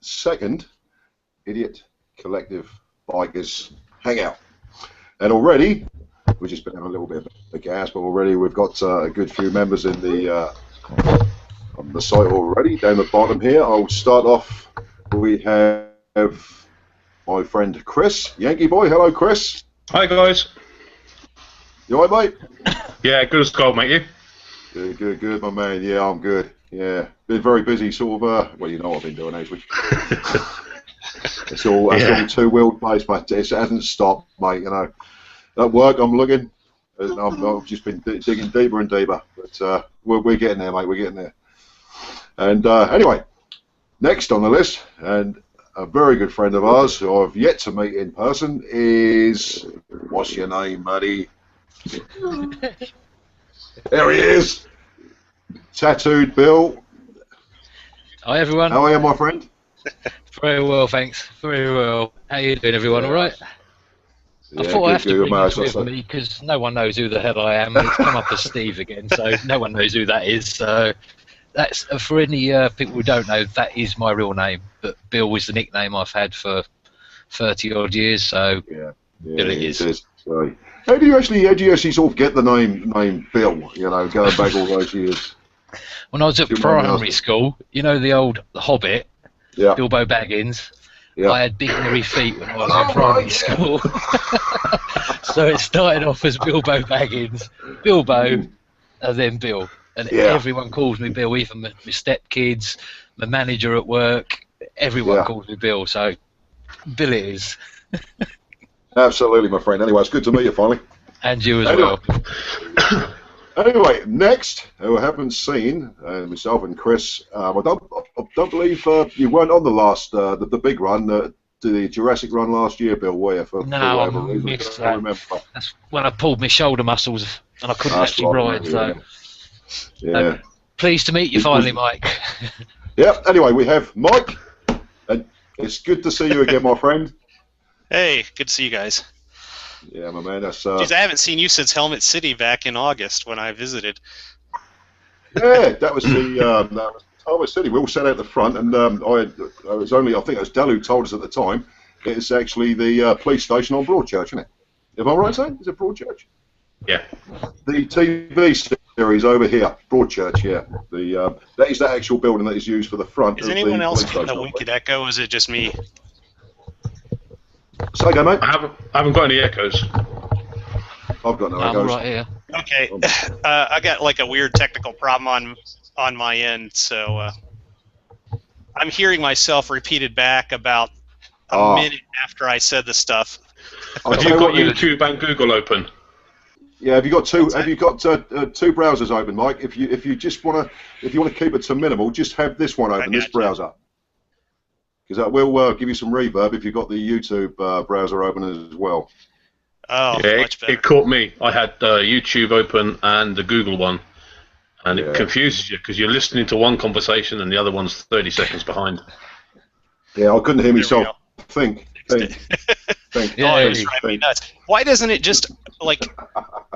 second Idiot Collective Bikers Hangout. And already, we've just been having a little bit of a gas, but already we've got a good few members in the on the site already. Down the bottom here, I'll start off. We have my friend Chris, Yankee Boy. Hello, Chris. Hi, guys. You all right, mate? Yeah, good as gold, mate. You? Good, my man. Yeah, I'm good. Yeah, been very busy, sort of. Well, you know what I've been doing, actually. It's all two-wheeled based, mate. It hasn't stopped, mate. You know, at work I'm looking. I've just been digging deeper and deeper, but we're getting there, mate. We're getting there. And anyway, next on the list, and a very good friend of ours who I've yet to meet in person is, what's your name, buddy? There he is, Tattooed Bill. Hi, everyone. How are you, my friend? Very well, thanks. Very well. How you doing, everyone? All right? Yeah, I thought I have to bring mate, this with me because no one knows who the hell I am. It's come up as Steve again, so no one knows who that is. So that's for any people who don't know, that is my real name. But Bill was the nickname I've had for 30 odd years. So yeah, Bill it is. So, how do you actually sort of get the name Bill? You know, going back all those years. When I was at primary school, you know the old Hobbit, yeah. Bilbo Baggins. Yeah. I had big hairy feet when I was in primary school. So it started off as Bilbo Baggins, Bilbo, and then Bill. And everyone calls me Bill, even my stepkids, my manager at work, everyone calls me Bill. So Bill it is. Absolutely, my friend. Anyway, it's good to meet you finally. And you as well. Anyway, next, who I haven't seen, myself and Chris, I don't believe you weren't on the last, the big run, the Jurassic run last year, Bill, were you? For whatever reason. Missed I that. remember. That's when I pulled my shoulder muscles and I couldn't actually ride. So, yeah. Pleased to meet you finally, Mike. Yeah. Anyway, we have Mike, and it's good to see you again, my friend. Hey, good to see you guys. Yeah, my man. That's. Jeez, I haven't seen you since Helmet City back in August when I visited. Yeah, that was Helmet City. We all sat out the front, and I think it was Dell who told us at the time. It's actually the police station on Broadchurch, isn't it? Am I right saying? Is it Broadchurch? Yeah. The TV series over here, Broadchurch. Yeah. That is the actual building that is used for the front. Is anyone else getting a wicked echo? Or is it just me? Say again, mate. I haven't got any echoes. I've got no I'm echoes. right here. Okay, I got like a weird technical problem on my end, so I'm hearing myself repeated back about a minute after I said the stuff. Have you got YouTube and Google open? Yeah, have you got two browsers open, Mike? If you just want to keep it to minimal, just have this one open, this browser. Because that will give you some reverb if you've got the YouTube browser open as well. Oh, yeah, much better. It caught me. I had YouTube open and the Google one, and it confuses you because you're listening to one conversation and the other one's 30 seconds behind. Yeah, I couldn't hear myself think. Yeah, it was driving me nuts. Why doesn't it just like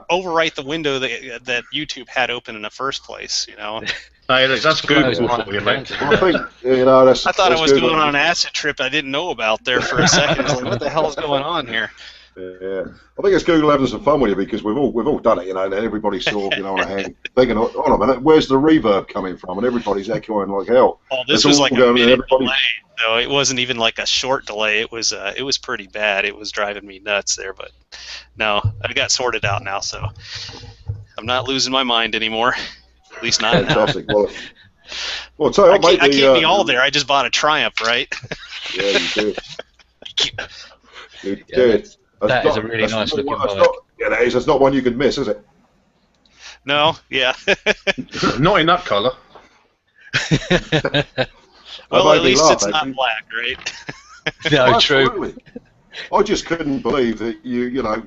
overwrite the window that YouTube had open in the first place? You know. Hey, that's Google for you, mate. I think, that's. I thought I was Google. going on an acid trip I didn't know about there for a second. I was like, what the hell is going on here? Yeah, I think it's Google having some fun with you because we've all done it, and everybody's sort of, on a hand thinking, hold on a minute, where's the reverb coming from? And everybody's echoing like hell. Oh, this was like a minute delay, though. It wasn't even like a short delay. It was pretty bad. It was driving me nuts there, but no, I got sorted out now, so I'm not losing my mind anymore. At least not fantastic. now. Well, tell you what, mate, I can't be all there. I just bought a Triumph, right? Yeah, you do. You did. That is a really nice looking bike. Yeah, that is. That's not one you can miss, is it? No, yeah. Not in that colour. Well, at least it's not black, right? No, true. I just couldn't believe that you know.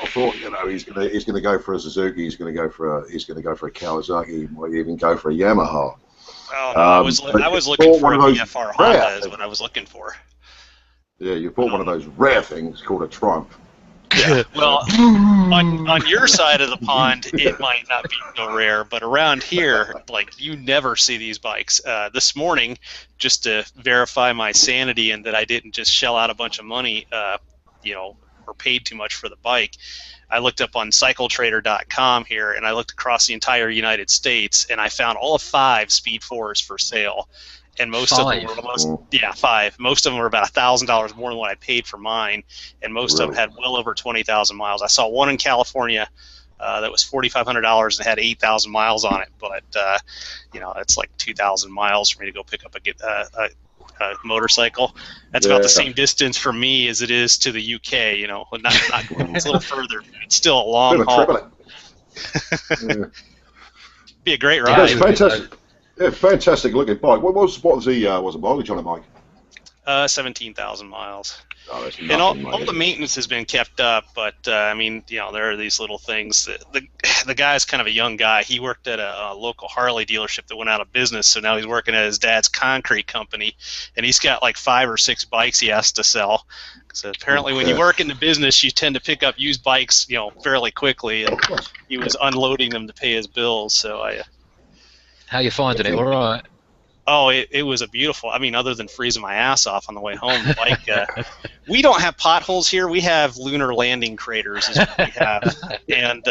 I thought, he's gonna go for a Suzuki. He's gonna go for a Kawasaki. He might even go for a Yamaha. Oh, no, I was looking for a VFR Honda. Is what I was looking for. Yeah, you bought one of those rare things called a Triumph. Well, on your side of the pond, it might not be so rare, but around here, like, you never see these bikes. This morning, just to verify my sanity and that I didn't just shell out a bunch of money, or paid too much for the bike, I looked up on CycleTrader.com here, and I looked across the entire United States, and I found all of 5 Speed 4s for sale. And most of them were almost, 5. Most of them were about $1,000 more than what I paid for mine, and most of them had well over 20,000 miles. I saw one in California that was $4,500 and had 8,000 miles on it, but it's like 2,000 miles for me to go pick up a motorcycle. That's about the same distance for me as it is to the UK. Not it's a little further. It's still a long haul. Be a great ride. Yeah, fantastic. Yeah, fantastic looking bike. What was the mileage on it, Mike? 17,000 miles. Oh, that's and nothing, all the maintenance has been kept up, but there are these little things. The guy's kind of a young guy. He worked at a local Harley dealership that went out of business, so now he's working at his dad's concrete company, and he's got like 5 or 6 bikes he has to sell. So apparently, when you work in the business, you tend to pick up used bikes, fairly quickly, and he was unloading them to pay his bills. So How you finding it? All right. Oh, it was a beautiful. I mean, other than freezing my ass off on the way home, we don't have potholes here. We have lunar landing craters, is what we have, and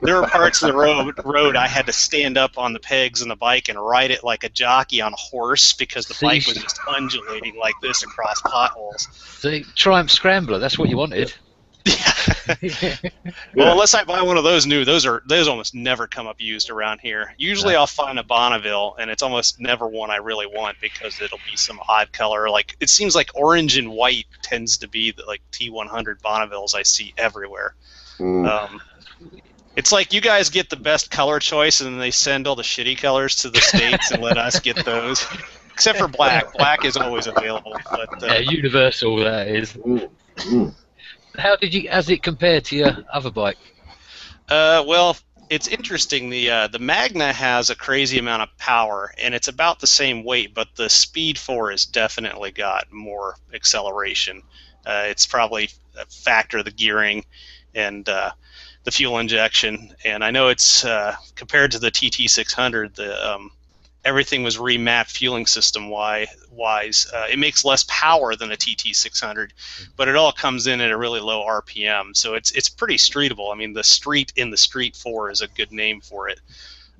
there were parts of the road I had to stand up on the pegs in the bike and ride it like a jockey on a horse because the bike was just undulating like this across potholes. The Triumph Scrambler. That's what you wanted. Well, unless I buy one of those new, those almost never come up used around here. Usually I'll find a Bonneville, and it's almost never one I really want because it'll be some odd color. Like, it seems like orange and white tends to be the T100 Bonnevilles I see everywhere. It's like you guys get the best color choice, and then they send all the shitty colors to the States and let us get those. Except for black. Black is always available. But, universal, that is. How's it compared to your other bike? Well, it's interesting. The Magna has a crazy amount of power, and it's about the same weight, but the Speed 4 has definitely got more acceleration. It's probably a factor of the gearing and the fuel injection. And I know it's compared to the TT600, everything was remapped fueling system wise. It makes less power than a TT600, but it all comes in at a really low RPM, so it's pretty streetable. I mean, the Street 4 is a good name for it.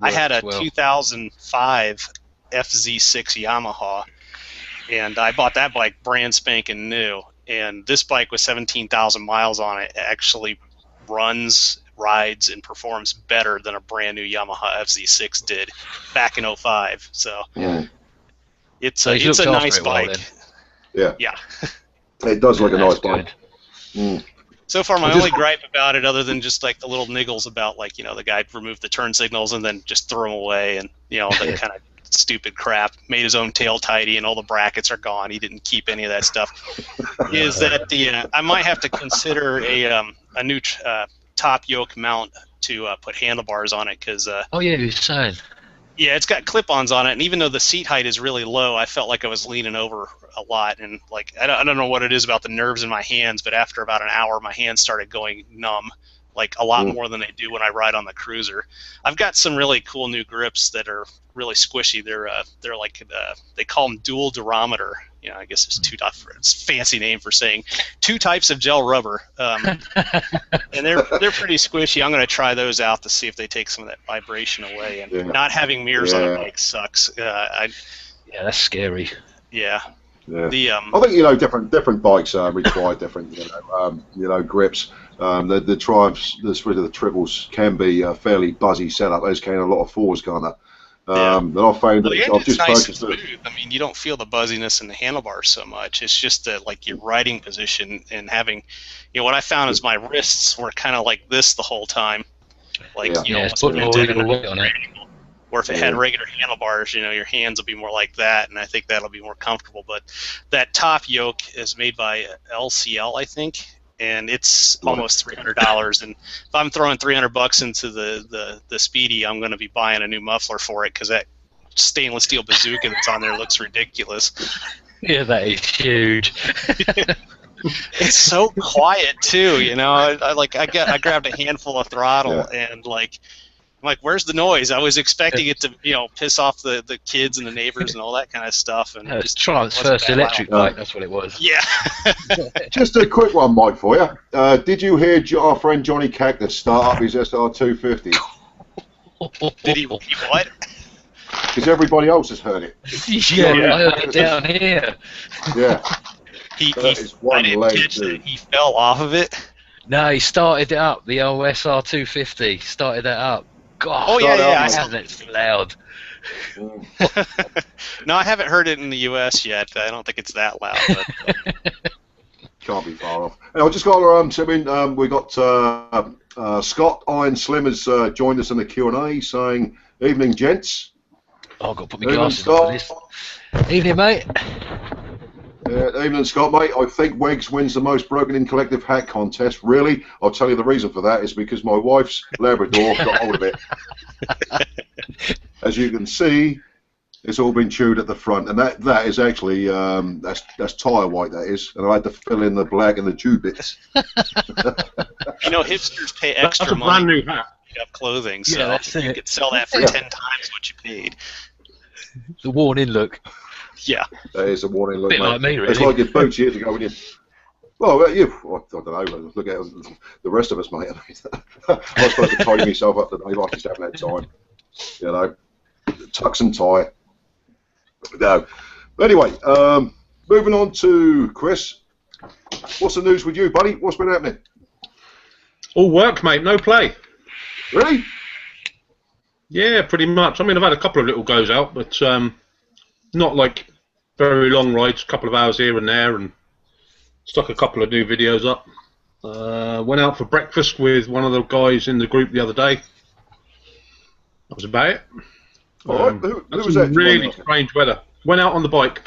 I had a 2005 FZ6 Yamaha, and I bought that bike brand spanking new, and this bike with 17,000 miles on it actually rides and performs better than a brand new Yamaha FZ6 did back in 05. So it's a nice bike. Yeah. It does look a nice bike. So far, my only gripe about it, other than just like the little niggles about the guy removed the turn signals and then just threw them away, and the kind of stupid crap, made his own tail tidy and all the brackets are gone. He didn't keep any of that stuff. Is that I might have to consider a new top yoke mount to put handlebars on it, because you're saying. Yeah, it's got clip-ons on it, and even though the seat height is really low, I felt like I was leaning over a lot, and I don't know what it is about the nerves in my hands, but after about an hour my hands started going numb, like a lot more than they do when I ride on the Cruiser. I've got some really cool new grips that are really squishy. They're like they call them dual durometer. I guess it's it's a fancy name for saying 2 types of gel rubber, and they're pretty squishy. I'm going to try those out to see if they take some of that vibration away. And not having mirrors on a bike sucks. That's scary. Yeah. I think different bikes require different grips. The Triumphs, the triples can be a fairly buzzy setup, as can a lot of 4s, can't they? And I found that I've just focused it. I mean, you don't feel the buzziness in the handlebars so much. It's just that your riding position and having, what I found is my wrists were kind of like this the whole time, it's putting more weight on it. Or if it had regular handlebars, your hands will be more like that, and I think that'll be more comfortable. But that top yoke is made by LCL, I think, and it's almost $300. And if I'm throwing $300 into the Speedy, I'm going to be buying a new muffler for it, because that stainless steel bazooka that's on there looks ridiculous. Yeah, that is huge. It's so quiet too, you know. I grabbed a handful of throttle and like. I'm like, where's the noise? I was expecting it to, piss off the kids and the neighbors and all that kind of stuff. And it's Triumph's first electric bike. That's what it was. Yeah. Just a quick one, Mike, for you. Did you hear our friend Johnny Cactus start up his SR250? Did he what? Because everybody else has heard it. Yeah, I heard it down here. Yeah. I didn't catch that he fell off of it. No, he started it up. The old SR250 started that up. God, oh yeah, it's loud. No, I haven't heard it in the U.S. yet. I don't think it's that loud. But... Can't be far off. And I just got we got Scott Iron Slim has joined us in the Q&A saying, "Evening, gents." Oh, I've got to put my glasses on for this. Evening, mate. Evening, Scott, mate. I think Wegs wins the most broken in collective hat contest. Really? I'll tell you the reason for that is because my wife's Labrador got hold of it. As you can see, it's all been chewed at the front, and that is actually that's tyre white, that is, and I had to fill in the black and the chew bits. Hipsters pay extra that's a money brand new hat. to pick up clothing, so you could sell that for 10 times what you paid. The worn-in look. Yeah. That is a warning look, bit mate. like me, really. It's like your boots years ago when you... Well, I don't know. Look at the rest of us, mate. I was supposed to tidy myself up today, but I just haven't had time. Tux and tie. No. Anyway, moving on to Chris. What's the news with you, buddy? What's been happening? All work, mate. No play. Really? Yeah, pretty much. I mean, I've had a couple of little goes out, but not like very long rides. A couple of hours here and there, and stuck a couple of new videos up. Went out for breakfast with one of the guys in the group the other day. That was about it. All right. Who was that? Really strange weather. Went out on the bike,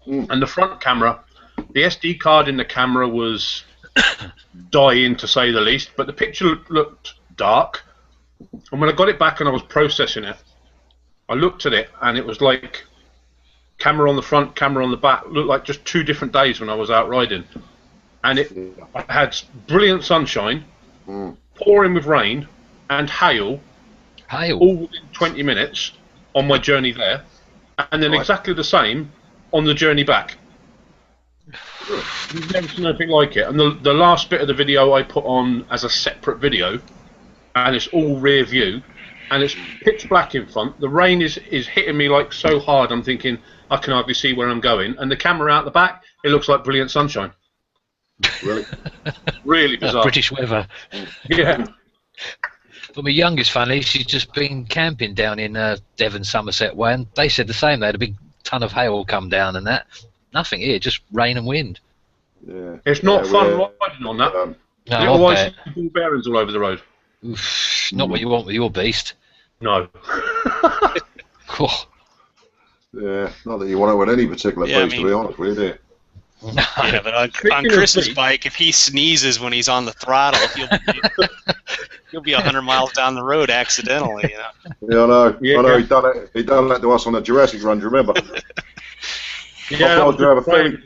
and the front camera, the SD card in the camera was dying, to say the least, but the picture looked dark. And when I got it back and I was processing it, I looked at it, and it was like camera on the front, camera on the back. Looked like just two different days when I was out riding. And I had brilliant sunshine, pouring with rain, and hail, all within 20 minutes on my journey there, and then exactly the same on the journey back. You've never seen anything like it. And the last bit of the video I put on as a separate video, and it's all rear view, and it's pitch black in front. The rain is hitting me like so hard, I'm thinking I can hardly see where I'm going. And the camera out the back, it looks like brilliant sunshine. Really? Really bizarre. British weather. Yeah. But my youngest family, she's just been camping down in Devon, Somerset way, and they said the same. They had a big ton of hail come down and that. Nothing here, just rain and wind. Yeah. It's not fun riding on that. No, otherwise, ball bearings all over the road. Oof, not what you want with your beast. No. Yeah, not that you want it with any particular beast, to be honest with you, do you? Yeah, but on Chris's bike, if he sneezes when he's on the throttle, he'll be 100 miles down the road accidentally. Yeah, I know. Yeah, I know. He done that to us on the Jurassic run. Do you remember? Yeah, I was going to have a fairly.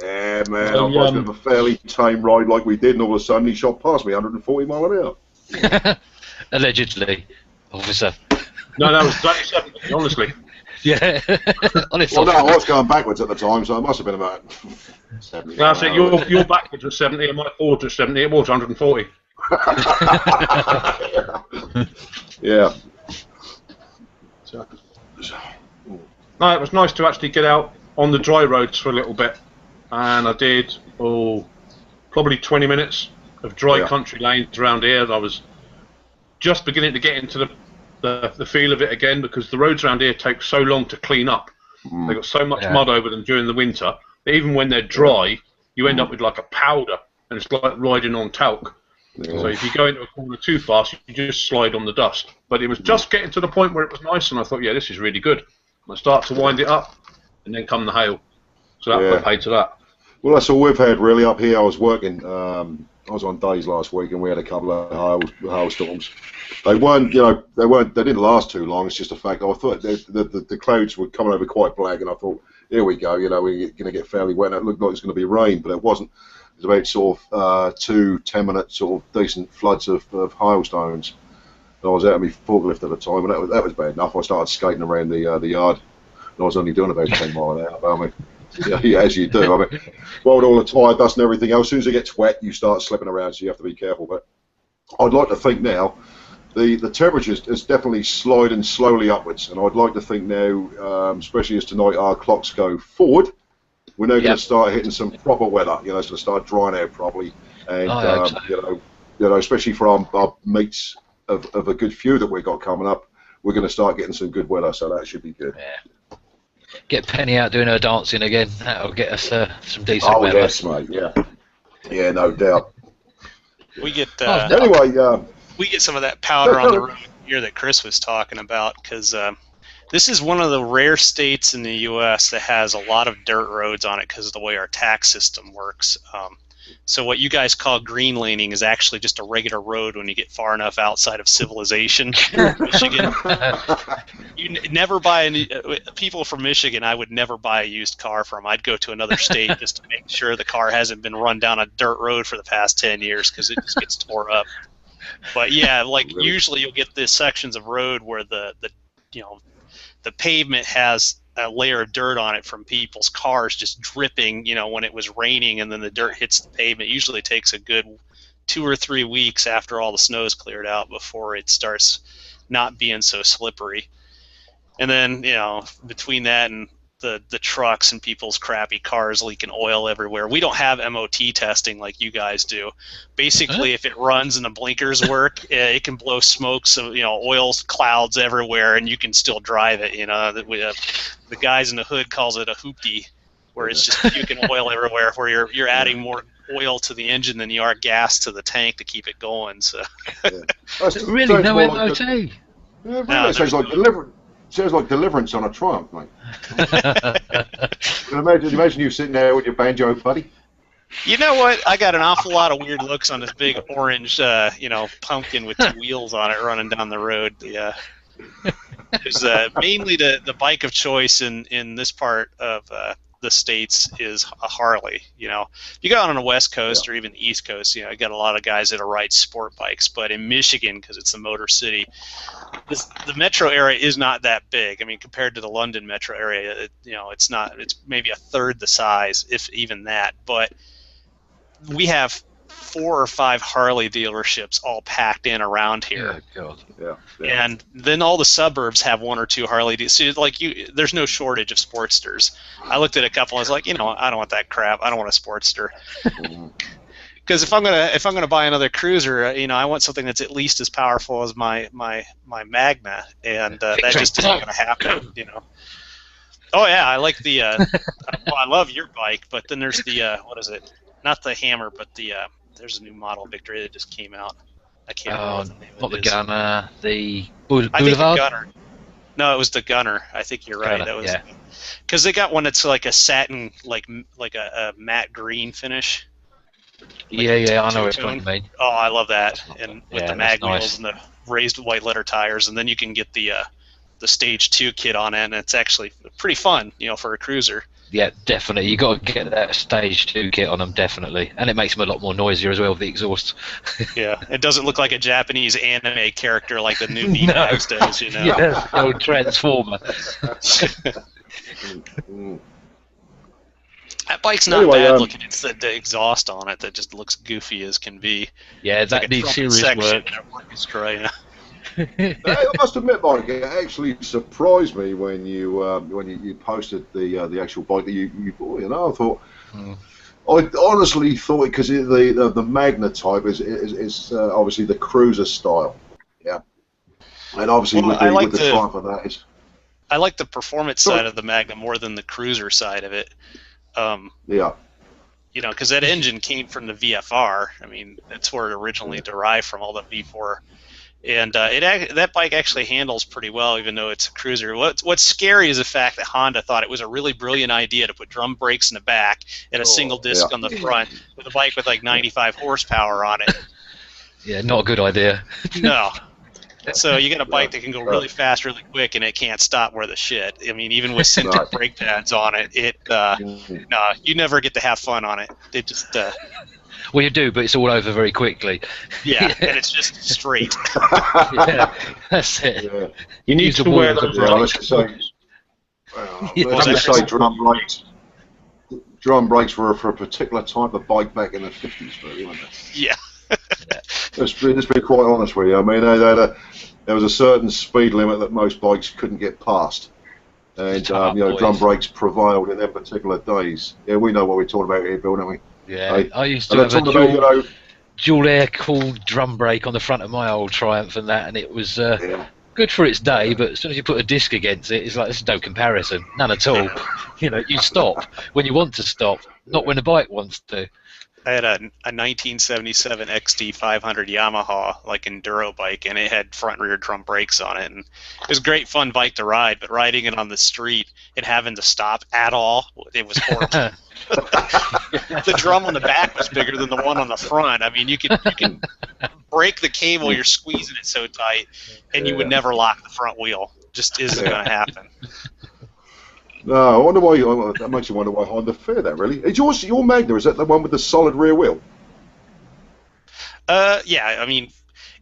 Yeah, man. I was going to have a fairly tame ride like we did, and all of a sudden he shot past me 140 miles an hour. Allegedly, officer. No, that was 70, honestly. Yeah, honestly. Well, no, I was going backwards at the time, so it must have been about 70. That's it. Your backwards was 70, and my forwards was 70. It was 140. Yeah. No, it was nice to actually get out on the dry roads for a little bit, and I did probably 20 minutes of dry country lanes around here. I was just beginning to get into the feel of it again, because the roads around here take so long to clean up. They've got so much mud over them during the winter that even when they're dry, you end up with like a powder, and it's like riding on talc. So if you go into a corner too fast, you just slide on the dust. But it was just getting to the point where it was nice, and I thought, yeah, this is really good. And I start to wind it up, and then come the hail. So that put paid to that. Well, that's all we've had really up here. I was working I was on days last week, and we had a couple of hailstorms. They didn't last too long. It's just a fact. I thought the clouds were coming over quite black, and I thought, here we go. We're going to get fairly wet. And it looked like it was going to be rain, but it wasn't. It was about sort of 2 10-minute sort of decent floods of hailstones. And I was out on my forklift at the time, and that was bad enough. I started skating around the yard, and I was only doing about 10 miles an hour. I mean, yeah, as you do. I mean, well, with all the tire dust and everything else, as soon as it gets wet, you start slipping around, so you have to be careful. But I'd like to think now the temperature is definitely sliding slowly upwards, and I'd like to think now, especially as tonight our clocks go forward, we're now going to start hitting some proper weather. It's going to start drying out properly, and especially for our mates of a good few that we've got coming up, we're going to start getting some good weather, so that should be good. Yeah. Get Penny out doing her dancing again. That'll get us some decent weather. Oh yes, mate. Yeah, no doubt. We get anyway. We get some of that powder on the road here that Chris was talking about, because this is one of the rare states in the U.S. that has a lot of dirt roads on it because of the way our tax system works. So what you guys call green laning is actually just a regular road when you get far enough outside of civilization. Michigan, you never buy people from Michigan. I would never buy a used car from. I'd go to another state just to make sure the car hasn't been run down a dirt road for the past 10 years because it just gets tore up. But yeah, usually you'll get these sections of road where the pavement has a layer of dirt on it from people's cars just dripping, when it was raining, and then the dirt hits the pavement. It usually takes a good 2 or 3 weeks after all the snow's cleared out before it starts not being so slippery. And then, between that and the trucks and people's crappy cars leaking oil everywhere, we don't have MOT testing like you guys do. Basically, if it runs and the blinkers work, it can blow smoke, so oil clouds everywhere, and you can still drive it. The guys in the hood calls it a hoopty, where it's just puking oil everywhere, where you're adding more oil to the engine than you are gas to the tank to keep it going. So really, no MOT. It sounds like Deliverance on a Triumph, mate. Imagine you sitting there with your banjo, buddy. You know what? I got an awful lot of weird looks on this big orange, pumpkin with 2 wheels on it running down the road. Yeah. There's mainly the bike of choice in this part of the States is a Harley. You go out on the West Coast or even the East Coast, you got a lot of guys that ride sport bikes. But in Michigan, because it's the Motor City, the metro area is not that big. I mean, compared to the London metro area, it's not. It's maybe a third the size, if even that. But we have 4 or 5 Harley dealerships all packed in around here. God. Yeah. And then all the suburbs have 1 or 2 Harley dealers. So there's no shortage of Sportsters. I looked at a couple. I was like, I don't want that crap. I don't want a Sportster. Because if I'm gonna buy another cruiser, I want something that's at least as powerful as my Magna, and that just isn't gonna happen. Oh yeah, I like the. I love your bike, but then there's the what is it? Not the Hammer, but there's a new model Victory that just came out. I can't remember what the name not of it the is. Gunner, the I think the Boulevard. Gunner. No, it was the Gunner. I think you're right. Gunner, That was because they got one that's like a satin, like a matte green finish. I know which one you mean. Oh, I love that, and with the mag that's nice. wheels and the raised white letter tires, and then you can get the Stage 2 kit on it, and it's actually pretty fun, for a cruiser. Yeah, definitely. You got to get that Stage 2 kit on them, definitely, and it makes them a lot more noisier as well with the exhaust. Yeah, it doesn't look like a Japanese anime character like the new V-Max does, Yeah, the old Transformer. That bike's not bad looking. It's the exhaust on it that just looks goofy as can be. Yeah, that needs serious work. Orchestra, I must admit, Mike, it actually surprised me when you posted the actual bike that you bought. I thought, I honestly thought because the Magna type is obviously the cruiser style, yeah, and obviously with the Triumph of that is. I like the performance side of the Magna more than the cruiser side of it. Because that engine came from the VFR. I mean, that's where it originally derived from. All the V4 And that bike actually handles pretty well, even though it's a cruiser. What's scary is the fact that Honda thought it was a really brilliant idea to put drum brakes in the back and a single disc on the front with a bike with like 95 horsepower on it. Yeah, not a good idea. No. So you got a bike that can go really fast, really quick, and it can't stop worth a shit. I mean, even with Syntec brake pads on it, no, you never get to have fun on it. It just well, you do, but it's all over very quickly. Yeah, and it's just straight. Yeah, that's it. Yeah. You need to wear those let's just say drum brakes were for a particular type of bike back in the 50s, really, weren't they? Yeah. Let's be quite honest with you. I mean, there was a certain speed limit that most bikes couldn't get past, and drum brakes prevailed in them particular days. Yeah, we know what we're talking about here, Bill, don't we? Yeah, I used to have a dual air-cooled drum brake on the front of my old Triumph and that, and it was good for its day, but as soon as you put a disc against it, it's like, there's no comparison, none at all. You stop when you want to stop, not when the bike wants to. I had a 1977 XT 500 Yamaha, like enduro bike, and it had front and rear drum brakes on it, and it was a great fun bike to ride, but riding it on the street and having to stop at all, it was horrible. The drum on the back was bigger than the one on the front. I mean, you can break the cable, you're squeezing it so tight, and you would never lock the front wheel. Just isn't going to happen. No, I wonder why. That makes you wonder why Honda fear that. Really, is your Magna? Is that the one with the solid rear wheel? Yeah. I mean,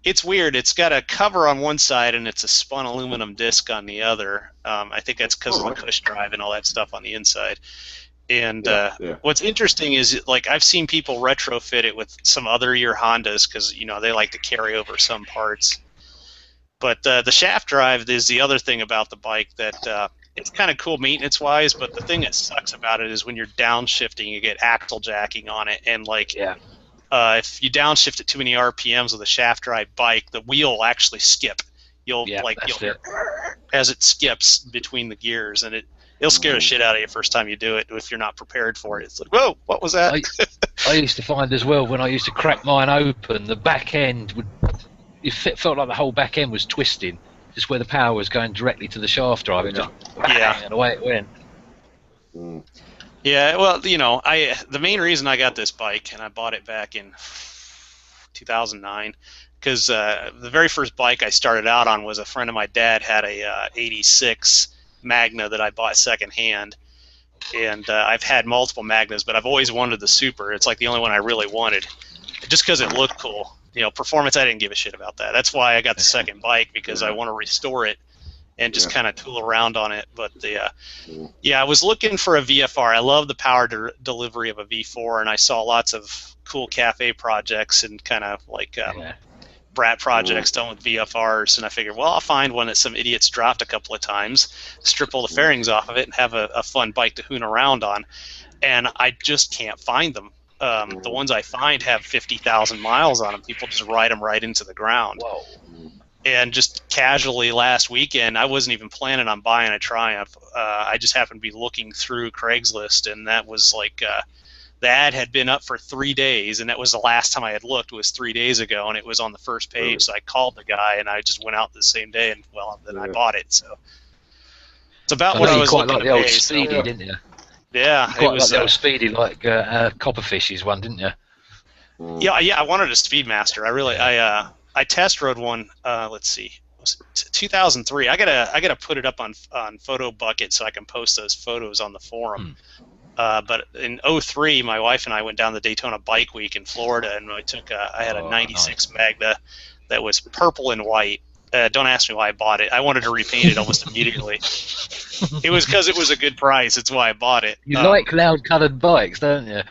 it's weird. It's got a cover on one side and it's a spun aluminum disc on the other. I think that's because of the push drive and all that stuff on the inside. And what's interesting is, like, I've seen people retrofit it with some other year Hondas because they like to carry over some parts. But the shaft drive is the other thing about the bike that. It's kind of cool maintenance-wise, but the thing that sucks about it is when you're downshifting, you get axle jacking on it, and if you downshift at too many RPMs with a shaft drive bike, the wheel will actually skip. You'll hear as it skips between the gears, and it'll scare the shit out of you first time you do it if you're not prepared for it. It's like, whoa, what was that? I used to find as well when I used to crack mine open, the back end it felt like the whole back end was twisting. Just where the power was going directly to the shaft drive, and away it went. Yeah, well, the main reason I got this bike, and I bought it back in 2009, because the very first bike I started out on was a friend of my dad had a 86 Magna that I bought secondhand, and I've had multiple Magnas, but I've always wanted the Super. It's like the only one I really wanted, just because it looked cool. Performance, I didn't give a shit about that. That's why I got the second bike, because I want to restore it and just kind of tool around on it. But I was looking for a VFR. I love the power delivery of a V4, and I saw lots of cool cafe projects and kind of like brat projects done with VFRs, and I figured, well, I'll find one that some idiots dropped a couple of times, strip all the fairings off of it, and have a fun bike to hoon around on. And I just can't find them. The ones I find have 50,000 miles on them. People just ride them right into the ground. Whoa. And just casually last weekend, I wasn't even planning on buying a Triumph. I just happened to be looking through Craigslist, and that was like the ad had been up for 3 days, and that was the last time I had looked, was 3 days ago, and it was on the first page. So I called the guy, and I just went out the same day, and then I bought it. So it's about what I was looking to pay. You quite like the old Speedy, didn't you? Yeah, it was like the old Speedy, like Copperfish's one, didn't you? Yeah, I wanted a Speedmaster. I test rode one. Let's see, was it 2003? I gotta put it up on Photo Bucket so I can post those photos on the forum. But in 03, my wife and I went down the Daytona Bike Week in Florida, and I had a 96 Magna that was purple and white. Don't ask me why I bought it. I wanted to repaint it almost immediately. It was because it was a good price. That's why I bought it. You like loud-coloured bikes, don't you?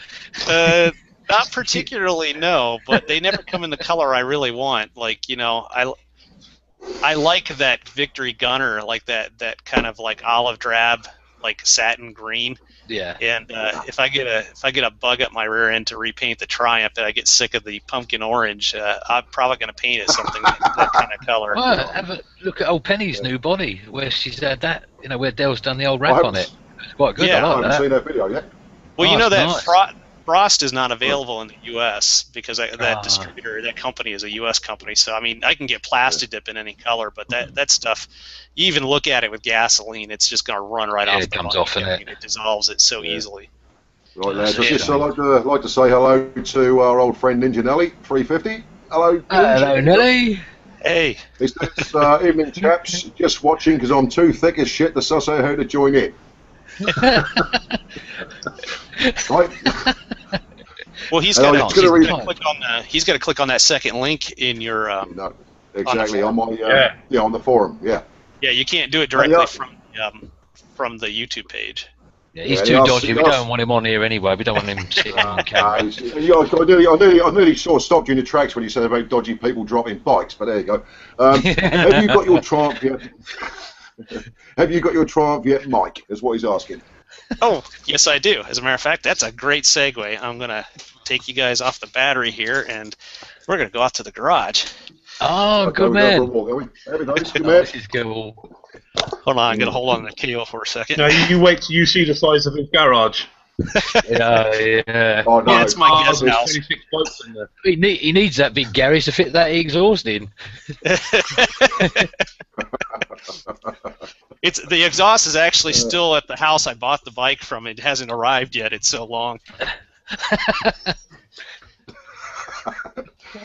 Not particularly, no. But they never come in the color I really want. Like, I like that Victory Gunner, like that kind of like olive drab, like satin green. Yeah. And if I get a bug up my rear end to repaint the Triumph, that I get sick of the pumpkin orange, I'm probably going to paint it something that kind of color. Well, have a look at old Penny's new body, where she's had that, where Dell's done the old wrap on it. It's quite good. I like haven't seen that video yet. Well, nice. Frost is not available in the U.S. because that distributor, that company is a U.S. company. So I mean, I can get plastic dip in any color, but that stuff, you even look at it with gasoline, it's just going to run right off. It comes off, I mean, it dissolves it so easily. Right, lads. I'd just like to say hello to our old friend Ninja Nelly 350. Hello. Hello, Nelly. Hey. It's this evening, chaps. Just watching because I'm too thick as shit to suss out how to join in. Right. Well, he's got to click on that second link in your. No, exactly on my on the forum. Yeah. Yeah, you can't do it directly from the YouTube page. Yeah, he's too dodgy. We don't want him on here anyway. We don't want him sitting on camera. I nearly sort of stopped you in the tracks when you said about dodgy people dropping bikes, but there you go. Have you got your Triumph yet? Have you got your Triumph yet, Mike? Is what he's asking. Oh, yes, I do. As a matter of fact, that's a great segue. I'm going to take you guys off the battery here, and we're going to go out to the garage. Oh, good man. This is cool. Hold on, I'm going to hold on to the keel for a second. No, you wait till you see the size of his garage. Yeah. Oh, no. Yeah, it's my guest house. 26 blokes in there. He needs that big garage to fit that exhaust in. The exhaust is actually still at the house I bought the bike from. It hasn't arrived yet. It's so long.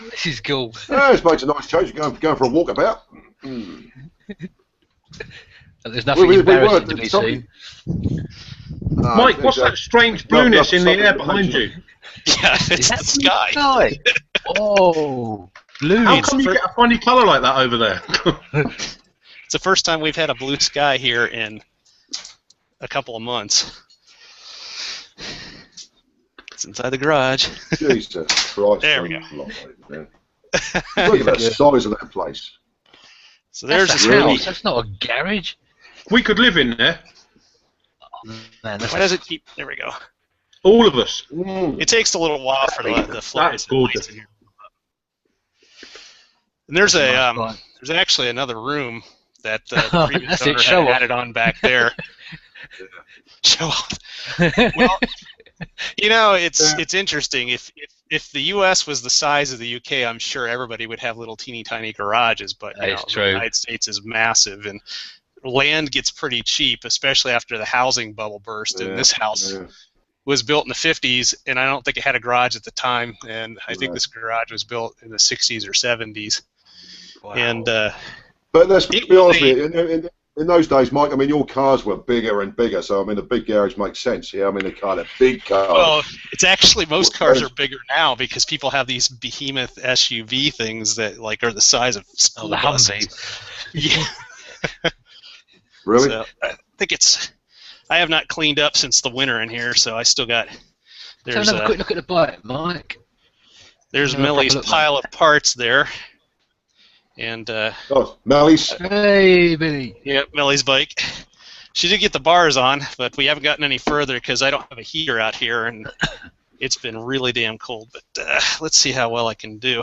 This is cool. Yeah, this makes a nice change. Going for a walkabout. There's nothing embarrassing to be seen. Mike, what's that strange blueness in the air behind you? Yeah, it's the sky. Oh, blue. How come you get a funny colour like that over there? It's the first time we've had a blue sky here in a couple of months. It's inside the garage. Jesus Christ. There we go. Look at the size of that place. So there's That's this house. That's not a garage. We could live in there. Man, Why does it keep... There we go. All of us. It takes a little while for the That's gorgeous. in here. And there's there's actually another room that the previous owner had added on back there. Show off. Well, you know, it's interesting. If the U.S. was the size of the U.K., I'm sure everybody would have little teeny tiny garages. But the United States is massive, and land gets pretty cheap, especially after the housing bubble burst. And this house was built in the 50s, and I don't think it had a garage at the time. And I think this garage was built in the 60s or 70s. Wow. And but let's be honest with you. In those days, Mike, I mean, your cars were bigger and bigger, so I mean, the big garage makes sense. Yeah, I mean, the big cars. Well, it's actually most cars are bigger now because people have these behemoth SUV things that are the size of school buses. Yeah. Really? So, I think I have not cleaned up since the winter in here, so I still got. Let's have a quick look at the bike, Mike. There's Millie's pile of parts there. And Mellie's. Hey, Billy. Yep, Millie's bike. She did get the bars on, but we haven't gotten any further because I don't have a heater out here, and it's been really damn cold. But let's see how well I can do.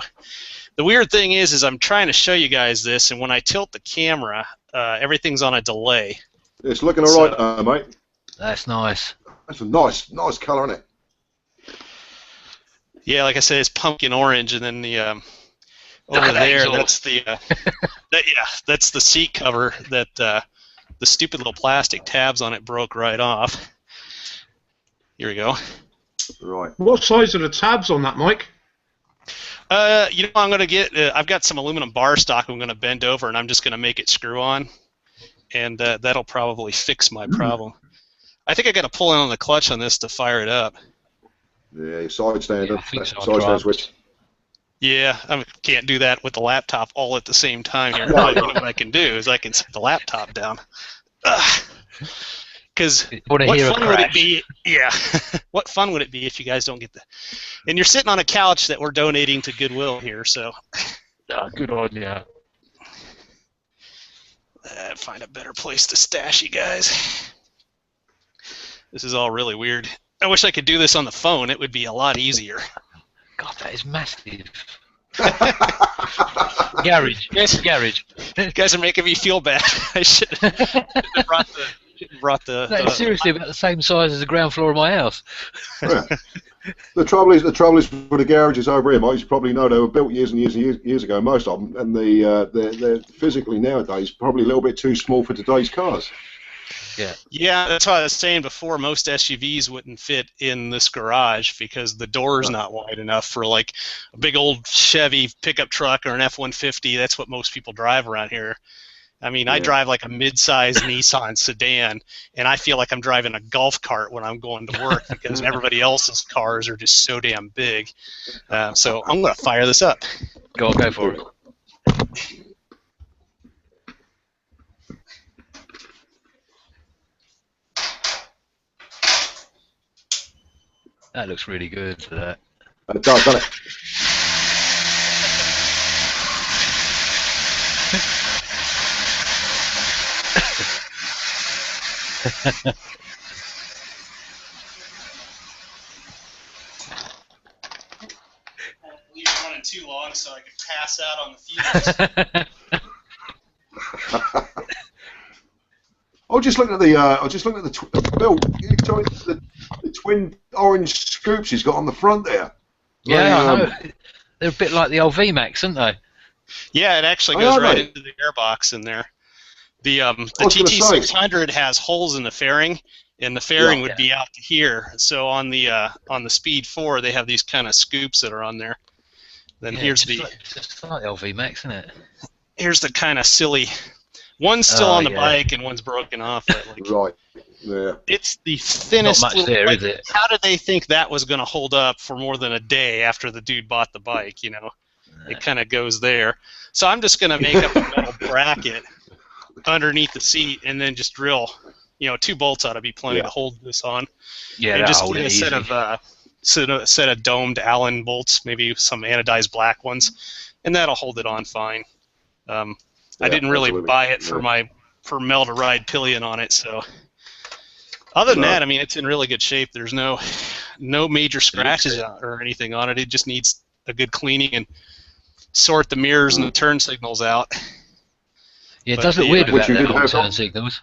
The weird thing is I'm trying to show you guys this, and when I tilt the camera, everything's on a delay. It's looking all right, mate. That's nice. That's a nice colour, isn't it? Yeah, like I said, it's pumpkin orange, and then the over there, that's the that's the seat cover that the stupid little plastic tabs on it broke right off. Here we go. Right. What size are the tabs on that, Mike? You know, I'm gonna get. I've got some aluminum bar stock. I'm gonna bend over, and I'm just gonna make it screw on, and that'll probably fix my problem. I think I got to pull in on the clutch on this to fire it up. Yeah, side stand up. Side stand switch. Yeah, I can't do that with the laptop all at the same time here. But what I can do is I can set the laptop down. Because what fun would it be? Yeah, what fun would it be if you guys don't get the? And you're sitting on a couch that we're donating to Goodwill here, so. Good on you. Find a better place to stash you guys. This is all really weird. I wish I could do this on the phone. It would be a lot easier. God, that is massive. Garage. Yes, garage. You guys are making me feel bad. I should have brought brought the. No, it's seriously about the same size as the ground floor of my house. Yeah. The trouble is with the garages over here, Mike. You probably know they were built years and years ago, most of them, and they're physically nowadays probably a little bit too small for today's cars. Yeah, that's what I was saying before. Most SUVs wouldn't fit in this garage because the door's not wide enough for like a big old Chevy pickup truck or an F-150. That's what most people drive around here. I mean, I drive like a mid-size Nissan sedan, and I feel like I'm driving a golf cart when I'm going to work because everybody else's cars are just so damn big. So I'm going to fire this up. Go for it. That looks really good for that. It does, doesn't it? Leave it running too long so I can pass out on the fumes. I was just looking at the Bill. The twin orange scoops he's got on the front there. Yeah, I know. They're a bit like the old VMAX, aren't they? Yeah, it actually goes right into the airbox in there. The TT600 has holes in the fairing, and the fairing would be out to here. So on the Speed 4, they have these kind of scoops that are on there. Then here's just like the old VMAX, isn't it? Here's the kind of silly. One's still on the bike and one's broken off. But like, right. Yeah. It's the thinnest. Not much there, is it? How did they think that was going to hold up for more than a day after the dude bought the bike? You know, it kind of goes there. So I'm just going to make up a metal bracket underneath the seat and then just drill. 2 bolts ought to be plenty to hold this on. Yeah, and just get a set of domed Allen bolts, maybe some anodized black ones, and that'll hold it on fine. I didn't really buy it for Mel to ride pillion on it, so other than that, I mean, it's in really good shape. There's no major scratches or anything on it. It just needs a good cleaning and sort the mirrors and the turn signals out. Yeah, it does look weird about that whole turn signals.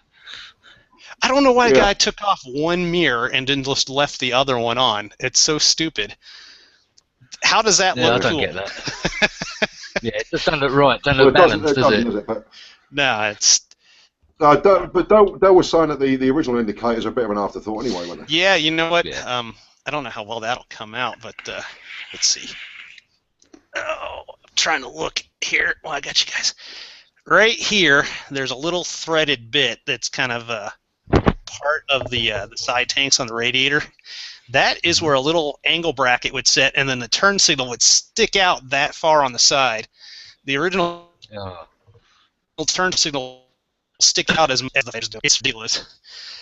I don't know why a guy took off one mirror and then just left the other one on. It's so stupid. How does that look cool? I don't get that. Yeah, it just doesn't look right. Doesn't look balanced, does it? No, it's... But they were saying that the original indicators are a bit of an afterthought anyway, weren't they? Yeah, you know what? Yeah. I don't know how well that'll come out, but let's see. Oh, I'm trying to look here. Well, I got you guys. Right here, there's a little threaded bit that's kind of part of the side tanks on the radiator. That is where a little angle bracket would sit, and then the turn signal would stick out that far on the side. The original turn signal stick out as it's ridiculous.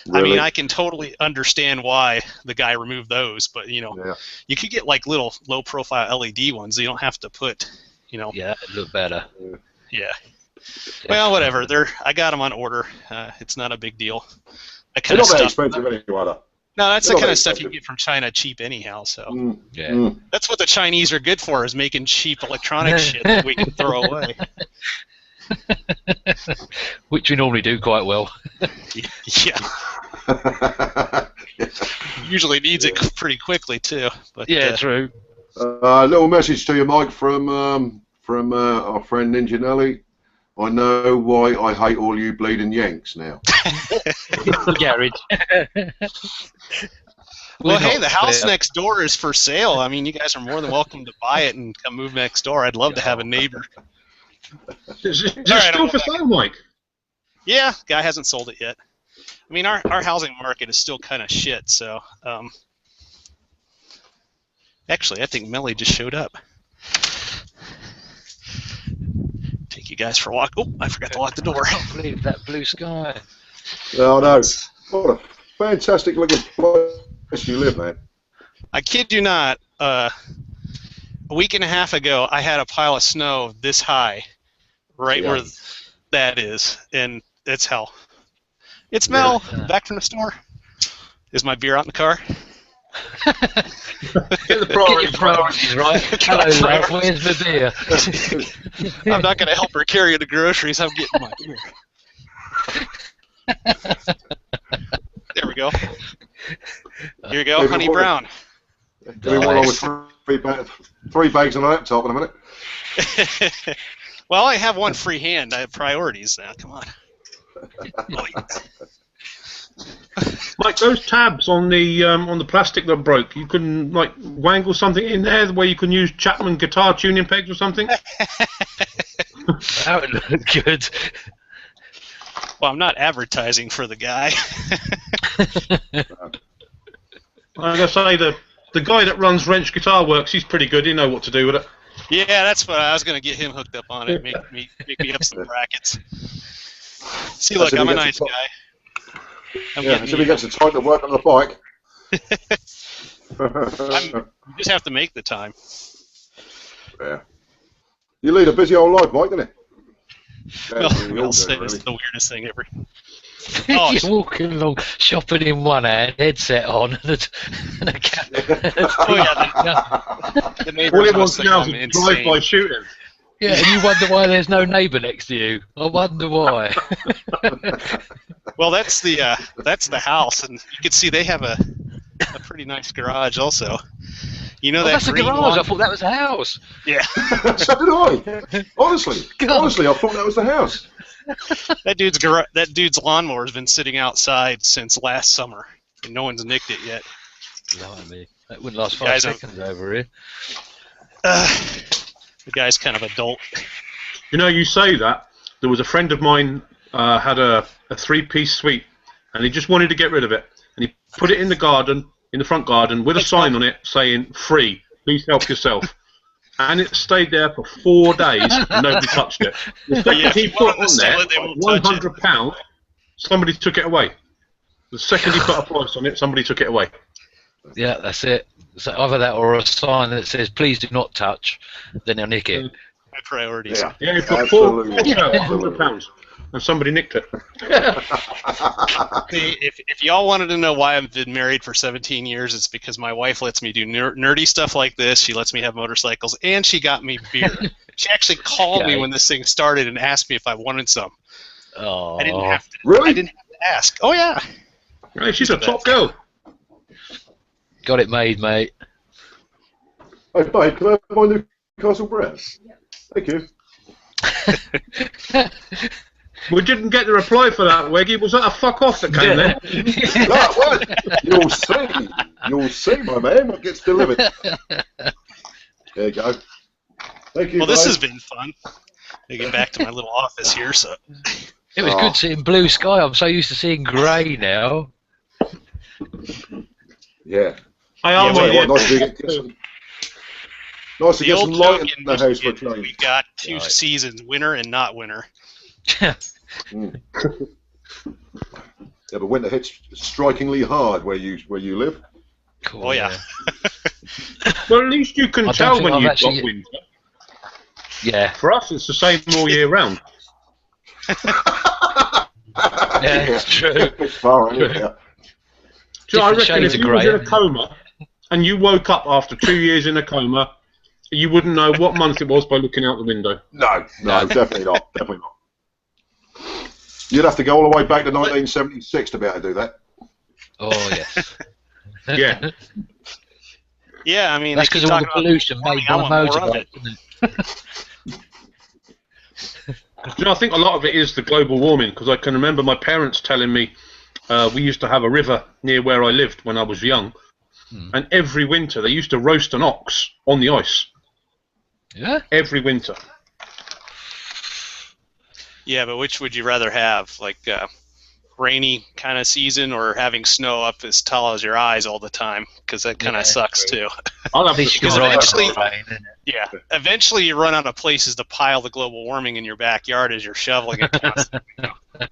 Really? I mean, I can totally understand why the guy removed those, but you could get like little low-profile LED ones. You don't have to put, Yeah, it look better. Yeah. Well, whatever. I got them on order. It's not a big deal. They're not that expensive anyway, though. No, that's the kind of stuff you get from China cheap anyhow. So that's what the Chinese are good for, is making cheap electronic shit that we can throw away. Which we normally do quite well. Yeah. Usually needs it pretty quickly too. But true. A little message to you, Mike, from our friend Ninja Nelly. I know why I hate all you bleeding Yanks now. Garage. Well, hey, the house next door is for sale. I mean, you guys are more than welcome to buy it and come move next door. I'd love to have a neighbor. Is it still for sale, Mike? Yeah, guy hasn't sold it yet. I mean, our housing market is still kind of shit, so... Actually, I think Melly just showed up. Take you guys for a walk. Oh, I forgot to lock the door. I can't believe that blue sky. Oh, no. What a fantastic looking place you live, man. I kid you not. A week and a half ago, I had a pile of snow this high, right where that is, and it's hell. It's Mel, back from the store. Is my beer out in the car? Get the priorities right. Hello, larf. Where's the beer? I'm not going to help her carry the groceries. I'm getting my beer. There we go. Here you go, honey brown. Give me one with three bags on a laptop in a minute. Well, I have one free hand. I have priorities now. Come on. Like those tabs on the plastic that broke, you can like wangle something in there where you can use Chapman guitar tuning pegs or something. That would look good. Well, I'm not advertising for the guy. Like I say, the guy that runs Wrench Guitar Works, he's pretty good. He know what to do with it. Yeah, that's what I was going to get him hooked up on it. Make me up some brackets. See, look, I'm a nice guy. Yeah, so we get some time to work on the bike. You just have to make the time. Yeah. You lead a busy old life, Mike, don't you? Well, it's the weirdest thing ever. Oh, You're walking along, shopping in one hand, headset on, and a cat. Oh, yeah, the neighbors All he must wants think now I'm is a drive-by insane. shooting. Yeah, and you wonder why there's no neighbour next to you. I wonder why. Well, that's the house, and you can see they have a pretty nice garage also. You know that That's a green garage. lawn? I thought that was a house. Yeah. So did I. Honestly, I thought that was the house. That dude's lawnmower's been sitting outside since last summer, and no one's nicked it yet. Blimey. That wouldn't last 5 Guys, seconds over here. The guy's kind of adult. You know, you say that. There was a friend of mine had a three-piece suite, and he just wanted to get rid of it, and he put it in the garden, in the front garden, with a sign on it saying "Free. Please help yourself." And it stayed there for 4 days, and nobody touched it. The second he put on there £100, somebody took it away. The second he put a price on it, somebody took it away. Yeah, that's it. So either that or a sign that says "Please do not touch," then they'll nick it. My priorities. Yeah, he put £100, and somebody nicked it. See, if y'all wanted to know why I've been married for 17 years, it's because my wife lets me do nerdy stuff like this. She lets me have motorcycles, and she got me beer. She actually called me when this thing started and asked me if I wanted some. Oh, I didn't have to. Really? I didn't have to ask. Oh yeah. Right, she's a top girl. got it made, mate. Hey, babe, can I have my Newcastle breasts? Thank you. We didn't get the reply for that, Weggy. Was that a fuck off that came there? That one. You'll see, my man, what gets delivered. There you go. Thank you. Well, this babe. has been fun. I get back to my little office here, so. It was good seeing blue sky. I'm so used to seeing grey now. Yeah. I am Nice to get some light in the house for a change. We got two seasons, winter and not winter. Mm. Yeah, but winter hits strikingly hard where you live. Cool, Oh yeah. Well, at least you can tell when you've got winter. Yeah. For us, it's the same all year round. Yeah, it's true. It's far out, yeah. So I reckon shades if of you was grey, in a coma and you woke up after 2 years in a coma, you wouldn't know what month it was by looking out the window. No, definitely not. Definitely not. You'd have to go all the way back to 1976 to be able to do that. Oh, yes. Yeah. Yeah, I mean, That's because of all the pollution made by motorbikes, isn't it? You know, I think a lot of it is the global warming, because I can remember my parents telling me we used to have a river near where I lived when I was young, and every winter they used to roast an ox on the ice. Yeah? Every winter. Yeah, but which would you rather have? Like rainy kind of season or having snow up as tall as your eyes all the time? Because that kind of sucks too. I'll have Least you to can ride eventually- on the rain, isn't it? Yeah. Eventually you run out of places to pile the global warming in your backyard as you're shoveling it constantly. I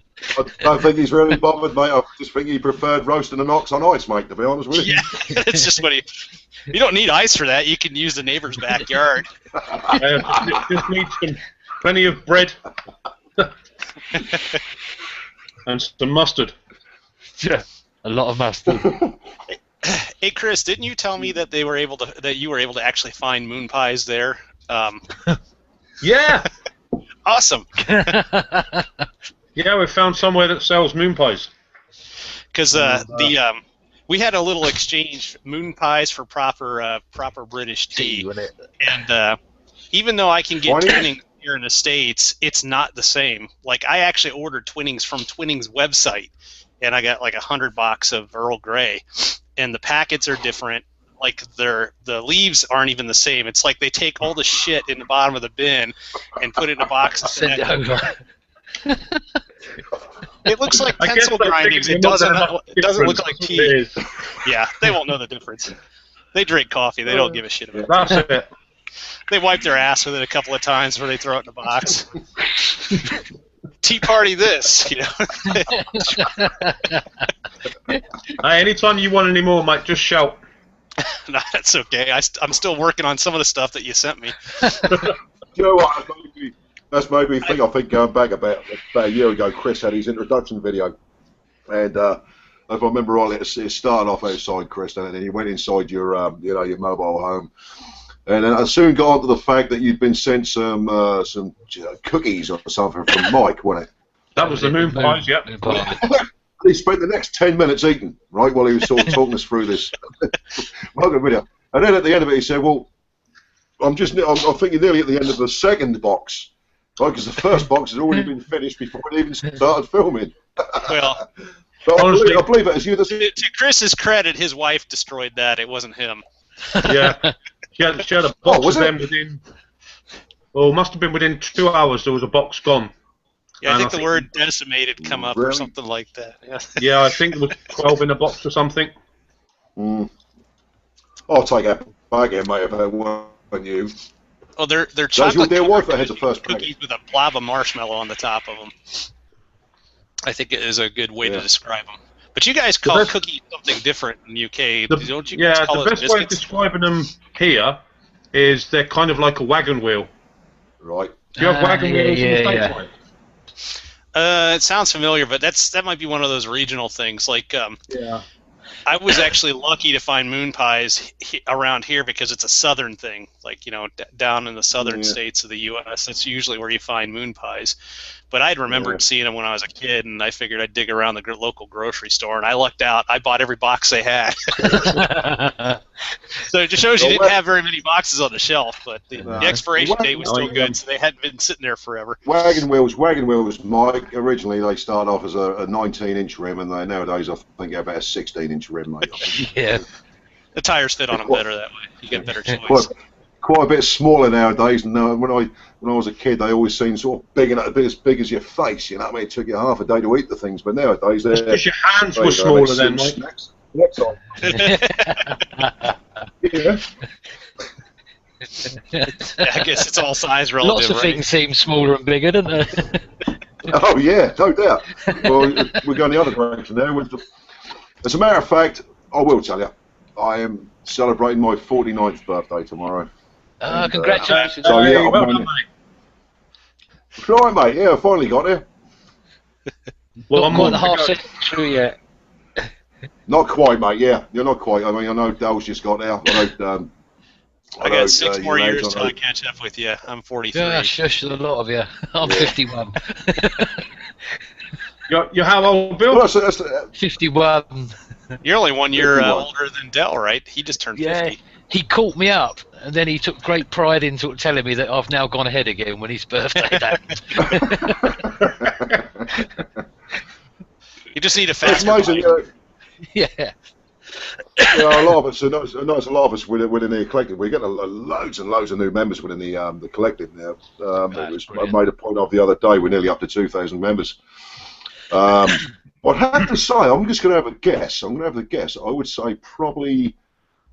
don't think he's really bothered, mate. I just think he preferred roasting an ox on ice, mate, to be honest with you. Yeah, it's just what you don't need ice for that. You can use the neighbor's backyard. Just need plenty of bread and some mustard. Yeah. A lot of mustard. Hey Chris, didn't you tell me that you were able to actually find moon pies there? Yeah. Awesome. Yeah, we found somewhere that sells moon pies. Because we had a little exchange, moon pies for proper British tea, and even though I can get Twinings here in the States, it's not the same. Like, I actually ordered Twinings from Twinings' website, and I got like $100 of Earl Grey, and the packets are different. Like, the leaves aren't even the same. It's like they take all the shit in the bottom of the bin and put it in a box and send it over. It looks like pencil grindings. It doesn't look like tea. Yeah, they won't know the difference. They drink coffee. They don't give a shit about it. That's it. They wipe their ass with it a couple of times before they throw it in the box. Tea party this, you know. Hey, anytime you want any more, mate, just shout. No, that's okay. I'm still working on some of the stuff that you sent me. You know what? That's made me think. I think going back about a year ago, Chris had his introduction video, and if I remember rightly, it started off outside, Chris, and then he went inside your, your mobile home, and then I soon got onto the fact that you'd been sent some cookies or something from Mike, wasn't it? That was the moon pies, yep. He spent the next 10 minutes eating, right, while he was sort of talking us through this welcome video, and then at the end of it, he said, "Well, I'm thinking nearly at the end of the second box." Right, because the first box has already been finished before it even started filming. Well, but honestly, I believe it as you. To Chris's credit, his wife destroyed that. It wasn't him. Yeah, she had a box of them within. Well, must have been within 2 hours. There was a box gone. Yeah, I think the word decimated come up or something like that. Yeah. Yeah, I think it was 12 in a box or something. I'll take that back again, mate, if I weren't you. Well, they're chocolate cookies with a blob of marshmallow on the top of them. I think it is a good way to describe them. But you guys call cookies something different in the UK, don't you? Yeah, the best way of describing them here is they're kind of like a wagon wheel. Right. Do you have wagon wheels in the States? It sounds familiar, but that might be one of those regional things. Like, I was actually lucky to find moon pies around here because it's a southern thing. Like, down in the southern states of the U.S., that's usually where you find moon pies. But I'd remembered seeing them when I was a kid, and I figured I'd dig around the local grocery store, and I lucked out. I bought every box they had. So it just shows you didn't have very many boxes on the shelf, but the expiration date was still good, so they hadn't been sitting there forever. Wagon wheels, Mike, originally they started off as a 19-inch rim, and nowadays I think they're about a 16-inch rim, mate. Yeah. The tires fit on them better that way. You get better choice. Quite a bit smaller nowadays. And when I was a kid, they always seemed sort of big and as big as your face. You know what I mean? It took you half a day to eat the things, but nowadays they're because your hands were smaller then, Mike. Next time. Yeah. I guess it's all size relative. Lots of things seem smaller and bigger, don't they? Oh yeah, no doubt. Well, we're going the other direction there. As a matter of fact, I will tell you, I am celebrating my 49th birthday tomorrow. Congratulations. So yeah, well done, mate. Right, mate. Yeah, I finally got there. Well, I'm not half century yet. Not quite, mate. Yeah, you're not quite. I mean, I know Dale's just got there. I got 6 more years till I catch up with you. I'm 43. Yeah, shush, a lot of you. I'm 51. You're how old, Bill? Well, 51. You're only 1 year older than Dell, right? He just turned 50. Yeah, he caught me up, and then he took great pride in sort of telling me that I've now gone ahead again when his birthday happened. You just need a faster bike. Yeah. A lot of us, a lot of us within the collective, we're getting loads and loads of new members within the collective now. I made a point of the other day, we're nearly up to 2,000 members. I'd have to say, I'm just going to have a guess. I would say probably,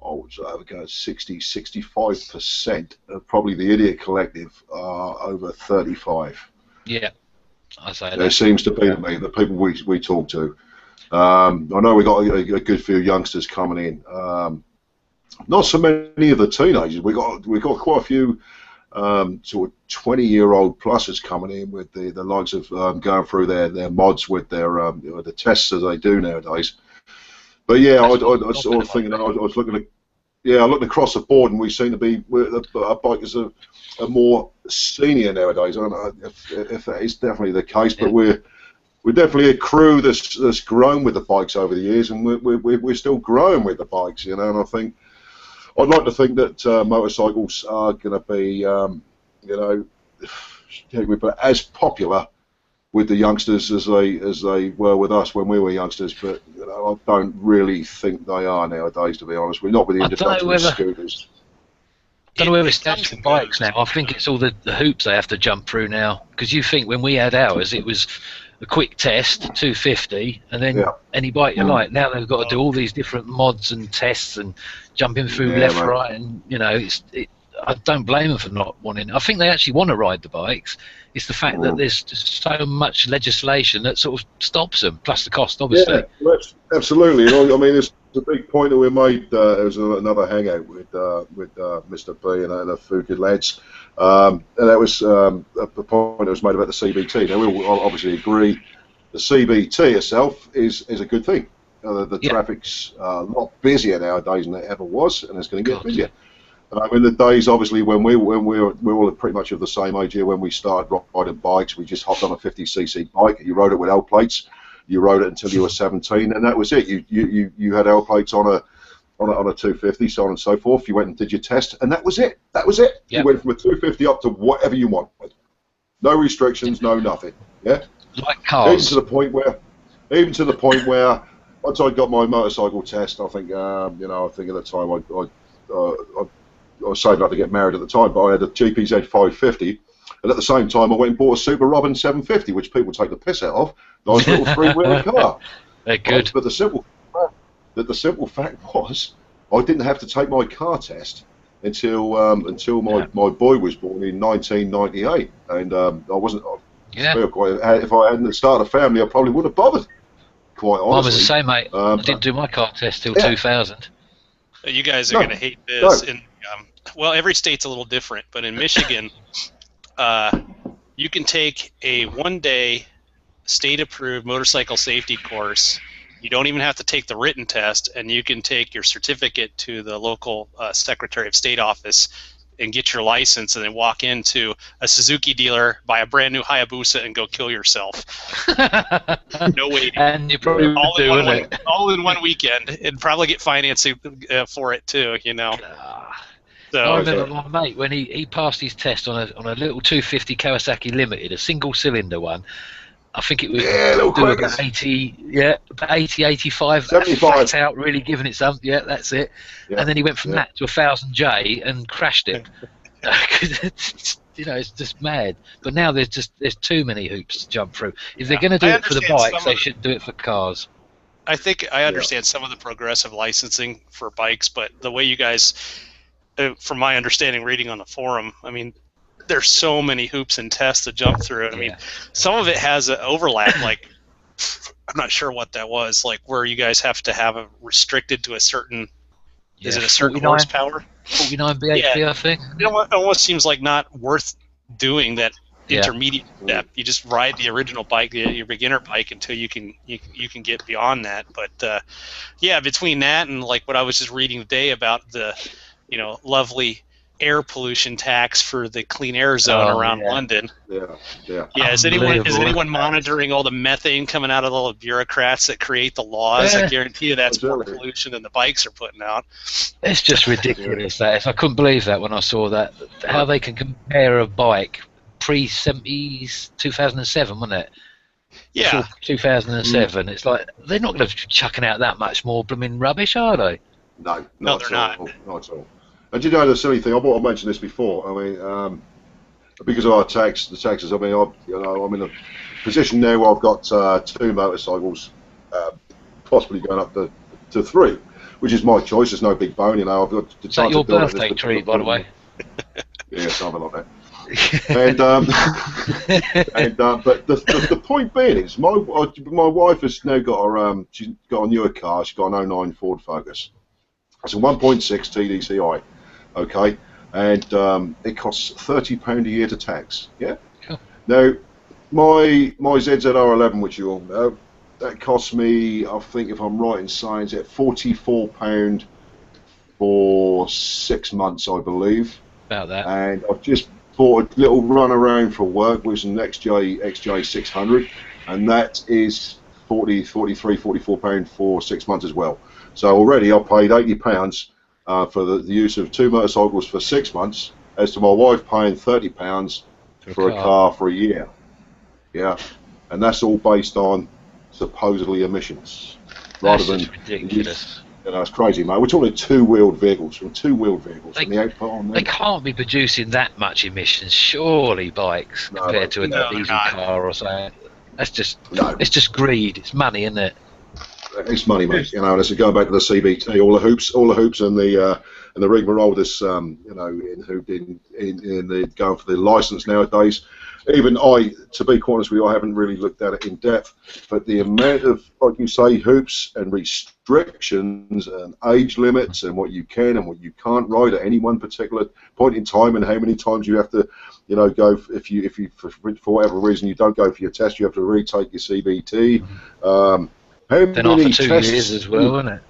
60-65% of probably the Idiot Collective are over 35. Yeah, I say that. There seems to be the people we talk to. I know we got a good few youngsters coming in. Not so many of the teenagers. We got quite a few sort of 20-year-old pluses coming in with the likes of going through their mods with their the tests as they do nowadays. But yeah, I sort of thinking. I was looking at looking across the board, and we seem to be our bikers are more senior nowadays. I don't know if that is definitely the case, but we're we're definitely a crew that's grown with the bikes over the years, and we're still growing with the bikes, you know. And I think I'd like to think that motorcycles are going to be, you know, as popular with the youngsters as they were with us when we were youngsters. But you know, I don't really think they are nowadays, to be honest. We're not with the introduction of scooters. I don't know where it stands with bikes now. I think it's all the hoops they have to jump through now. Because you think when we had ours, it was a quick test, 250, and then any bike you like. Now they've got to do all these different mods and tests and jumping through left, right, and you know, I don't blame them for not wanting. I think they actually want to ride the bikes. It's the fact that there's just so much legislation that sort of stops them, plus the cost, obviously. Yeah, absolutely. I mean, it's a big point that we made. There was another hangout with Mr. B and a few good lads, and that was a point that was made about the CBT. Now, we all obviously agree the CBT itself is a good thing. The traffic's a lot busier nowadays than it ever was, and it's going to get busier. In the days, obviously, when we were all pretty much of the same age here when we started riding bikes, we just hopped on a 50cc bike. You rode it with L plates. You rode it until you were 17, and that was it. You had L plates on a 250, so on and so forth. You went and did your test, and that was it. That was it. Yep. You went from a 250 up to whatever you wanted. No restrictions, no nothing. Yeah. Like cars. Even to the point where once I got my motorcycle test, I think you know, I think at the time I was saving up to get married at the time, but I had a GPZ 550, and at the same time I went and bought a Super Robin 750, which people take the piss out of. Nice little three-wheel car. They're good. But the simple fact was, I didn't have to take my car test until my boy was born in 1998, and I wasn't. If I hadn't started a family, I probably would have bothered. Quite honestly. I was the same, mate. I didn't do my car test till 2000. You guys are going to hate this. Well, every state's a little different, but in Michigan, you can take a one-day state-approved motorcycle safety course. You don't even have to take the written test, and you can take your certificate to the local Secretary of State office and get your license, and then walk into a Suzuki dealer, buy a brand new Hayabusa, and go kill yourself. No waiting. And you probably all in one weekend, and probably get financing for it too. You know. So, I remember my mate when he passed his test on a little 250 Kawasaki Limited, a single cylinder one. I think it was about 80, 85, 75. flat out, really giving it some. Yeah, that's it. Yeah, and then he went from that to a 1000J and crashed it. You know, it's just mad. But now there's too many hoops to jump through. If they're going to do it for the bikes, they should do it for cars. I think I understand some of the progressive licensing for bikes, but the way you guys, from my understanding, reading on the forum, I mean, there's so many hoops and tests to jump through. I mean, some of it has an overlap. Like, I'm not sure what that was. Like, where you guys have to have it restricted to a certain. Is it a certain horsepower? 49 bhp, I think. You know what? It almost seems like not worth doing that intermediate step. You just ride the original bike, your beginner bike, until you can get beyond that. But between that and like what I was just reading today about the, lovely air pollution tax for the clean air zone around London. Yeah. Is anyone monitoring all the methane coming out of all the bureaucrats that create the laws? I guarantee you that's more pollution than the bikes are putting out. It's just ridiculous. That I couldn't believe that when I saw that. How they can compare a bike pre-70s, 2007, wasn't it? Yeah. 2007. It's like they're not going to be chucking out that much more blooming rubbish, are they? No, they're not. Not at all. And you know the silly thing, I mentioned this before. I mean, because of the taxes. I mean, I'm in a position now where I've got 2 motorcycles, possibly going up to 3, which is my choice. There's no big bone, I've got the chance. Is that your birthday treat, by the way? Yeah, something like that. But the point being is, my wife has now got she's got a newer car. She's got an '09 Ford Focus. It's a 1.6 TDCi. Okay, and it costs £30 a year to tax. Yeah. Cool. Now, my ZZR11, which you all know, that cost me, I think, if I'm right in saying, it's at £44 for 6 months, I believe. About that. And I've just bought a little run around for work with an XJ600, and that is 40, 43, 44 pound for 6 months as well. So already I paid £80 for the use of 2 motorcycles for 6 months, as to my wife paying £30 for a car for a year. Yeah, and that's all based on supposedly emissions, rather than ridiculous. It's crazy, mate. We're talking two-wheeled vehicles, and the output on them. They can't be producing that much emissions, surely, bikes, compared to a diesel car or something. That's just it's just greed. It's money, isn't it? It's money, mate. And it's going back to the CBT, all the hoops, and the rigmarole. This, in the going for the license nowadays. Even to be quite honest with you, I haven't really looked at it in depth, but the amount of, like you say, hoops and restrictions and age limits and what you can and what you can't ride at any one particular point in time, and how many times you have to, go if you for whatever reason you don't go for your test, you have to retake your CBT. How then many after 2 years as well, isn't it?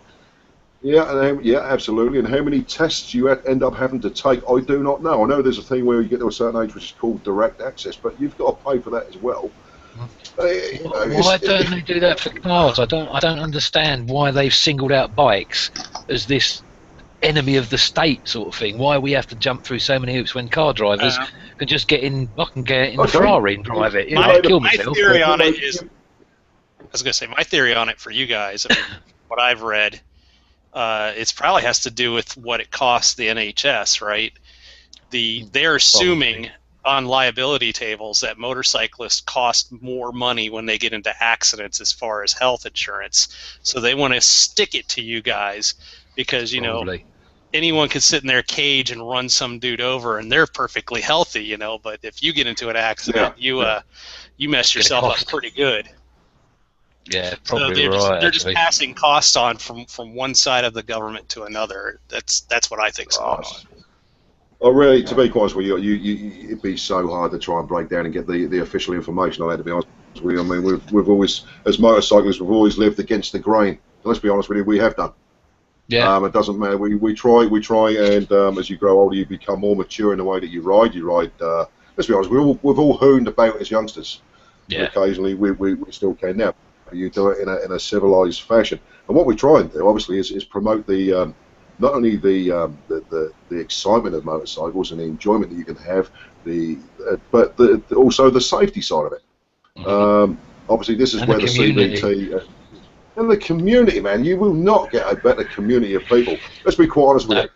Yeah, absolutely. And how many tests you end up having to take, I do not know. I know there's a thing where you get to a certain age which is called direct access, but you've got to pay for that as well. Why don't they do that for cars? I don't understand why they've singled out bikes as this enemy of the state sort of thing. Why we have to jump through so many hoops when car drivers can just get in. I can get in the Ferrari and drive it. My theory on it is, I was going to say, my theory on it for you guys, I mean, what I've read, it probably has to do with what it costs the NHS, right? They're assuming on liability tables that motorcyclists cost more money when they get into accidents as far as health insurance. So they want to stick it to you guys because, anyone could sit in their cage and run some dude over and they're perfectly healthy, but if you get into an accident, you mess yourself up pretty good. Yeah, probably they're just passing costs on from one side of the government to another. That's what I think's going on. Oh, really, to be quite honest with you, it'd be so hard to try and break down and get the official information on that, to be honest with you. I mean, we've always, as motorcyclists, we've always lived against the grain. Let's be honest with you, we have done. Yeah. It doesn't matter. We try, and as you grow older, you become more mature in the way that you ride. Let's be honest, we've all hooned about as youngsters. Yeah. And occasionally, we still can now. You do it in a civilized fashion, and what we try and do, obviously, is promote the not only the excitement of motorcycles and the enjoyment that you can have, but also the safety side of it. Mm-hmm. Obviously, this is where the CBT and the community, man, you will not get a better community of people. Let's be quite honest with you.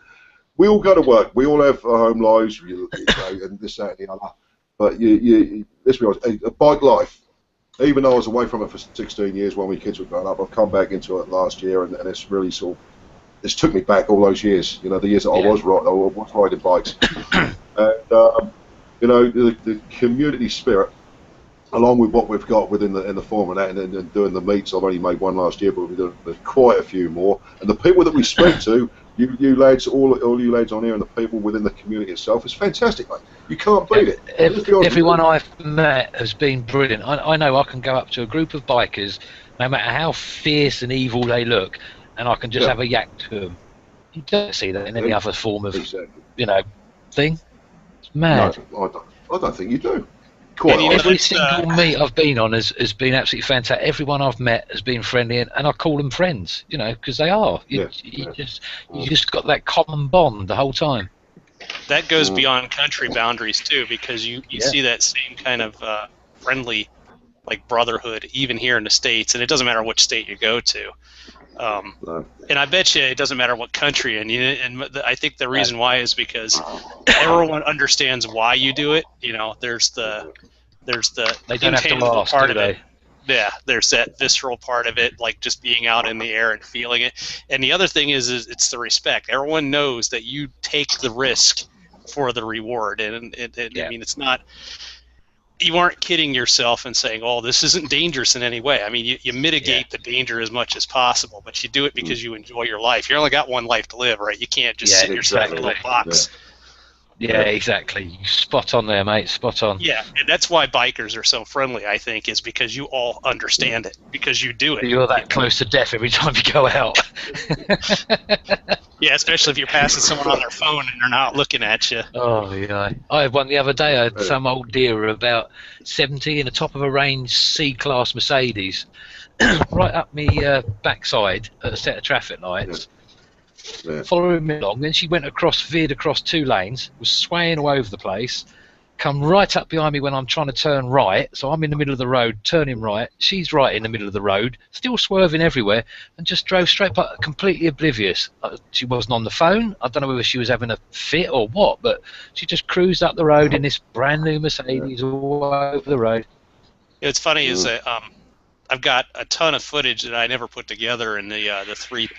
We all go to work. We all have our home lives, and this, that, and the other. But let's be honest, a bike life. Even though I was away from it for 16 years when my kids were growing up, I've come back into it last year, and it's really it's took me back all those years. The years that I was riding bikes, and the community spirit, along with what we've got within the form of that, and doing the meets. I've only made one last year, but we're doing quite a few more. And the people that we speak to, you lads, all you lads on here, and the people within the community itself, is fantastic, mate. You can't beat it. Everyone I've met has been brilliant. I know I can go up to a group of bikers, no matter how fierce and evil they look, and I can just have a yak to them. You don't see that in any other form of, thing. It's mad. No, I don't think you do. Every single meet I've been on has been absolutely fantastic. Everyone I've met has been friendly, and I call them friends, because they are. You just got that common bond the whole time. That goes beyond country boundaries too, because you see that same kind of friendly, brotherhood even here in the States, and it doesn't matter which state you go to. And I bet you it doesn't matter what country, and I think the reason why is because everyone understands why you do it. There's the they don't have to last, part of it. Yeah, there's that visceral part of it, like just being out in the air and feeling it. And the other thing is it's the respect. Everyone knows that you take the risk for the reward, and I mean, it's not. You aren't kidding yourself and saying, "Oh, this isn't dangerous in any way." I mean, you mitigate the danger as much as possible, but you do it because you enjoy your life. You only got one life to live, right? You can't just sit yourself in a little box. Yeah, exactly. Spot on there, mate. Spot on. Yeah, and that's why bikers are so friendly, I think, is because you all understand it, because you do it. You're that close to death every time you go out. Yeah, especially if you're passing someone on their phone and they're not looking at you. Oh, yeah. I had one the other day. I had some old dear about 70 in the top of a range C-Class Mercedes, right up me backside at a set of traffic lights. Yeah. Following me along, then she veered across 2 lanes, was swaying all over the place, come right up behind me when I'm trying to turn right, so I'm in the middle of the road, turning right, she's right in the middle of the road, still swerving everywhere, and just drove straight by, completely oblivious. She wasn't on the phone, I don't know whether she was having a fit or what, but she just cruised up the road in this brand new Mercedes all over the road. It's funny is that I've got a ton of footage that I never put together in the 3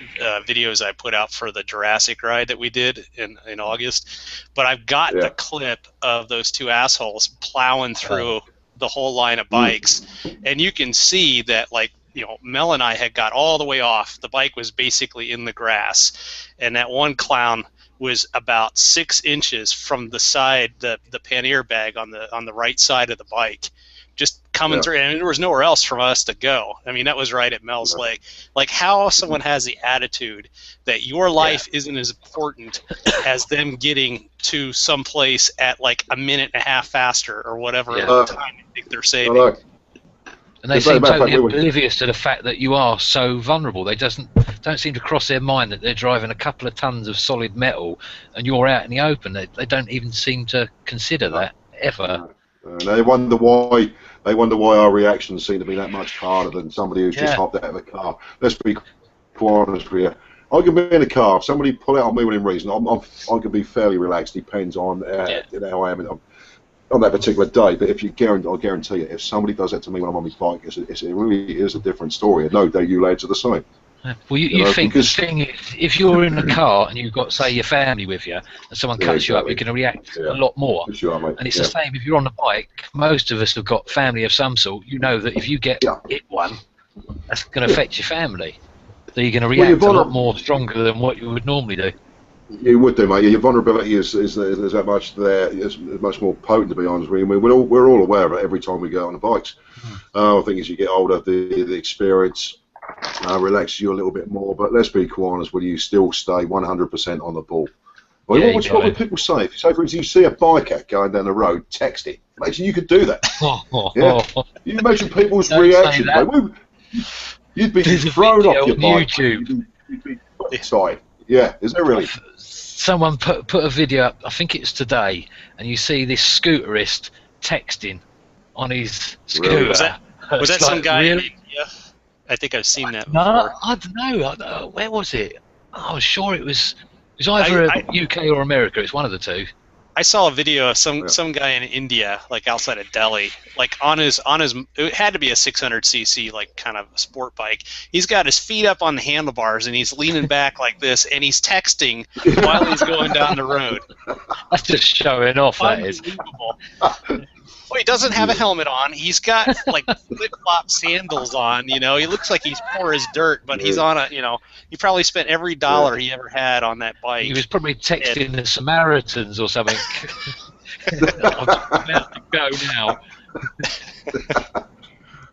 videos I put out for the Jurassic ride that we did in August. But I've got the clip of those 2 assholes plowing through the whole line of bikes. And you can see that, like, you know, Mel and I had got all the way off. The bike was basically in the grass. And that one clown was about 6 inches from the side, the pannier bag on the right side of the bike, just coming through, and there was nowhere else for us to go. I mean, that was right at Mel's leg. Like, how someone has the attitude that your life isn't as important as them getting to some place at like a minute and a half faster or whatever time they think they're saving. And they seem totally oblivious to the fact that you are so vulnerable. They don't seem to cross their mind that they're driving a couple of tons of solid metal and you're out in the open. They don't even seem to consider that ever. They wonder why our reactions seem to be that much harder than somebody who's just hopped out of a car. Let's be quite honest with you. I can be in a car. If somebody pull out on me within reason, I can be fairly relaxed. Depends on how I am on that particular day. But if I guarantee you, if somebody does that to me when I'm on my bike, it really is a different story. And no doubt you lads are the same. Well, you think the thing is, if you're in a car and you've got, say, your family with you, and someone cuts you up, you're going to react a lot more. Sure, mate. And it's the same if you're on the bike. Most of us have got family of some sort. You know that if you get hit one, that's going to affect your family. So you're going to react a lot more stronger than what you would normally do. You would do, mate. Your vulnerability is that much there. It's much more potent, to be honest with you. We're all aware of it every time we go on the bikes. I think as you get older, the experience relaxes you a little bit more, but let's be quite honest, will you still stay 100% on the ball? Well, what would people say? If, say, for instance, you see a biker going down the road, text it. Imagine you could do that. You imagine people's reaction. You'd be thrown off your bike. YouTube. You'd be outside. Yeah, is there really? Someone put a video up, I think it's today, and you see this scooterist texting on his scooter. Really? Was that some guy in India? I think I've seen that before. No, I don't know. Where was it? I was sure it was either UK or America. It's one of the two. I saw a video of some guy in India, like outside of Delhi, like on his it had to be a 600cc like kind of sport bike. He's got his feet up on the handlebars and he's leaning back like this and he's texting while he's going down the road. That's just showing off. That is. Well, he doesn't have a helmet on. He's got like flip-flop sandals on. You know, he looks like he's poor as dirt, but he's on a. You know, he probably spent every dollar he ever had on that bike. He was probably texting the Samaritans or something. I'm about to go now.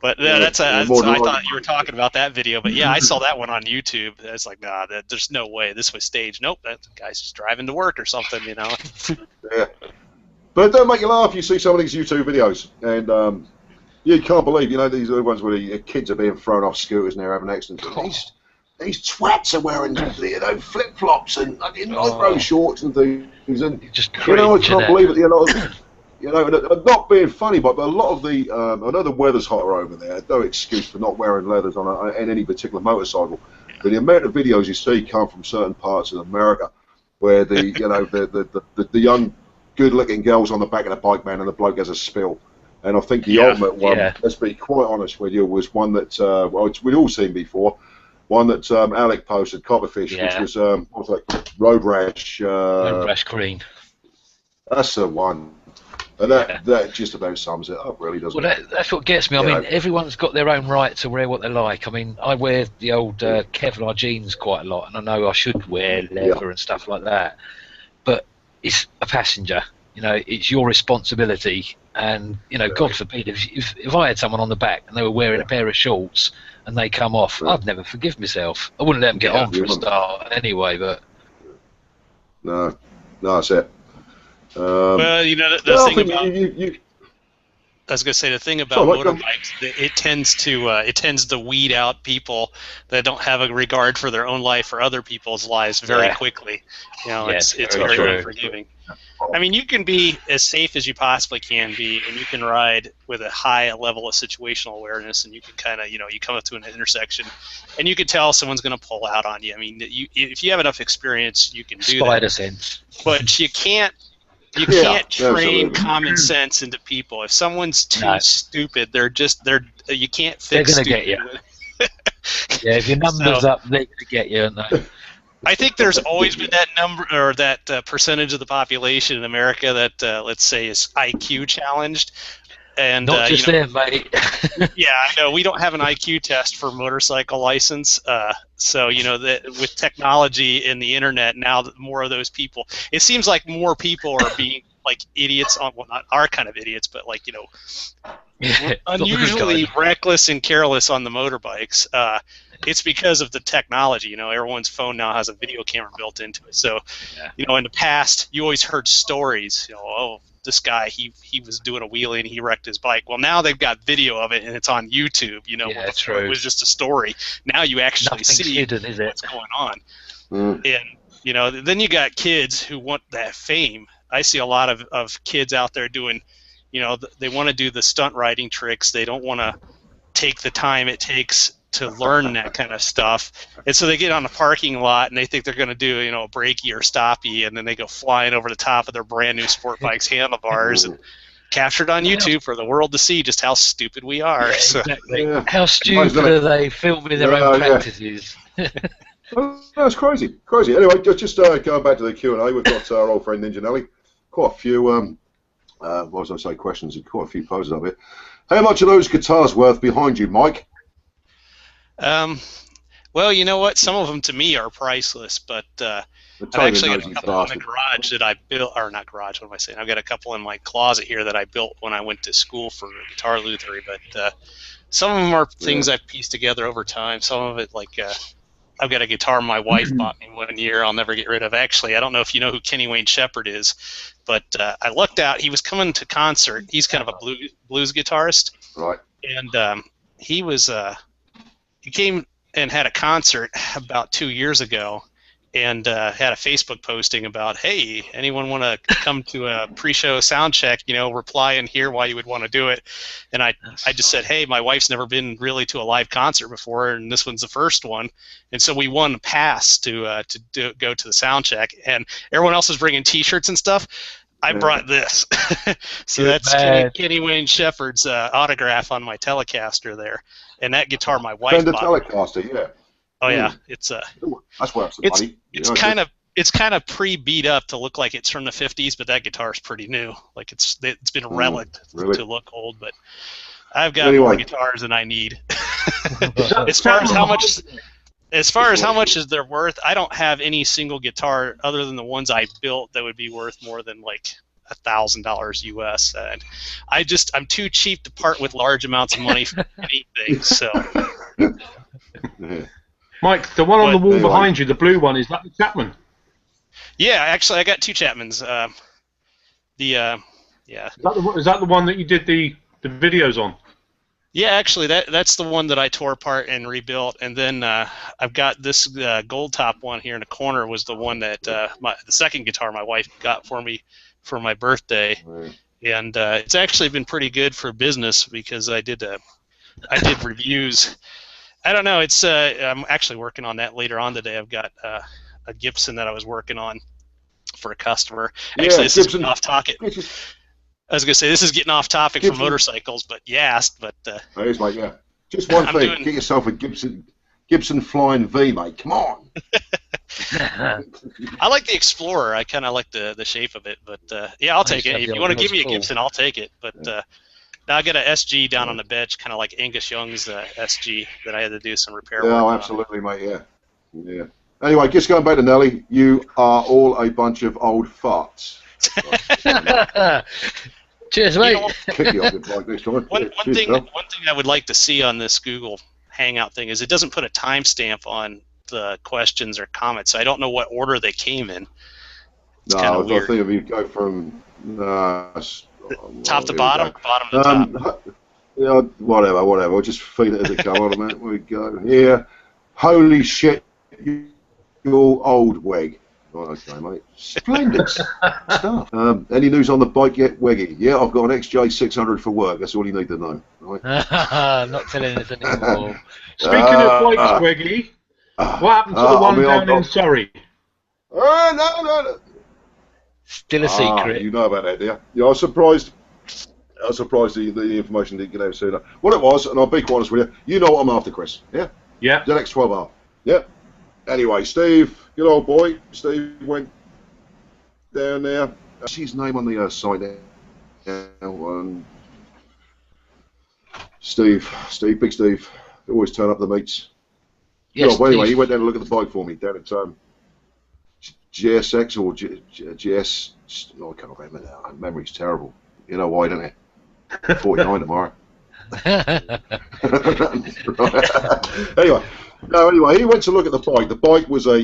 But I thought you were talking about that video. But yeah, I saw that one on YouTube. It's like, nah, there's no way this was staged. Nope, that guy's just driving to work or something. You know. Yeah. But it don't make you laugh. You see some of these YouTube videos, and you can't believe, you know, these are the ones where the kids are being thrown off scooters and they're having accidents. These twats are wearing, you know, flip flops and micro shorts and things, and you know, I can't believe it. You know, and not being funny, but a lot of the, I know the weather's hotter over there. No excuse for not wearing leathers on any particular motorcycle. But the amount of videos you see come from certain parts of America, where the the young good-looking girls on the back of the bike, man, and the bloke has a spill. And I think the ultimate one, let's be quite honest with you, was one that we'd all seen before. One that Alec posted, Copperfish, which was Road Rash. Road Rash Green. That's the one. And that just about sums it up, really, doesn't it? That's what gets me. I mean, everyone's got their own right to wear what they like. I mean, I wear the old Kevlar jeans quite a lot, and I know I should wear leather and stuff like that. But it's a passenger. You know, it's your responsibility. And, you know, God forbid, if I had someone on the back and they were wearing a pair of shorts and they come off, I'd never forgive myself. I wouldn't let them get on for a start anyway, but... No, that's it. Well, you know, the thing about... I was going to say the thing about motorbikes, it tends to weed out people that don't have a regard for their own life or other people's lives very quickly. You know, it's very unforgiving. I mean, you can be as safe as you possibly can be, and you can ride with a high level of situational awareness, and you can kind of, you know, you come up to an intersection, and you can tell someone's going to pull out on you. I mean, if you have enough experience, you can do Spider sense. But you can't. You can't train common sense into people. If someone's too stupid, you can't fix. They're going to get you. Yeah, if your number's up, they're going to get you, aren't they? I think there's always been that number or that percentage of the population in America that let's say is IQ challenged. And not just them, mate. Yeah, I know. We don't have an IQ test for motorcycle license. So, you know, that with technology and the internet, now that more of those people, it seems like more people are being like idiots on, well, not our kind of idiots, but like, you know, unusually reckless and careless on the motorbikes. It's because of the technology. You know, everyone's phone now has a video camera built into it. So, you know, in the past, you always heard stories, you know, oh, this guy, he was doing a wheelie and he wrecked his bike. Well, now they've got video of it and it's on YouTube. You know, before it was just a story. Now you actually see what's going on. And, you know, then you got kids who want that fame. I see a lot of kids out there doing, you know, they want to do the stunt riding tricks. They don't want to take the time it takes to learn that kind of stuff. And so they get on the parking lot and they think they're going to do, you know, a breaky or stoppy, and then they go flying over the top of their brand new sport bike's handlebars and captured on YouTube for the world to see just how stupid we are. Yeah, exactly. How stupid are they filming their own practices? That's crazy. Anyway, just going back to the Q&A, we've got our old friend Ninja Nelly. Quite a few, what was I say, questions, quite a few poses up here. How much are those guitars worth behind you, Mike? Well, you know what? Some of them to me are priceless, but I've actually got a couple in the garage that I built, or not garage, what am I saying? I've got a couple in my closet here that I built when I went to school for guitar lutherie, but some of them are things I've pieced together over time. Some of it, like, I've got a guitar my wife bought me one year I'll never get rid of. Actually, I don't know if you know who Kenny Wayne Shepherd is, but I looked out, he was coming to concert. He's kind of a blues guitarist. Right. And he came and had a concert about 2 years ago, and had a Facebook posting about, hey, anyone want to come to a pre-show sound check, you know, reply and hear why you would want to do it. And I just said, hey, my wife's never been really to a live concert before, and this one's the first one. And so we won a pass to go to the sound check, and everyone else was bringing T-shirts and stuff. I brought this. So that's Kenny Wayne Shepherd's autograph on my Telecaster there. And that guitar my wife bought. Telecaster, yeah. Oh yeah, it's that's worth some money. It's kind of pre-beat up to look like it's from the 50s, but that guitar's pretty new. Like it's been relicked to look old, but I've got more guitars than I need. As far as how much is they're worth, I don't have any single guitar other than the ones I built that would be worth more than like $1,000 US. And I'm too cheap to part with large amounts of money for anything. So. Mike, the one on the wall behind you, the blue one, is that the Chapman? Yeah, actually, I got two Chapmans. Yeah. Is that the one that you did the videos on? Yeah, actually, that's the one that I tore apart and rebuilt, and then I've got this gold top one here in the corner. Was the one that the second guitar my wife got for me for my birthday, and it's actually been pretty good for business because I did reviews. I don't know. It's I'm actually working on that later on today. I've got a Gibson that I was working on for a customer. Actually, this is getting off topic. I was gonna say this is getting off topic for motorcycles, but you asked. But here's mate, yeah. Just one thing. Get yourself a Gibson Flying V, mate. Come on. I like the Explorer. I kind of like the shape of it, but yeah, I'll take it. If you want to give me a Gibson, I'll take it. But now I got an SG down on the bench, kind of like Angus Young's SG that I had to do some repair work on. Absolutely, mate. Yeah. Anyway, just going back to Nelly, you are all a bunch of old farts. Cheers, mate. Kick you off your bike next time. One thing I would like to see on this Google Hangout thing is it doesn't put a timestamp on the questions or comments, so I don't know what order they came in. It's kind of weird. I think if you go from top to bottom, bottom to top. Yeah, whatever. We'll just feed it as it goes on a minute. We go here. Holy shit, you old wig. Right, okay, mate. Splendid stuff. Any news on the bike yet, Weggy? Yeah, I've got an XJ600 for work. That's all you need to know. Right? Not telling us anymore. Speaking of bikes, Weggy, what happened to the one down in Surrey? No. Still a secret. You know about that, do you? Yeah, I was surprised the information didn't get out sooner. What it was, and I'll be quite honest with you know what I'm after, Chris. Yeah? Yeah. The next 12R. Yep. Anyway, Steve, good old boy. Steve went down there. What's his name on the site there? Steve, Big Steve. They always turn up the meets. Yes, well, anyway, he went down to look at the bike for me down at GSX or GS. Oh, I can't remember now. Memory's terrible. You know why, don't you? 49 tomorrow. Anyway, he went to look at the bike. The bike was a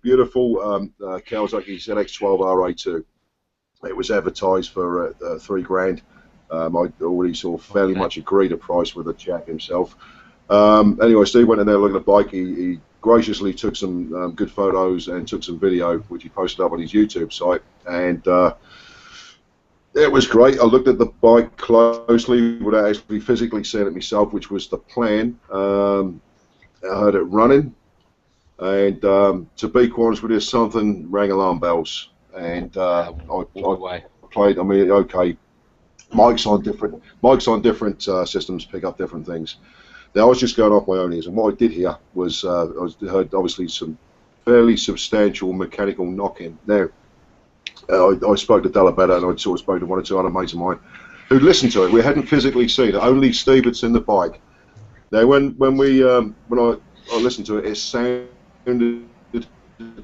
beautiful Kawasaki ZX12RA2. It was advertised for $3,000. I already sort of fairly much agreed a price with the chap himself. Anyway, Steve went in there looking at the bike. He graciously took some good photos and took some video, which he posted up on his YouTube site. And it was great. I looked at the bike closely without actually physically seeing it myself, which was the plan. I heard it running, and to be quite honest with you, something rang alarm bells. And I played. I mean, okay, mics on different systems pick up different things. Now I was just going off my own ears, and what I did hear was I heard obviously some fairly substantial mechanical knocking. Now I spoke to Della Better, and I sort of spoke to one or two other mates of mine who listened to it. We hadn't physically seen it. Only Steve had seen the bike. Now when I listened to it, it sounded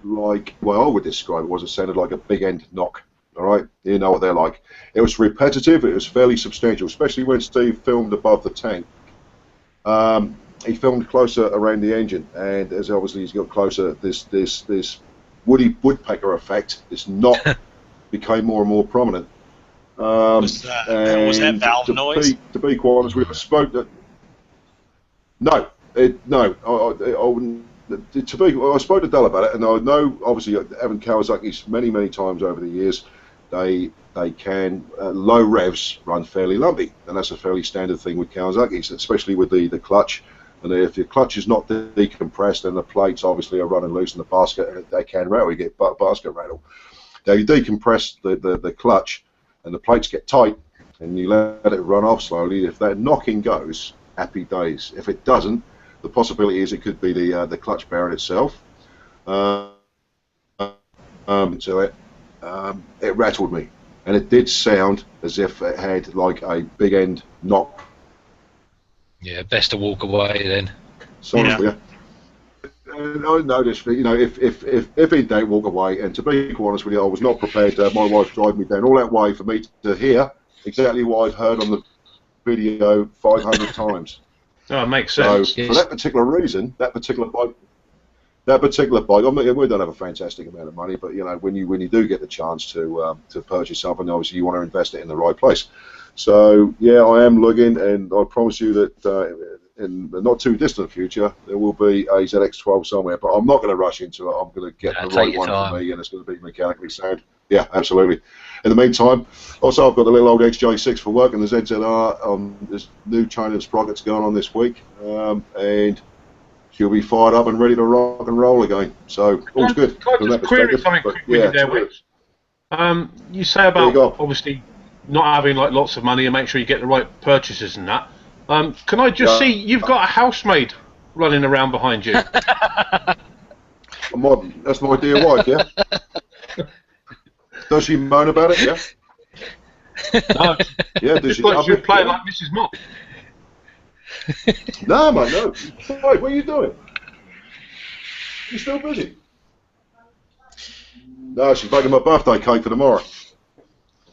like, well, I would describe it was, it sounded like a big end knock. All right, you know what they're like. It was repetitive. It was fairly substantial, especially when Steve filmed above the tank. He filmed closer around the engine, and as obviously he's got closer, this woodpecker effect, this knock, became more and more prominent. Was that valve noise? To be quite honest with you, I spoke that. No, I spoke to Dell about it, and I know obviously having Kawasaki's many times over the years, they can low revs run fairly lumpy, and that's a fairly standard thing with Kawasaki's, especially with the clutch. And if the clutch is not decompressed, and the plates obviously are running loose in the basket, they can rattle. You get basket rattle. Now you decompress the clutch, and the plates get tight, and you let it run off slowly. If that knocking goes, happy days. If it doesn't, the possibility is it could be the clutch bearing itself. It rattled me, and it did sound as if it had like a big end knock. Yeah, best to walk away then. Sorry, yeah. I noticed, you know, if it don't walk away, and to be quite honest with you, I was not prepared to have my wife drive me down all that way for me to hear exactly what I'd heard on the video 500 times. Oh, it makes sense. So for that particular reason, that particular bike, I mean, we don't have a fantastic amount of money, but you know, when you do get the chance to purchase something, obviously you want to invest it in the right place. So yeah, I am looking, and I promise you that in the not too distant future there will be a ZX12 somewhere. But I'm not going to rush into it. I'm going to get the right one for me, and it's going to be mechanically sound. Yeah, absolutely. In the meantime, also I've got the little old XJ6 for work, and the ZZR. There's new China sprockets going on this week, and she'll be fired up and ready to rock and roll again. So all's good. Can I just query something quickly there, Wix? You say about obviously not having like lots of money and make sure you get the right purchases and that. Can I just see you've got a housemaid running around behind you? That's my dear wife, yeah. Does she moan about it? Yeah. No. Yeah. Does she? You're playing like Mrs. Mott. No, mate, no. Wait, what are you doing? You still busy? No, she's making my birthday cake for tomorrow.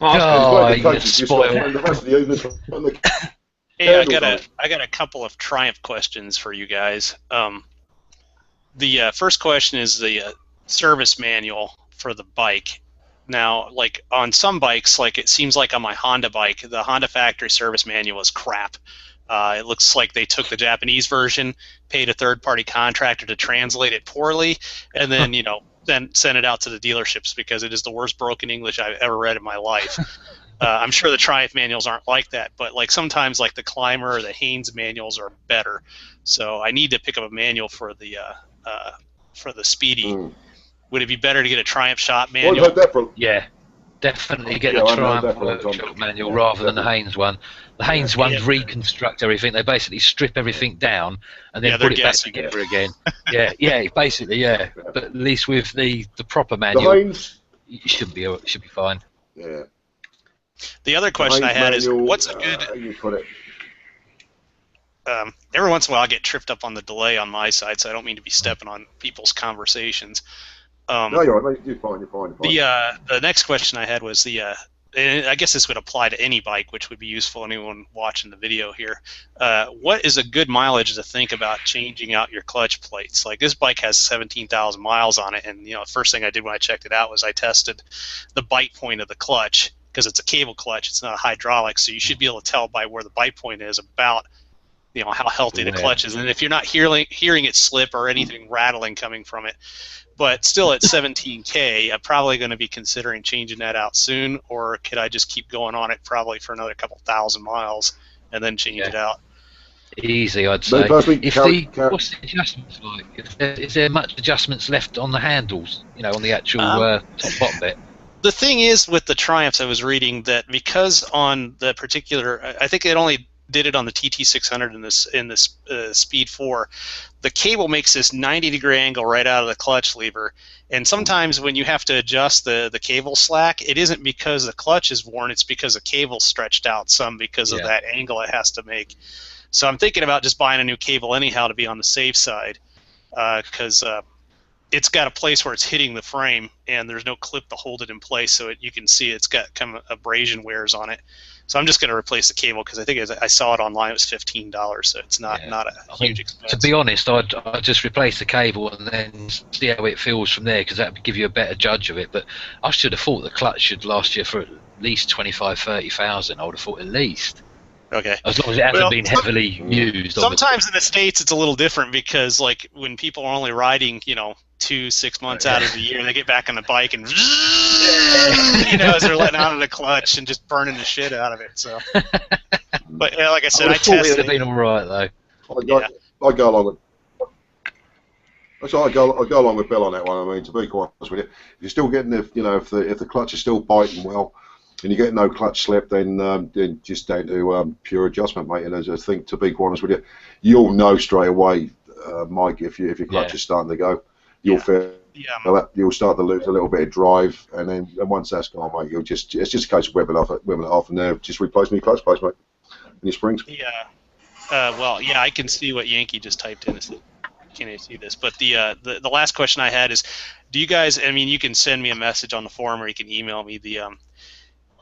Oh, She's making you cake. She's just got to spoiled. spend the rest of the evening putting the Hey, I candles on it. got a couple of Triumph questions for you guys. The first question is the service manual for the bike. Now, like on some bikes, like it seems like on my Honda bike, the Honda factory service manual is crap. It looks like they took the Japanese version, paid a third-party contractor to translate it poorly, and then then sent it out to the dealerships because it is the worst broken English I've ever read in my life. I'm sure the Triumph manuals aren't like that, but like sometimes like the Climber or the Haynes manuals are better. So I need to pick up a manual for the Speedy. Would it be better to get a Triumph shop manual? Well, I've heard that for, Yeah, definitely get Yeah, the I know Triumph that for a long time. workshop manual rather than the Haynes one. The Haynes ones reconstruct everything. They basically strip everything down and then put it back together again. Yeah, basically, yeah. But at least with the proper the manual, Haynes. it should be fine. Yeah. The other question I had is, what's a good? You put it. Every once in a while, I get tripped up on the delay on my side, so I don't mean to be stepping on people's conversations. No, you're right, mate. You're fine. The next question I had was and I guess this would apply to any bike, which would be useful to anyone watching the video here. What is a good mileage to think about changing out your clutch plates? Like this bike has 17,000 miles on it, and the first thing I did when I checked it out was I tested the bite point of the clutch because it's a cable clutch, it's not a hydraulic, so you should be able to tell by where the bite point is about how healthy the clutch is, and if you're not hearing it slip or anything rattling coming from it. But still at 17K, I'm probably going to be considering changing that out soon, or could I just keep going on it probably for another couple thousand miles and then change it out? Easy, I'd say. What's the adjustments like? Is there much adjustments left on the handles, on the actual top bottom bit? The thing is with the Triumphs, I was reading that because on the particular, I think it only did it on the TT600 in this Speed 4, the cable makes this 90-degree angle right out of the clutch lever, and sometimes when you have to adjust the cable slack, it isn't because the clutch is worn, it's because the cable's stretched out some because of that angle it has to make. So I'm thinking about just buying a new cable anyhow to be on the safe side, because it's got a place where it's hitting the frame and there's no clip to hold it in place, so you can see it's got kind of abrasion wears on it. So I'm just going to replace the cable because I think I saw it online. It was $15, so it's not a huge expense. To be honest, I'd just replace the cable and then see how it feels from there, because that would give you a better judge of it. But I should have thought the clutch should last you for at least 25,000-30,000. I would have thought at least. Okay. As long as it hasn't been heavily used. Sometimes in the States it's a little different because like when people are only riding, 2-6 months out of the year, they get back on the bike and as they're letting out of the clutch and just burning the shit out of it. So, but like I said, I tested. It would have been all right though. I go along with. So I go along with Bill on that one. I mean, to be quite honest with you, if you're still getting if the clutch is still biting well, and you get no clutch slip, then just down to pure adjustment, mate. And as I think, to be quite honest with you, you'll know straight away, Mike, if your clutch is starting to go, you'll feel you'll start to lose a little bit of drive, and then once that's gone, mate, it's just a case of whipping it off, and then just replace me clutch plates, mate, and your springs. Yeah. I can see what Yankee just typed in. Can't see this, but the last question I had is, do you guys? I mean, you can send me a message on the forum, or you can email me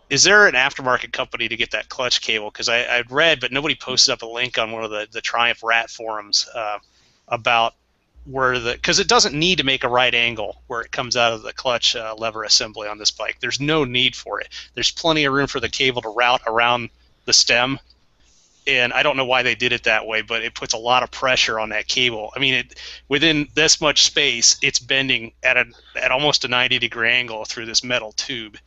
is there an aftermarket company to get that clutch cable? Because I'd read, but nobody posted up a link on one of the Triumph Rat forums about where because it doesn't need to make a right angle where it comes out of the clutch lever assembly on this bike. There's no need for it. There's plenty of room for the cable to route around the stem, and I don't know why they did it that way, but it puts a lot of pressure on that cable. I mean, within this much space, it's bending at almost a 90-degree angle through this metal tube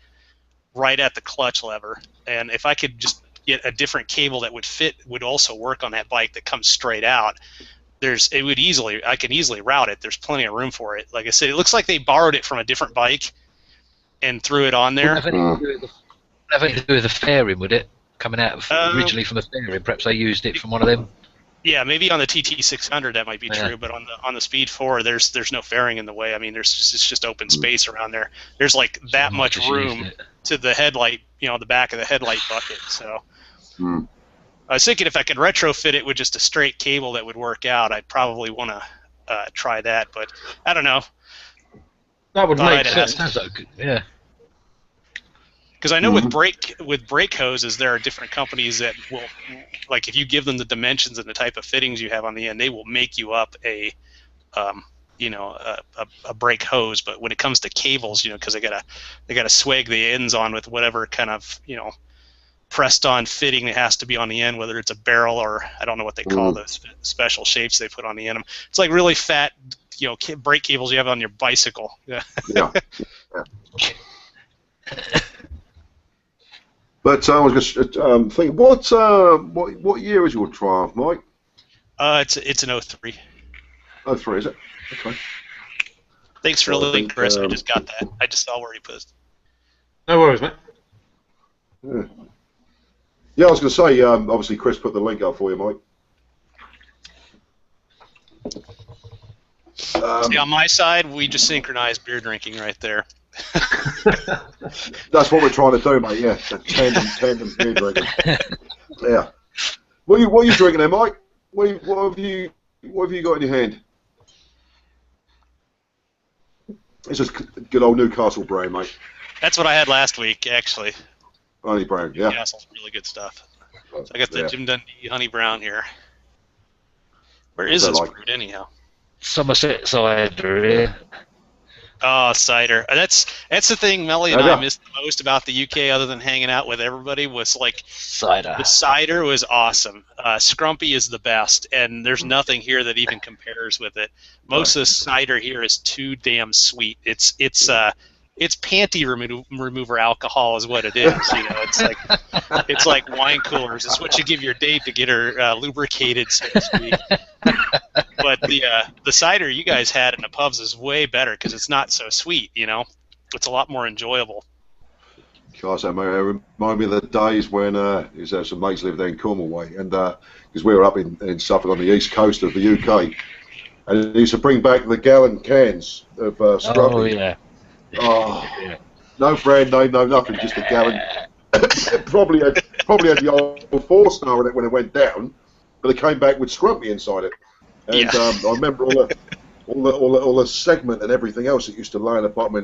right at the clutch lever, and if I could just get a different cable that would also work on that bike that comes straight out, I can easily route it. There's plenty of room for it. Like I said, it looks like they borrowed it from a different bike and threw it on there. Have anything to do with the fairing, would it? Coming out originally from a fairing, perhaps they used it from one of them. Yeah, maybe on the TT600 that might be true, but on the Speed 4, there's no fairing in the way. I mean, it's just open space around there. There's like that much room to the headlight, the back of the headlight bucket. So I was thinking if I could retrofit it with just a straight cable that would work out, I'd probably want to try that. But I don't know. That would make That sense. sounds like, yeah. Because I know with brake hoses, there are different companies that will, like, if you give them the dimensions and the type of fittings you have on the end, they will make you up a brake hose. But when it comes to cables, because they gotta swag the ends on with whatever kind of pressed on fitting it has to be on the end, whether it's a barrel or I don't know what they call those special shapes they put on the end. It's like really fat, brake cables you have on your bicycle. Yeah. But I was just thinking, what year is your Triumph, Mike? It's an 03. 03, is it? Okay. Thanks for the link, Chris. I just got that. I just saw where he posted. No worries, mate. Yeah, I was going to say, obviously Chris put the link up for you, Mike. See, on my side, we just synchronized beer drinking right there. That's what we're trying to do, mate. Yeah, tandem beer drinking. Yeah. What are you drinking there, Mike? What have you got in your hand? It's just good old Newcastle brand, mate. That's what I had last week, actually. Honey brown, yeah. Newcastle's really good stuff. So I got the Jim Dundee Honey Brown here. Where is this brewed anyhow? Somerset cider, yeah. Oh, cider. That's the thing Melly and I missed the most about the UK, other than hanging out with everybody, was like cider. The cider was awesome. Scrumpy is the best, and there's nothing here that even compares with it. Most of the cider here is too damn sweet. It's panty remover alcohol is what it is. It's like wine coolers. It's what you give your date to get her lubricated, so to speak. But the cider you guys had in the pubs is way better because it's not so sweet. It's a lot more enjoyable. Gosh, it remind me of the days when some mates lived there in Cornwall way, and because we were up in Suffolk on the east coast of the UK, and they used to bring back the gallon cans of Scrumpy. Oh yeah. Oh, yeah. No brand name, no nothing, just a gallon. probably had the old 4-star in it when it went down, but they came back with Scrumpy inside it. And I remember all the segment and everything else that used to lie in the bottom,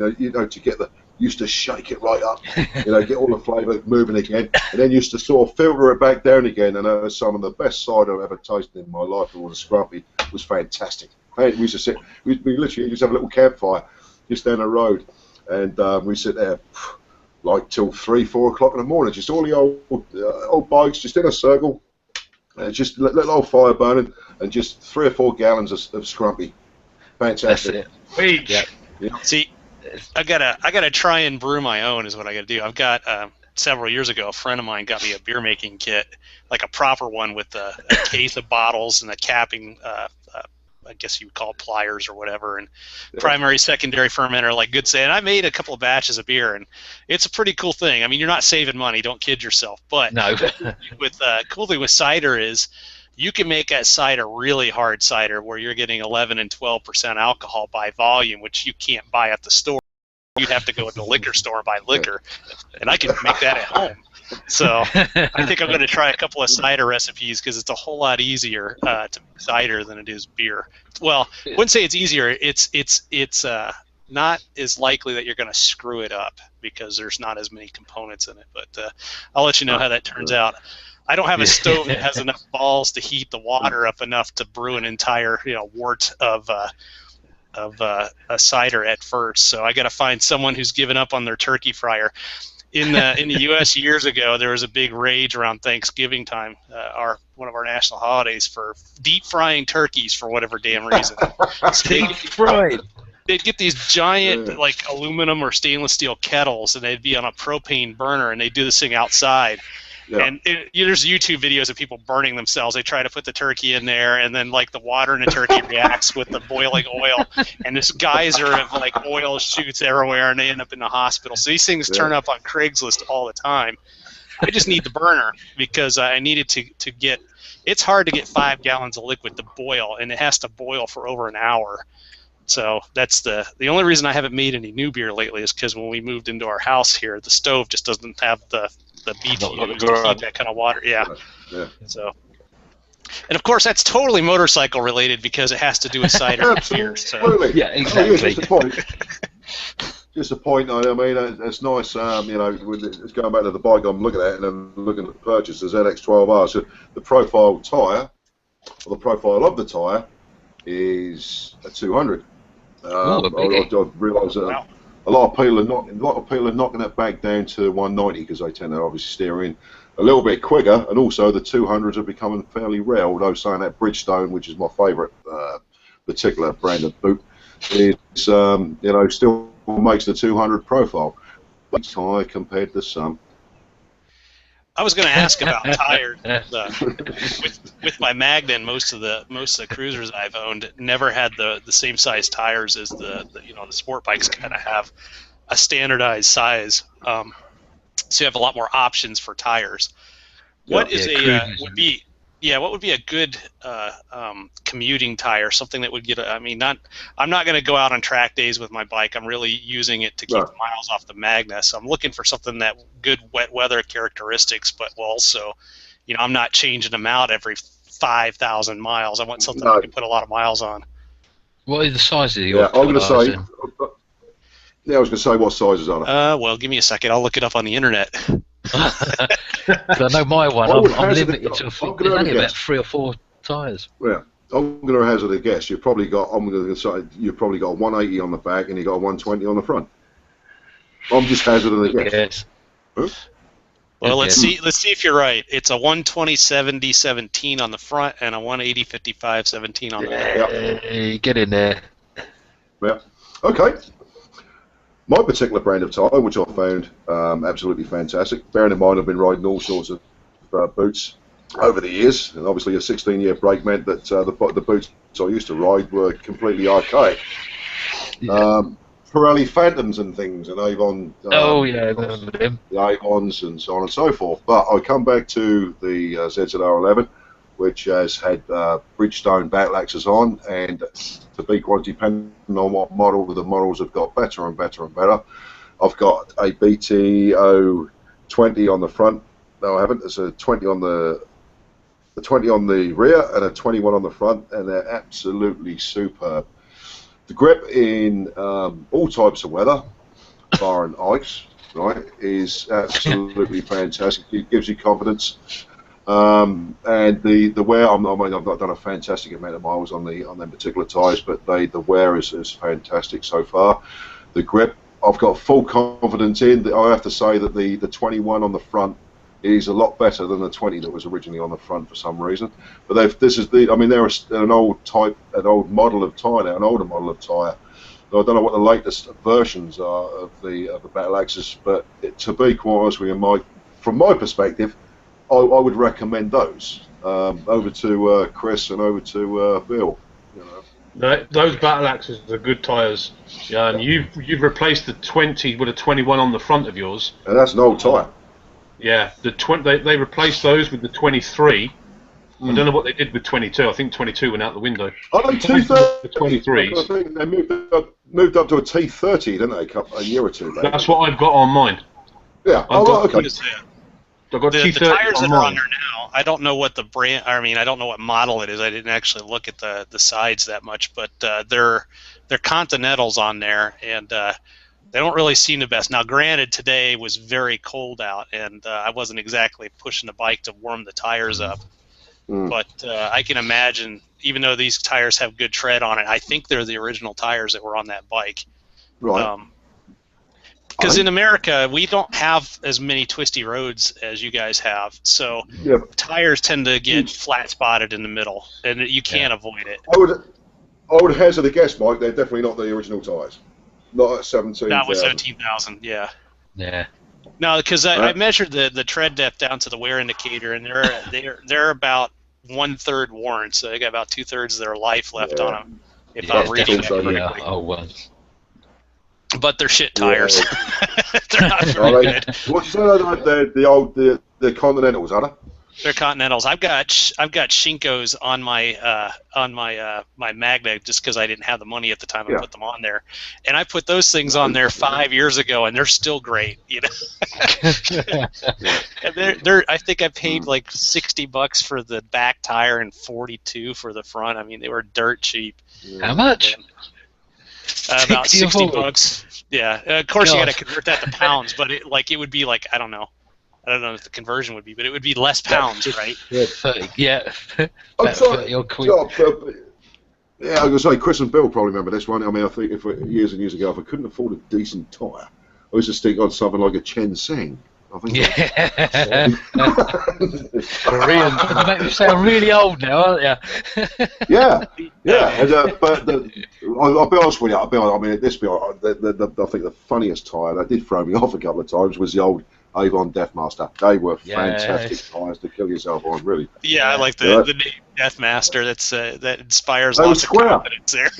used to shake it right up, get all the flavour moving again, and then used to sort of filter it back down again. And some of the best cider I've ever tasted in my life, all the Scrumpy, was fantastic. We used to we literally used to have a little campfire just down the road, and we sit there like till 3-4 o'clock in the morning, just all the old bikes just in a circle, just let the old fire burning, and just 3 or 4 gallons of Scrumpy. Fantastic. That's it. Yeah. See, I gotta try and brew my own is what I gotta do. I've got several years ago, a friend of mine got me a beer making kit, like a proper one with a case of bottles and a capping. I guess you would call it pliers or whatever, and primary, secondary fermenter, like good say. And I made a couple of batches of beer, and it's a pretty cool thing. I mean, you're not saving money, don't kid yourself. But no. Cool thing with cider is you can make that cider really hard cider where you're getting 11 and 12% alcohol by volume, which you can't buy at the store. You'd have to go to the liquor store and buy liquor, and I can make that at home. So I think I'm going to try a couple of cider recipes because it's a whole lot easier to make cider than it is beer. Well, I wouldn't say it's easier. It's not as likely that you're going to screw it up because there's not as many components in it. But I'll let you know how that turns out. I don't have a stove that has enough balls to heat the water up enough to brew an entire wort of a cider at first. So I got to find someone who's given up on their turkey fryer. In the U.S. years ago, there was a big rage around Thanksgiving time, one of our national holidays, for deep frying turkeys for whatever damn reason. Deep fried. They'd get these giant like aluminum or stainless steel kettles, and they'd be on a propane burner, and they'd do this thing outside. Yeah. And there's YouTube videos of people burning themselves. They try to put the turkey in there, and then like the water in the turkey reacts with the boiling oil, and this geyser of like oil shoots everywhere, and they end up in the hospital. So these things turn up on Craigslist all the time. I just need the burner because I needed to get. It's hard to get 5 gallons of liquid to boil, and it has to boil for over an hour. So that's the only reason I haven't made any new beer lately is because when we moved into our house here, the stove just doesn't have the BTUs to heat that kind of water. Yeah. So And of course, that's totally motorcycle related because it has to do with cider and beer. So. Absolutely. Yeah, exactly. Just a point. I mean, it's nice. You know, it's going back to the bike I'm looking at, and I'm looking at the purchase, the ZX12R. So the profile tyre, or the profile of the tyre, is a 200. I realise that a lot of people are knocking it back down to 190 because they tend to obviously steer in a little bit quicker, and also the 200s are becoming fairly rare. Although saying that, Bridgestone, which is my favourite particular brand of boot, is you know, still makes the 200 profile, but it's high compared to some. I was going to ask about tires. With my Magna and most of the cruisers I've owned never had the same size tires as the sport bikes kind of have a standardized size. So you have a lot more options for tires. What would be a good commuting tire? Something that would get. I'm not going to go out on track days with my bike. I'm really using it to keep the miles off the Magna. So I'm looking for something that good wet weather characteristics, but will also, you know, I'm not changing them out every 5,000 miles. I want something I can put a lot of miles on. What are the sizes of your I'm going to say. Yeah, I was going to say, what sizes are they? Well, give me a second. I'll look it up on the internet. I know my one. I'm limited to only about 3 or 4 tyres. Yeah, I'm going to hazard a guess. You've probably got. I'm going to say you've probably got a 180 on the back and you got a 120 on the front. I'm just hazarding a guess. Yes. Huh? Well, let's see. Let's see if you're right. It's a 120/70/17 on the front and a 180/55/17 on the back. Get in there. Yeah. Okay. My particular brand of tyre, which I found absolutely fantastic, bearing in mind I've been riding all sorts of boots over the years, and obviously a 16-year break meant that the boots I used to ride were completely archaic. Yeah. Pirelli Phantoms and things, and Avon. I remember them. The Avons and so on and so forth. But I come back to the ZZR11, which has had Bridgestone battle axes on, and to be quite dependent on what model, the models have got better and better and better. I've got a BTO20 on the front. No, I haven't. There's a 20 on the 20 on the rear and a 21 on the front, and they're absolutely superb. The grip in all types of weather, bar and ice, right, is absolutely fantastic. It gives you confidence. And the wear, I've not done a fantastic amount of miles on them particular tyres, but the wear is fantastic so far. The grip, I've got full confidence in. I have to say that the 21 on the front is a lot better than the 20 that was originally on the front for some reason. But they're an old model of tyre now, an older model of tyre. I don't know what the latest versions are of the battle axes, but to be quite honest with you, from my perspective, I would recommend those over to Chris and over to Bill. You know. Those battle axes are good tyres. Yeah, and you've replaced the 20 with a 21 on the front of yours. And that's an old tyre. Yeah, they replaced those with the 23. I don't know what they did with 22. I think 22 went out the window. Oh, no, the 23s. I think they moved up to a T30, didn't they, a year or two later? That's what I've got on mine. Yeah. Okay. I've got the tires that are on there now, I don't know what the brand. I mean, I don't know what model it is. I didn't actually look at the sides that much, but they're Continentals on there, and they don't really seem the best. Now, granted, today was very cold out, and I wasn't exactly pushing the bike to warm the tires up. But I can imagine, even though these tires have good tread on it, I think they're the original tires that were on that bike. Right. Because in America, we don't have as many twisty roads as you guys have, so tires tend to get flat spotted in the middle, and you can't avoid it. I would hazard a guess, Mike. They're definitely not the original tires. Not at 17,000. Not with 17,000. Yeah. Yeah. No, because I measured the tread depth down to the wear indicator, and they're about 1/3 worn, so they got about 2/3 of their life left on them. If I'm reading that correctly. Oh, well. But they're shit tires. They're not very good. What you say? The Continentals, are they? They're Continentals. I've got Shinkos on my my Magna just because I didn't have the money at the time I put them on there, and I put those things on there 5 years ago, and they're still great. You know, I think I paid like $60 for the back tire and $42 for the front. I mean, they were dirt cheap. How much? About 60 or $60. Yeah, of course you God. got to convert that to pounds, but it would be like I don't know what the conversion would be, but it would be less pounds, right? 30, yeah. I'm About sorry. 30 odd quid. Yeah, I was going to say, Chris and Bill probably remember this one. I mean, I think years and years ago, if I couldn't afford a decent tyre, I used to stick on something like a Chen Seng. I think. Yeah. Brilliant. You make me sound really old now, aren't you? Yeah. And, but I'll be honest with you. I mean, I think the funniest tyre that did throw me off a couple of times was the old Avon Deathmaster. They were fantastic tyres to kill yourself on, really. Yeah, I like the name Deathmaster. That inspires lots of confidence there.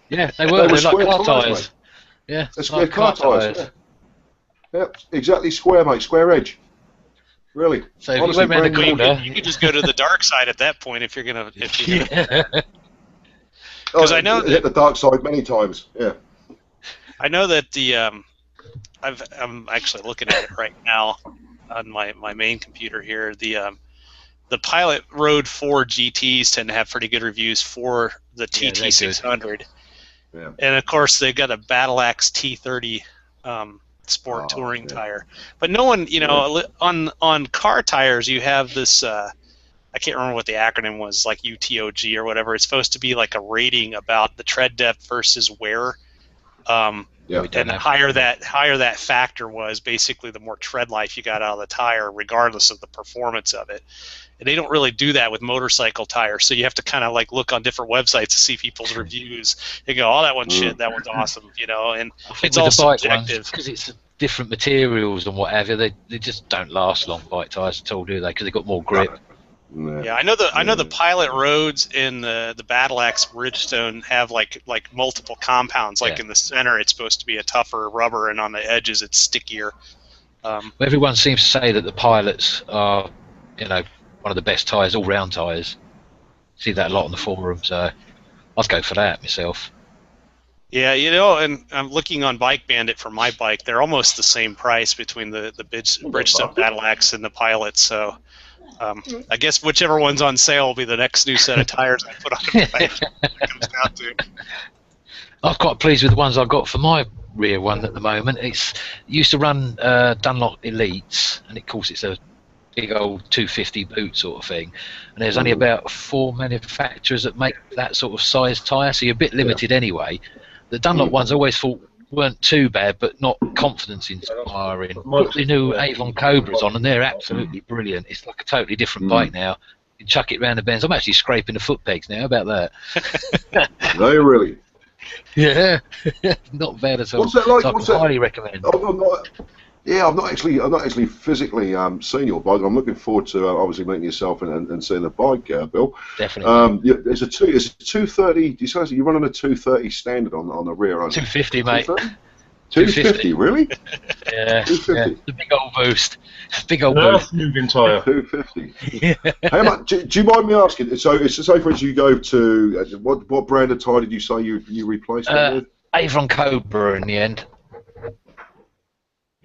Yeah, they were like car tyres. Yeah, they're square car tyres. Yeah, exactly square, mate. Square edge. Really. So if honestly, you went round the corner, you could just go to the dark side at that point if you're gonna. Because I know hit the dark side many times. Yeah. I know that I'm actually looking at it right now on my main computer here. The Pilot Road 4 GTs tend to have pretty good reviews for the TT600. Yeah. And of course they've got a Battle Axe T30 sport touring tire. But no one, on car tires you have this I can't remember what the acronym was, like UTOG or whatever. It's supposed to be like a rating about the tread depth versus wear. And the higher that factor was, basically the more tread life you got out of the tire, regardless of the performance of it. And they don't really do that with motorcycle tires, so you have to kind of like look on different websites to see people's reviews. You go, "Oh, that one's shit. That one's awesome," And it's all subjective because it's different materials and what have you. They just don't last long, bike tires at all, do they? Because they've got more grip. Yeah, I know the Pilot Roads and the Battle Axe Bridgestone have like multiple compounds. Like in the center, it's supposed to be a tougher rubber, and on the edges, it's stickier. Everyone seems to say that the Pilots are, one of the best tyres, all-round tyres. See that a lot on the forums. So I'd go for that myself. Yeah, and I'm looking on Bike Bandit for my bike. They're almost the same price between the Bridgestone Battle Axe and the Pilot. So. I guess whichever one's on sale will be the next new set of tires I put on the bike. It comes down to. I'm quite pleased with the ones I've got for my rear one at the moment. It used to run Dunlop Elites, and of course it's a big old 250 boot sort of thing. And there's only about 4 manufacturers that make that sort of size tyre, so you're a bit limited anyway. The Dunlop ones I always thought weren't too bad, but not confidence inspiring. Put the new Avon Cobras on, and they're absolutely brilliant. It's like a totally different bike now. You chuck it round the bends. I'm actually scraping the foot pegs now. About that? No, really. Yeah, not bad at all. What's that like? So I can highly recommend. I've not actually physically seen your bike. I'm looking forward to obviously meeting yourself and seeing the bike, Bill. Definitely. It's a 230. You say you're running a 230 standard on the rear, aren't you? 250, mate. 250, really? Yeah. 250. The big old boost. Big old boost. Moving tyre. 250. How much? Do you mind me asking? So, it's to say, for instance, you go to what brand of tyre did you say you replaced it with? Avon Cobra in the end.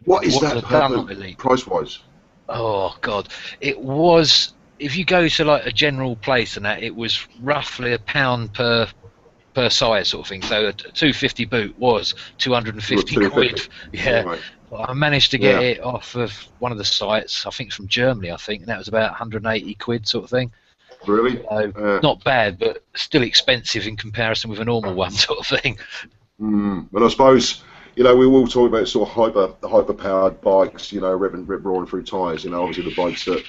What is that price-wise? Oh God, it was. If you go to like a general place and that, it was roughly £1 per size sort of thing. So a 250 boot was 250 quid. Yeah, right. I managed to get it off of one of the sites. I think from Germany. I think, and that was about 180 quid sort of thing. Really? So not bad, but still expensive in comparison with a normal one sort of thing. But I suppose. We will talk about sort of hyper-powered bikes, rip roaring through tyres. Obviously the bikes that,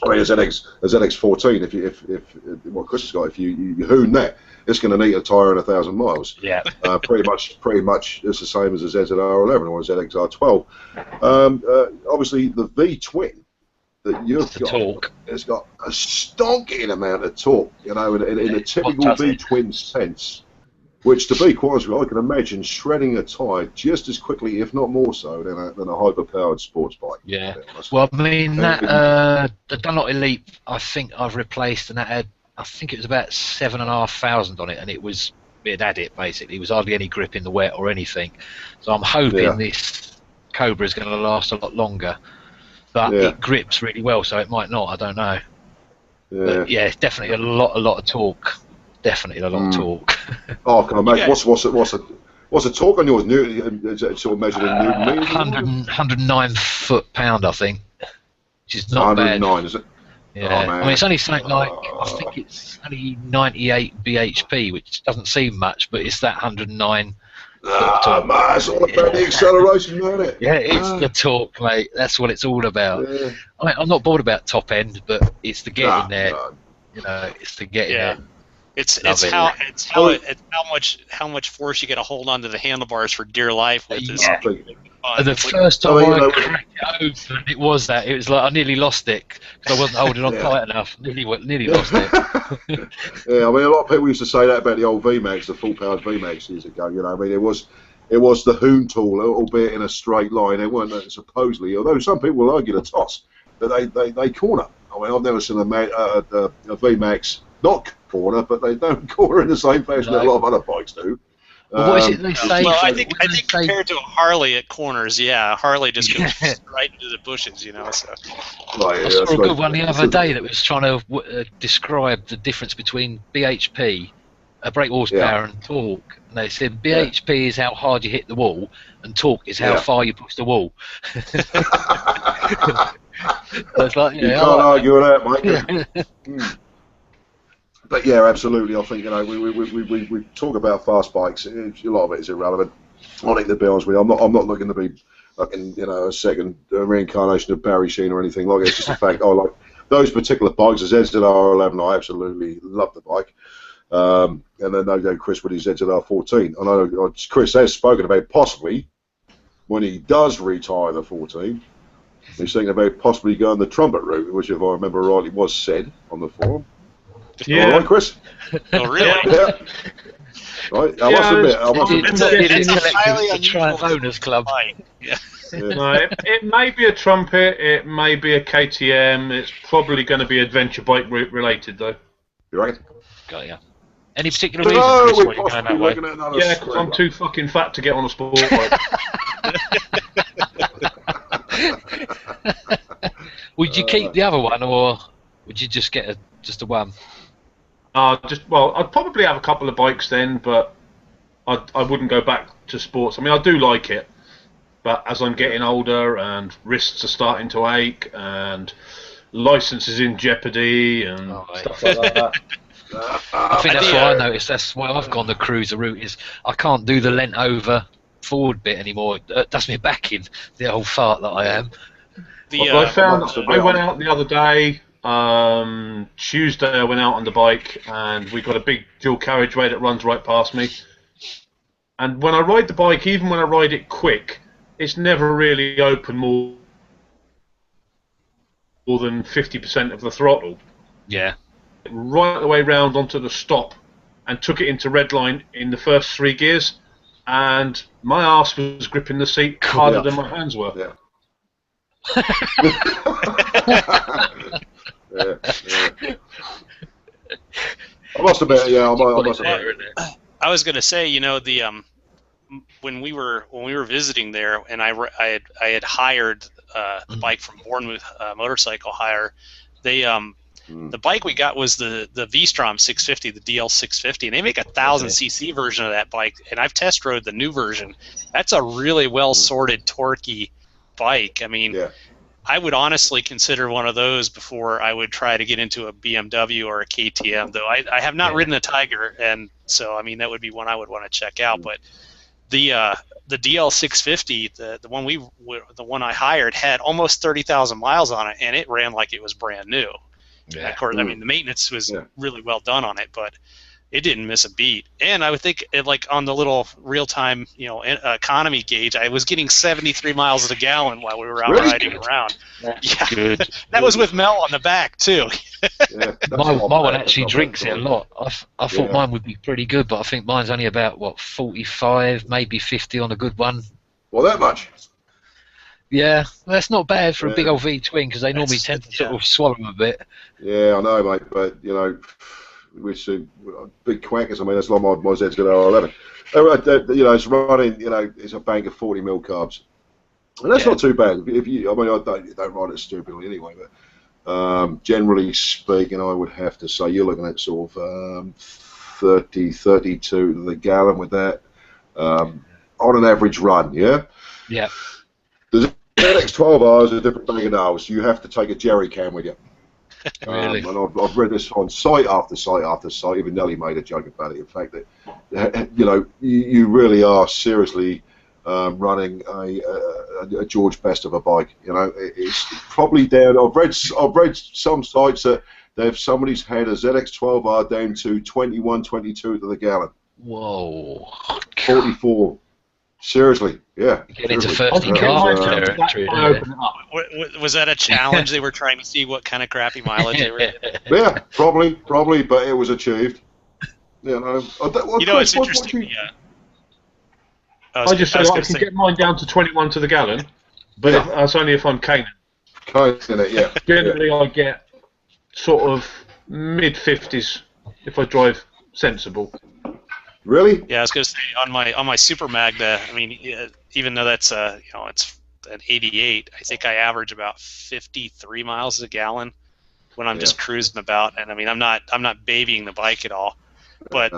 a ZX14. If what Chris has got, if you hoon that, it's going to need a tyre in 1,000 miles. Yeah. Pretty much, it's the same as a ZZR11 or a ZXR12. Obviously the V twin that you've got, torque. It's got a stonking amount of torque. In a typical V twin sense. Which, to be quite honest with you, I can imagine shredding a tyre just as quickly, if not more so, than a hyper-powered sports bike. Yeah. Well, I mean, the Dunlop Elite, I think I've replaced, and that had, I think it was about 7,500 on it, and it had it, basically. It was hardly any grip in the wet or anything. So I'm hoping this Cobra is going to last a lot longer. but it grips really well, so it might not. I don't know. Yeah. But yeah, it's definitely a lot of torque. Definitely a lot of torque. Oh, can I imagine? What's the torque on yours? Is it sort of measured in Newton meters? 109 foot-pound, I think, which is not 109, bad. is it? Yeah, oh, man. I mean it's only something like I think it's only 98 bhp, which doesn't seem much, but it's that 109. Man, it's all about the acceleration, isn't it? Yeah, it's the torque, mate. That's what it's all about. Yeah. I mean, I'm not bored about top end, but it's the getting there. No. You know, it's the getting there. It's how much force you got to hold onto the handlebars for dear life with. And the first time I cracked it open, it was like I nearly lost it because I wasn't holding on tight enough. Nearly lost it. Yeah, I mean, a lot of people used to say that about the old VMAX, the full-powered VMAX years ago. You know, I mean, it was the Hoon tool, albeit in a straight line. It weren't supposedly, although some people will argue the toss, but they corner. I mean, I've never seen a VMAX not corner, but they don't corner in the same fashion that a lot of other bikes do. Well, what is it they say? Well, I think compared to a Harley at corners, Harley just goes right into the bushes, you know. So. I saw a good one the other day that was trying to describe the difference between BHP, brake horsepower, and torque. And they said BHP is how hard you hit the wall, and torque is how far you push the wall. So it's like, you can't argue with that, mate. But yeah, absolutely. I think we talk about fast bikes. A lot of it is irrelevant. I think, to be honest with you, I'm not looking to be fucking a second reincarnation of Barry Sheen or anything like that. It's just a fact. I like those particular bikes. The ZZR11, I absolutely love the bike. And then no go Chris with his ZZR14. I know Chris has spoken about possibly when he does retire the 14. He's thinking about possibly going the trumpet route, which, if I remember rightly, was said on the forum. Yeah. All right, Chris? Oh, really? Yeah. Right, I must admit. It's a highly unusual owners club. Yeah. No, it may be a trumpet, it may be a KTM, it's probably going to be adventure bike related, though. You reckon? Got ya. Any particular reason for this going that way? Yeah, because I'm too fucking fat to get on a sport bike. Would you keep the other one, or would you just get just a one? I'd probably have a couple of bikes then, but I wouldn't go back to sports. I mean, I do like it, but as I'm getting older and wrists are starting to ache and license is in jeopardy and stuff like that. I think that's what I noticed. That's why I've gone the cruiser route. Is I can't do the leant over forward bit anymore. That's me back in the old fart that I am. I went out the other day. Tuesday I went out on the bike and we got a big dual carriageway that runs right past me, and when I ride the bike, even when I ride it quick, it's never really open more than 50% of the throttle. Yeah. Right the way round onto the stop and took it into redline in the first 3 gears, and my arse was gripping the seat harder than my hands were. Yeah. I must admit, I was going to say, when we were visiting there, and I had hired the bike from Bournemouth Motorcycle Hire. The bike we got was the V-Strom 650, the DL 650, and they make a 1000cc version of that bike. And I've test rode the new version. That's a really well sorted, torquey bike. I mean. Yeah. I would honestly consider one of those before I would try to get into a BMW or a KTM, though I have not ridden a Tiger, and so I mean that would be one I would want to check out. But the DL 650, the one I hired, had almost 30,000 miles on it, and it ran like it was brand new. Yeah. Of course, I mean the maintenance was really well done on it, but it didn't miss a beat. And I would think, like on the little real-time, economy gauge, I was getting 73 miles a gallon while we were out riding around. Yeah, good. That was with Mel on the back too. My one actually drinks it a lot. I thought mine would be pretty good, but I think mine's only about 45, maybe 50 on a good one. Well, that much. Yeah, that's not bad for a big old V twin because they normally tend to sort of swallow them a bit. Yeah, I know, mate, but which big quackers. I mean, that's like my ZZR11. It's running. It's a bank of 40 mil carbs. And that's not too bad. If you, I mean, I don't ride it stupidly anyway, but generally speaking, I would have to say you're looking at sort of 30, 32 to the gallon with that on an average run, yeah? Yeah. The ZX12R is a different bag of nails. You have to take a jerry can with you. Really? And I've read this on site after site after site. Even Nelly made a joke about it. In fact, that you really are seriously running a George Best of a bike. It's probably down. I've read some sites that somebody's had a ZX12R down to 21, 22 to the gallon. Whoa. 44. Seriously, yeah. Get into seriously. 30 cars territory. Was that a challenge? They were trying to see what kind of crappy mileage they were. Yeah, probably, but it was achieved. It's interesting. Yeah. I just say I can get mine down to 21 to the gallon, but that's only if I'm caning. Caning it, yeah. Generally, I get sort of mid-50s if I drive sensible. Really? Yeah, I was going to say on my Super Magda. I mean, even though that's it's an 88, I think I average about 53 miles a gallon when I'm just cruising about. And I mean, I'm not babying the bike at all. But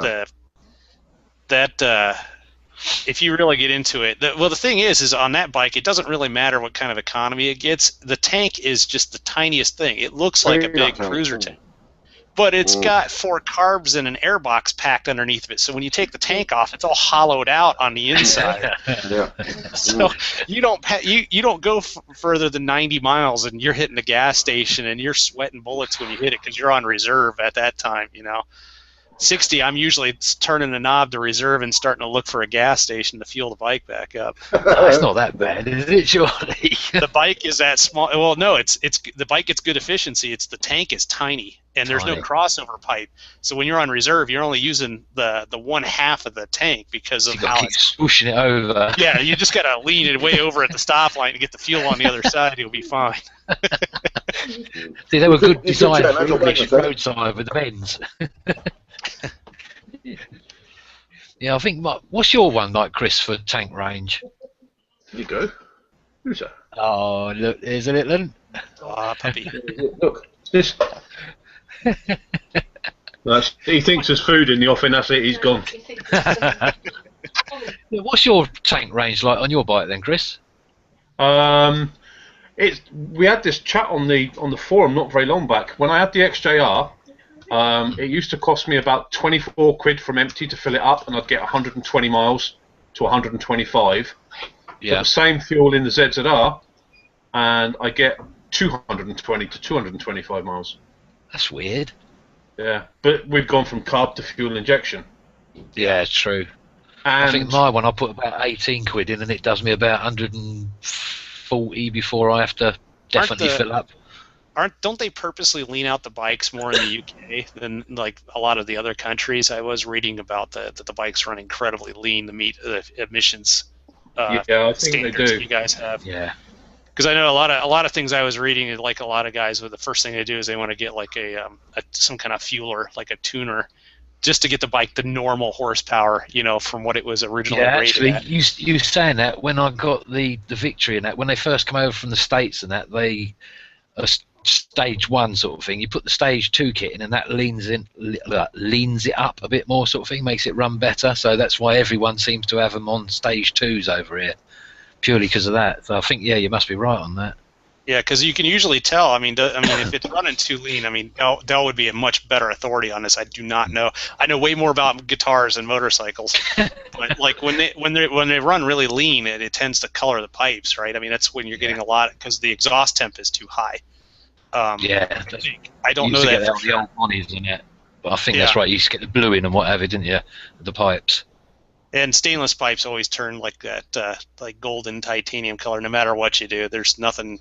if you really get into it, the thing is on that bike, it doesn't really matter what kind of economy it gets. The tank is just the tiniest thing. It looks like a big cruiser tank. But it's got 4 carbs and an airbox packed underneath of it. So when you take the tank off, it's all hollowed out on the inside. So you don't go further than 90 miles, and you're hitting the gas station, and you're sweating bullets when you hit it because you're on reserve at that time. 60, I'm usually turning the knob to reserve and starting to look for a gas station to fuel the bike back up. No, it's not that bad, is it, surely? The bike is that small. Well, no, it's the bike gets good efficiency. It's the tank is tiny, and there's no crossover pipe. So when you're on reserve, you're only using the one half of the tank because of how it's pushing it over. Yeah, you just gotta lean it way over at the stoplight to get the fuel on the other side. You'll be fine. See, they were good design for English roadside with the bends. Yeah, I think. What's your one like, Chris, for tank range? There you go. Who's that? Oh, look, there's a little one. Oh, puppy. Look, this. He thinks there's food in the offing. That's it. He's gone. What's your tank range like on your bike then, Chris? We had this chat on the forum not very long back. When I had the XJR, it used to cost me about 24 quid from empty to fill it up, and I'd get 120 miles to 125. Yeah. The same fuel in the ZZR, and I get 220 to 225 miles. That's weird. Yeah, but we've gone from carb to fuel injection. Yeah, it's true. And I think my one, I put about 18 quid in, and it does me about 140 before I have to definitely fill up. Don't they purposely lean out the bikes more in the UK than like a lot of the other countries? I was reading about that the bikes run incredibly lean to meet the emissions I think standards they do. that you guys have. Yeah. Because I know a lot of things I was reading, like a lot of guys, the first thing they do is they want to get like some kind of fueler, like a tuner, just to get the bike the normal horsepower, from what it was originally rated at. You saying that when I got the Victory and that, when they first come over from the States and that, they stage 1 sort of thing. You put the stage 2 kit in, and that leans it up a bit more, sort of thing, makes it run better. So that's why everyone seems to have them on stage 2s over here, purely because of that. So I think you must be right on that. Yeah, because you can usually tell. I mean, if it's running too lean, I mean, Dell would be a much better authority on this. I do not know. I know way more about guitars and motorcycles, but like when they run really lean, it tends to color the pipes, right? I mean, that's when you're getting a lot because the exhaust temp is too high. I don't know that. Get the old monies in it, but I think that's right. You used to get the blue in and whatever, didn't you? The pipes. And stainless pipes always turn like that, like golden titanium color. No matter what you do, there's nothing.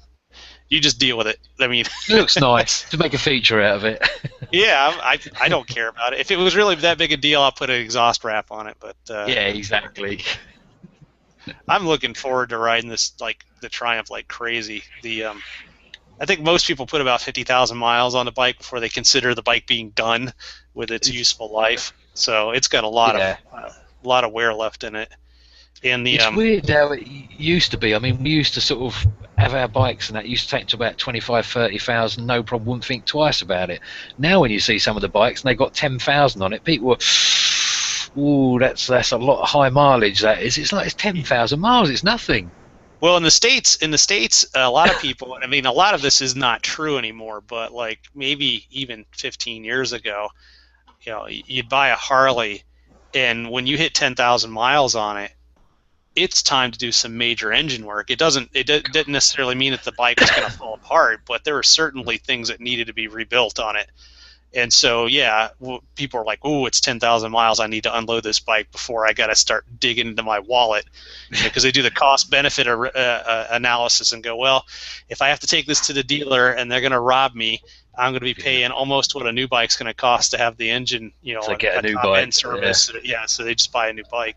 You just deal with it. I mean, it looks nice to make a feature out of it. Yeah, I don't care about it. If it was really that big a deal, I'll put an exhaust wrap on it. But yeah, exactly. I'm looking forward to riding this, like the Triumph, like crazy. I think most people put about 50,000 miles on the bike before they consider the bike being done with its useful life. So it's got a lot of wear left in it. And it's weird how it used to be. I mean, we used to sort of have our bikes and that used to take to about 25, 30,000, no problem, wouldn't think twice about it. Now when you see some of the bikes and they got 10,000 on it, people are, ooh, that's a lot of high mileage, that is. It's like it's 10,000 miles, it's nothing. Well, in the states, a lot of people. I mean, a lot of this is not true anymore. But like maybe even 15 years ago, you'd buy a Harley, and when you hit 10,000 miles on it, it's time to do some major engine work. It didn't necessarily mean that the bike was going to fall apart, but there were certainly things that needed to be rebuilt on it. And so, yeah, people are like, "Oh, it's 10,000 miles. I need to unload this bike before I got to start digging into my wallet," because they do the cost-benefit analysis and go, "Well, if I have to take this to the dealer and they're going to rob me, I'm going to be paying almost what a new bike's going to cost to have the engine, to get a new top-end bike service." Yeah, so they just buy a new bike.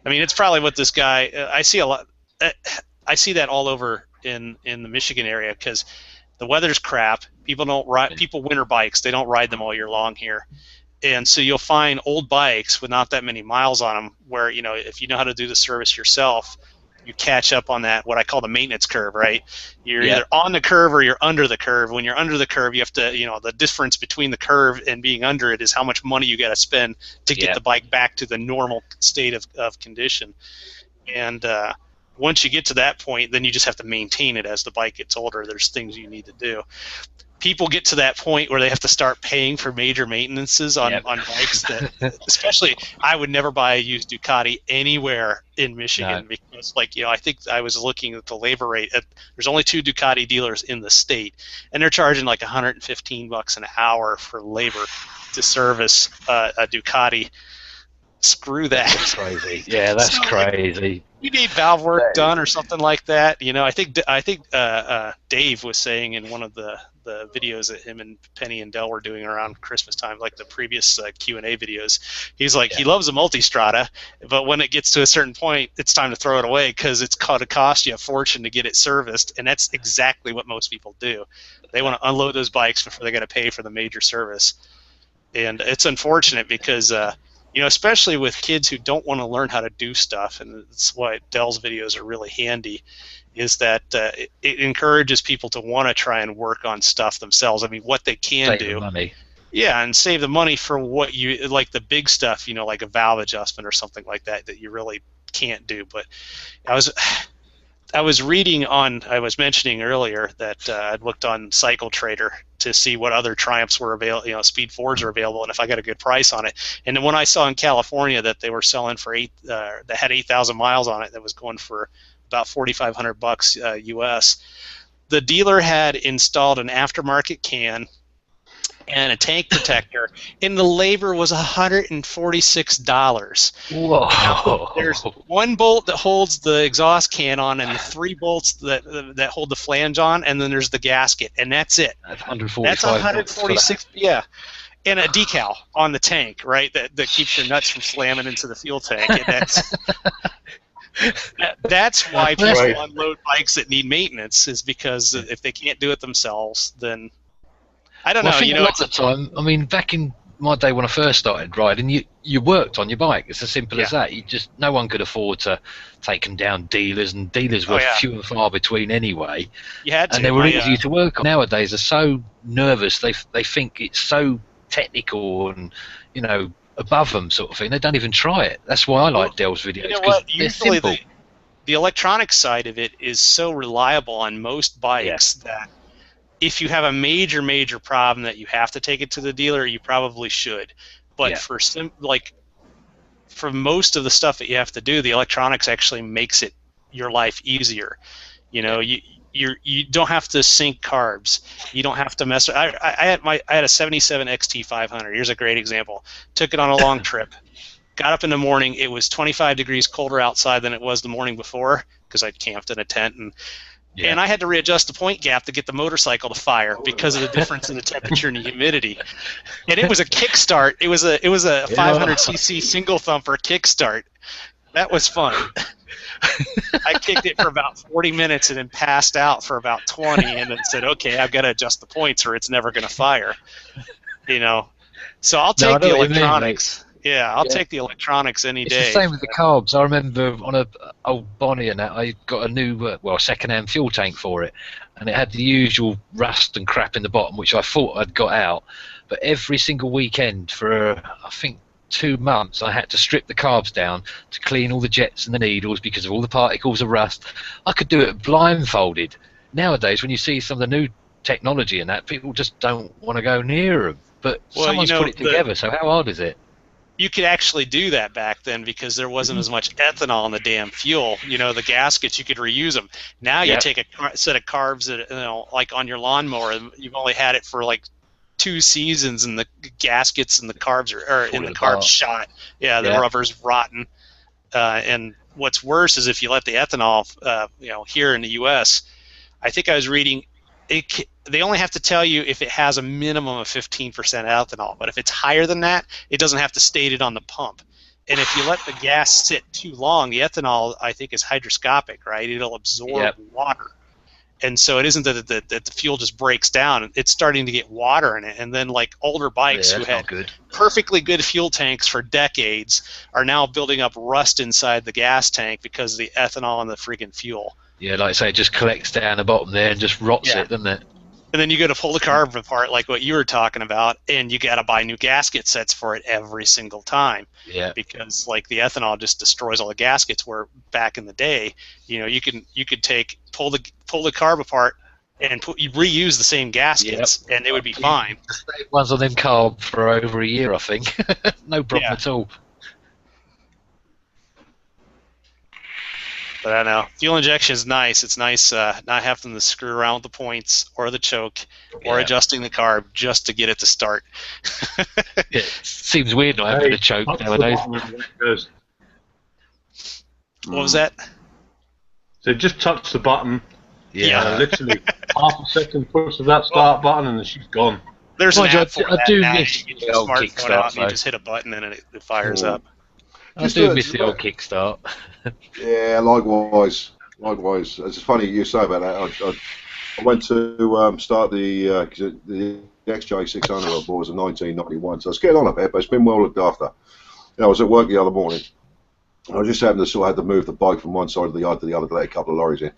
I mean, it's probably what this guy. I see a lot. I see that all over in the Michigan area because the weather's crap. People don't ride. People winter bikes. They don't ride them all year long here, and so you'll find old bikes with not that many miles on them. Where if you know how to do the service yourself, you catch up on that. What I call the maintenance curve, right? You're either on the curve or you're under the curve. When you're under the curve, you have to, the difference between the curve and being under it is how much money you got to spend to get the bike back to the normal state of condition. And once you get to that point, then you just have to maintain it as the bike gets older. There's things you need to do. People get to that point where they have to start paying for major maintenances on bikes that, especially, I would never buy a used Ducati anywhere in Michigan because, I think I was looking at the labor rate. There's only 2 Ducati dealers in the state, and they're charging like $115 an hour for labor to service a Ducati. Screw that. That's crazy. Yeah, that's crazy. You need valve work done or something like that. I think Dave was saying in one of the videos that him and Penny and Dell were doing around Christmas time, like the previous Q&A videos. He's like, he loves a multistrada, but when it gets to a certain point, it's time to throw it away because it's going to cost you a fortune to get it serviced, and that's exactly what most people do. They want to unload those bikes before they got to pay for the major service, and it's unfortunate because especially with kids who don't want to learn how to do stuff, and that's why Dell's videos are really handy, is that it encourages people to want to try and work on stuff themselves. I mean, what they can do. Save the money. Yeah, and save the money for what you, like the big stuff, like a valve adjustment or something like that you really can't do. But I was reading I was mentioning earlier that I'd looked on Cycle Trader to see what other Triumphs were available, Speed 4s are available, and if I got a good price on it. And then when I saw in California that they were selling for that had 8,000 miles on it, that was going for about $4,500 US. The dealer had installed an aftermarket can and a tank protector, and the labor was $146. Whoa! Now, there's one bolt that holds the exhaust can on, and the 3 bolts that hold the flange on, and then there's the gasket, and that's it. That's 145. That's 146. Yeah, and a decal on the tank, right? That keeps your nuts from slamming into the fuel tank. And that's why people unload bikes that need maintenance, is because if they can't do it themselves, then I don't know. I think a lot of the time, I mean, back in my day when I first started riding, you worked on your bike. It's as simple as that. No one could afford to take them down dealers, and dealers were few and far between anyway. You had to. And they were easy to work on. Nowadays, they're so nervous. They think it's so technical and above them sort of thing. They don't even try it. That's why I like Dell's videos. You know what? They're simple. The electronic side of it is so reliable on most bikes that if you have a major problem that you have to take it to the dealer, you probably should. But for most of the stuff that you have to do, the electronics actually makes your life easier. You don't have to sync carbs. You don't have to mess. I had a 77 XT500. Here's a great example. Took it on a long trip. Got up in the morning. It was 25 degrees colder outside than it was the morning before because I'd camped in a tent, and I had to readjust the point gap to get the motorcycle to fire because of the difference in the temperature and the humidity. And it was a kickstart. It was a 500cc single thumper kickstart. That was fun. I kicked it for about 40 minutes and then passed out for about 20, and then said, "Okay, I've got to adjust the points or it's never going to fire." So I'll take the electronics. Yeah, I'll take the electronics any It's day. the same with the carbs. I remember on a old Bonnie and that, I got a new, second-hand fuel tank for it, and it had the usual rust and crap in the bottom, which I thought I'd got out. But every single weekend for, I think, 2 months, I had to strip the carbs down to clean all the jets and the needles because of all the particles of rust. I could do it blindfolded. Nowadays, when you see some of the new technology and that, people just don't want to go near them. But someone's put it together, so how hard is it? You could actually do that back then because there wasn't as much ethanol in the damn fuel. The gaskets, you could reuse them. Now you take a set of carbs that, like on your lawnmower, you've only had it for like 2 seasons, and the gaskets and the carbs are in the carbs shot. Yeah, the rubber's rotten. And what's worse is if you let the ethanol, here in the U.S., I think I was reading, they only have to tell you if it has a minimum of 15% ethanol, but if it's higher than that, it doesn't have to state it on the pump. And if you let the gas sit too long, the ethanol, I think, is hygroscopic, right? It'll absorb water. And so it isn't that the fuel just breaks down. It's starting to get water in it. And then, like, older bikes who had perfectly good fuel tanks for decades are now building up rust inside the gas tank because of the ethanol and the friggin' fuel. Yeah, like I say, it just collects down the bottom there and just rots it, doesn't it? And then you go to pull the carb apart, like what you were talking about, and you got to buy new gasket sets for it every single time. Yeah. Because like the ethanol just destroys all the gaskets. Where back in the day, you could pull the carb apart and you reuse the same gaskets, and they would be fine. The ones on them carb for over a year, I think. No problem at all. But I know fuel injection is nice. It's nice not having to screw around with the points or the choke or adjusting the carb just to get it to start. It seems weird not having to choke nowadays. What was that? So just touch the button. Yeah. Literally half a second push of that start button and then she's gone. There's an app for that now. Miss You get your smartphone out and you just hit a button and it fires up. I do miss the old kickstart. Yeah, likewise. It's funny you say about that. I went to start the XJ600 I bought was in 1991, so I was getting on a bit, but it's been well looked after. I was at work the other morning. I just happened to sort of had to move the bike from one side of the yard to the other to let a couple of lorries in,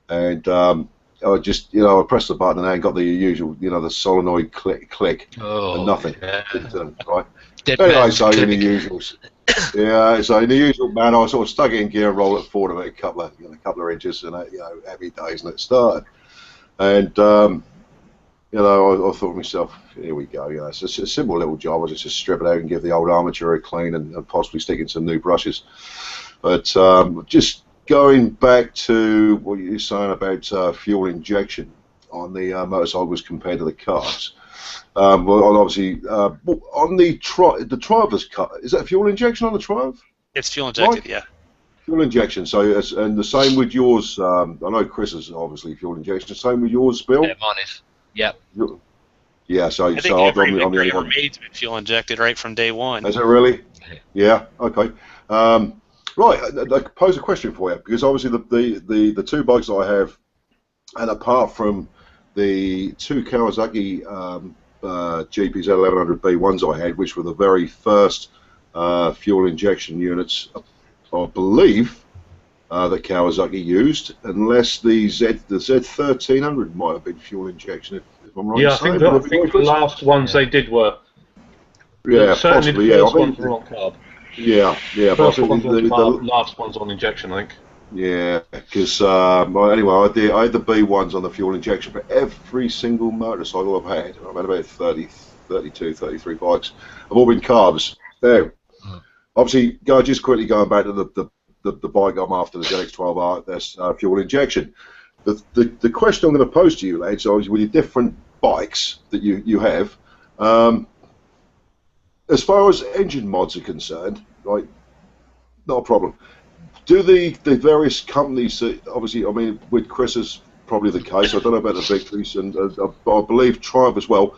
and I just I pressed the button and got the usual the solenoid click and nothing. Yeah. Right. Anyway, so in the usuals. Yeah, so in the usual manner, I sort of stuck it in gear and rolled it forward about a couple of inches, and every days, and it started. And I thought to myself, here we go. It's a simple little job. I just strip it out and give the old armature a clean, and possibly stick in some new brushes. But just going back to what you were saying about fuel injection on the motorcycles compared to the cars. Well, obviously, on the Triumph's car, is that fuel injection on the Triumph? It's fuel injected, yeah. Fuel injection. So, and the same with yours. I know Chris is obviously fuel injection. Same with yours, Bill. Yeah, mine is. Yep. Yeah. So, I think every Victory ever made's been fuel injected right from day one. Is it really? Yeah. Okay. Right. I pose a question for you because obviously the two bikes that I have, and apart from the two Kawasaki GPZ 1100B1s I had, which were the very first fuel injection units, I believe, that Kawasaki used, unless the Z1300 might have been fuel injection, if I'm right. Yeah, I think the last ones they did were. Yeah, certainly possibly. The Yeah, first ones were on carb. Yeah. First ones on carb, last ones on injection, I think. Yeah, because anyway, I had the B1s on the fuel injection for every single motorcycle I've had. I've had about 30, 32, 33 bikes. I've all been carbs. Now, obviously, just quickly going back to the bike I'm after, the ZX12R, that's fuel injection. The question I'm going to pose to you, lads, is with your different bikes that you have, as far as engine mods are concerned, right, not a problem. Do the various companies, obviously, I mean, with Chris is probably the case, I don't know about the Victories, and I believe Triumph as well,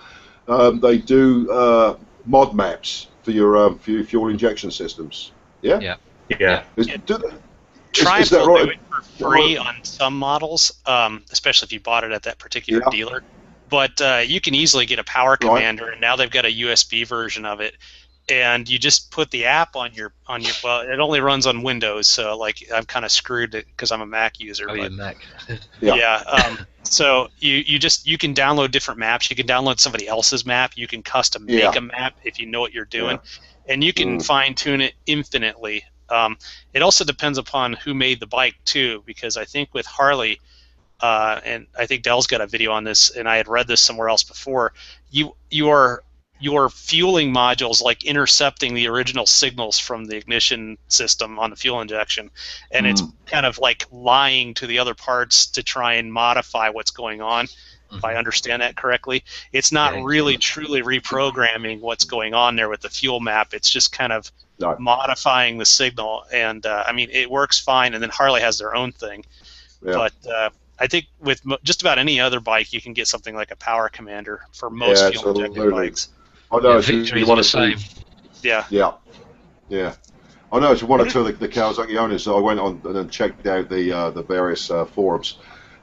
they do mod maps for your fuel injection systems. Yeah? Yeah. Triumph will do it for free on some models, especially if you bought it at that particular dealer. But you can easily get a Power Commander, and now they've got a USB version of it. and you just put the app on your well, it only runs on Windows, so like I'm kind of screwed because I'm a Mac user. Oh, but, you're Mac. yeah. So you can download different maps. You can download somebody else's map. You can custom make a map if you know what you're doing, and you can fine tune it infinitely. It also depends upon who made the bike too, because I think with Harley, and I think Dell's got a video on this, and I had read this somewhere else before. Your fueling modules like intercepting the original signals from the ignition system on the fuel injection, and it's kind of like lying to the other parts to try and modify what's going on. If I understand that correctly, it's not really truly reprogramming what's going on there with the fuel map. It's just kind of modifying the signal, and I mean it works fine. And then Harley has their own thing, but I think with just about any other bike, you can get something like a power commander for most fuel-injected bikes. I know Victory's the same. Yeah. I know it's one or two of the Kawasaki owners. I went on and checked out the various forums,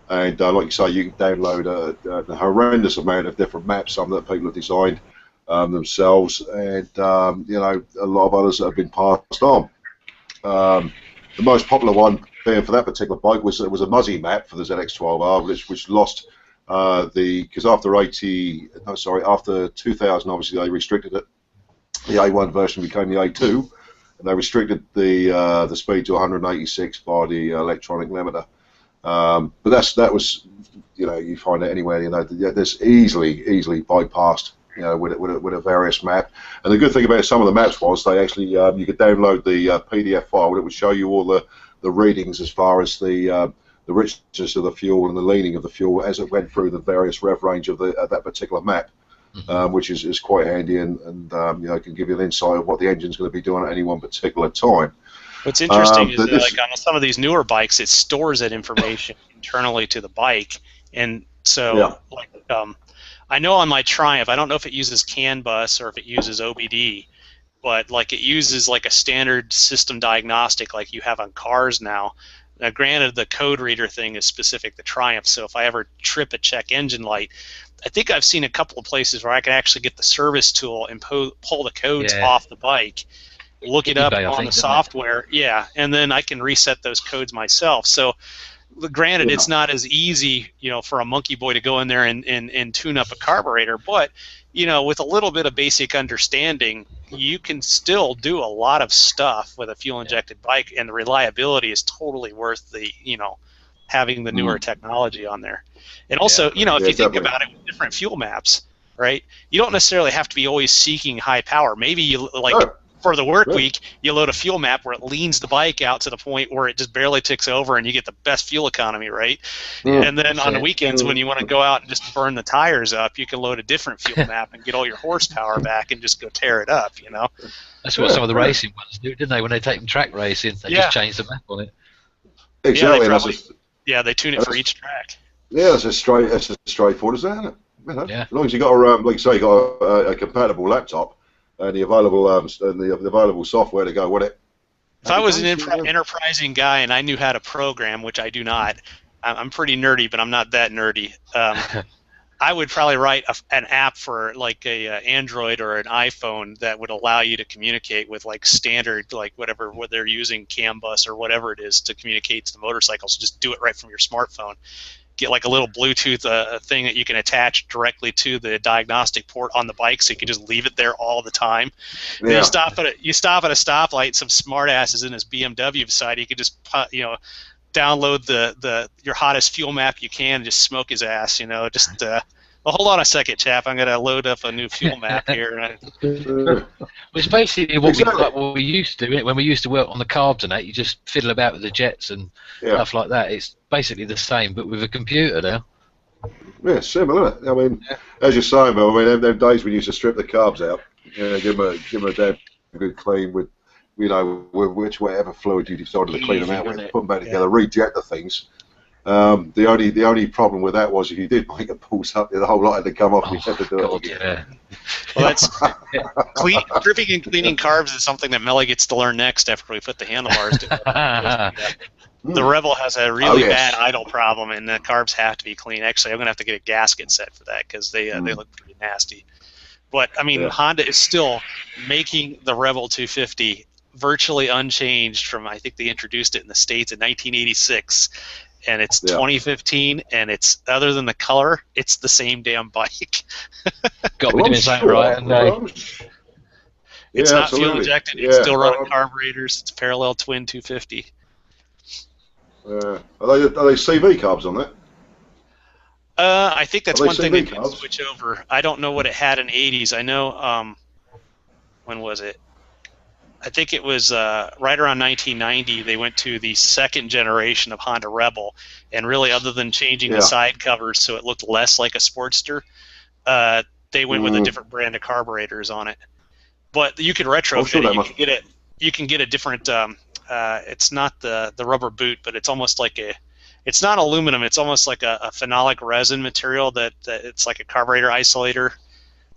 and like you say, you can download a horrendous amount of different maps. Some that people have designed themselves, and you know, a lot of others that have been passed on. The most popular one being for that particular bike was a Muzzy map for the ZX12R, which lost because after 2000, obviously they restricted it. The A1 version became the A2, and they restricted the speed to 186 by the electronic limiter. But that was, you know, you find it anywhere. You know, there's easily bypassed, you know, with a various map. And the good thing about some of the maps was they actually you could download the PDF file, and it would show you all the readings as far as the richness of the fuel and the leaning of the fuel as it went through the various rev range of that particular map, which is quite handy and you know, can give you an insight of what the engine's going to be doing at any one particular time. What's interesting is that, like on some of these newer bikes, it stores that information internally to the bike, and so like I know on my Triumph, I don't know if it uses CAN bus or if it uses OBD, but like it uses like a standard system diagnostic like you have on cars now. Now, granted, the code reader thing is specific to Triumph, so if I ever trip a check engine light, I think I've seen a couple of places where I can actually get the service tool and pull the codes off the bike, look it up on the software, and then I can reset those codes myself. So, granted, it's not as easy, you know, for a monkey boy to go in there and tune up a carburetor, but you know, with a little bit of basic understanding, you can still do a lot of stuff with a fuel-injected bike, and the reliability is totally worth the, you know, having the newer technology on there. And also, you know, if you think about it with different fuel maps, right, you don't necessarily have to be always seeking high power. Maybe you, like, for the work week, you load a fuel map where it leans the bike out to the point where it just barely ticks over and you get the best fuel economy, right? And then on the weekends when you want to go out and just burn the tires up, you can load a different fuel map and get all your horsepower back and just go tear it up, you know? That's what some of the racing ones do, didn't they? When they take them track racing, they just change the map on it. Exactly. They tune it for each track. Yeah, it's as straightforward as that, isn't it? You know, as long as you got like you say, you got a compatible laptop and the available software to go with it. If I was an enterprising guy and I knew how to program, which I do not, I'm pretty nerdy, but I'm not that nerdy. I would probably write an app for like a Android or an iPhone that would allow you to communicate with like standard, like whatever, whether they're using CAN bus or whatever it is to communicate to the motorcycles. Just do it right from your smartphone. Get like a little Bluetooth thing that you can attach directly to the diagnostic port on the bike, so you can just leave it there all the time. Yeah. You stop at a stoplight, some smart ass is in his BMW beside you. You can just download your hottest fuel map you can and just smoke his ass. You know, just well, hold on a second, chap. I'm gonna load up a new fuel map here. Which basically what we used to do when we used to work on the carbs and that. You just fiddle about with the jets and stuff like that. It's basically the same, but with a computer now. Yeah, similar, isn't it? I mean, as you're saying, Bill, I mean, them days we used to strip the carbs out, give them a damn good clean with, you know, with whatever fluid you decided to clean them out with, put them back together, reject the things. The only problem with that was if you did make it pulse up, the whole lot had to come off. And you had to do it again. Well, that's stripping and cleaning carbs is something that Melly gets to learn next after we put the handlebars together. The Rebel has a really bad idle problem, and the carbs have to be clean. Actually, I'm gonna have to get a gasket set for that because they look pretty nasty. But I mean, Honda is still making the Rebel 250 virtually unchanged from, I think they introduced it in the States in 1986, and it's 2015, and it's, other than the color, it's the same damn bike. Got to be doing something right, and it's not fuel injected. It's still running carburetors. It's a parallel twin 250. Are they CV carbs on that? I think that's one thing they can switch over. I don't know what it had in the 80s. I know, when was it? I think it was right around 1990. They went to the second generation of Honda Rebel, and really, other than changing the side covers so it looked less like a Sportster, they went with a different brand of carburetors on it. But you could retrofit it. You can get a different. It's not the rubber boot, but it's almost like a. It's not aluminum. It's almost like a phenolic resin material that it's like a carburetor isolator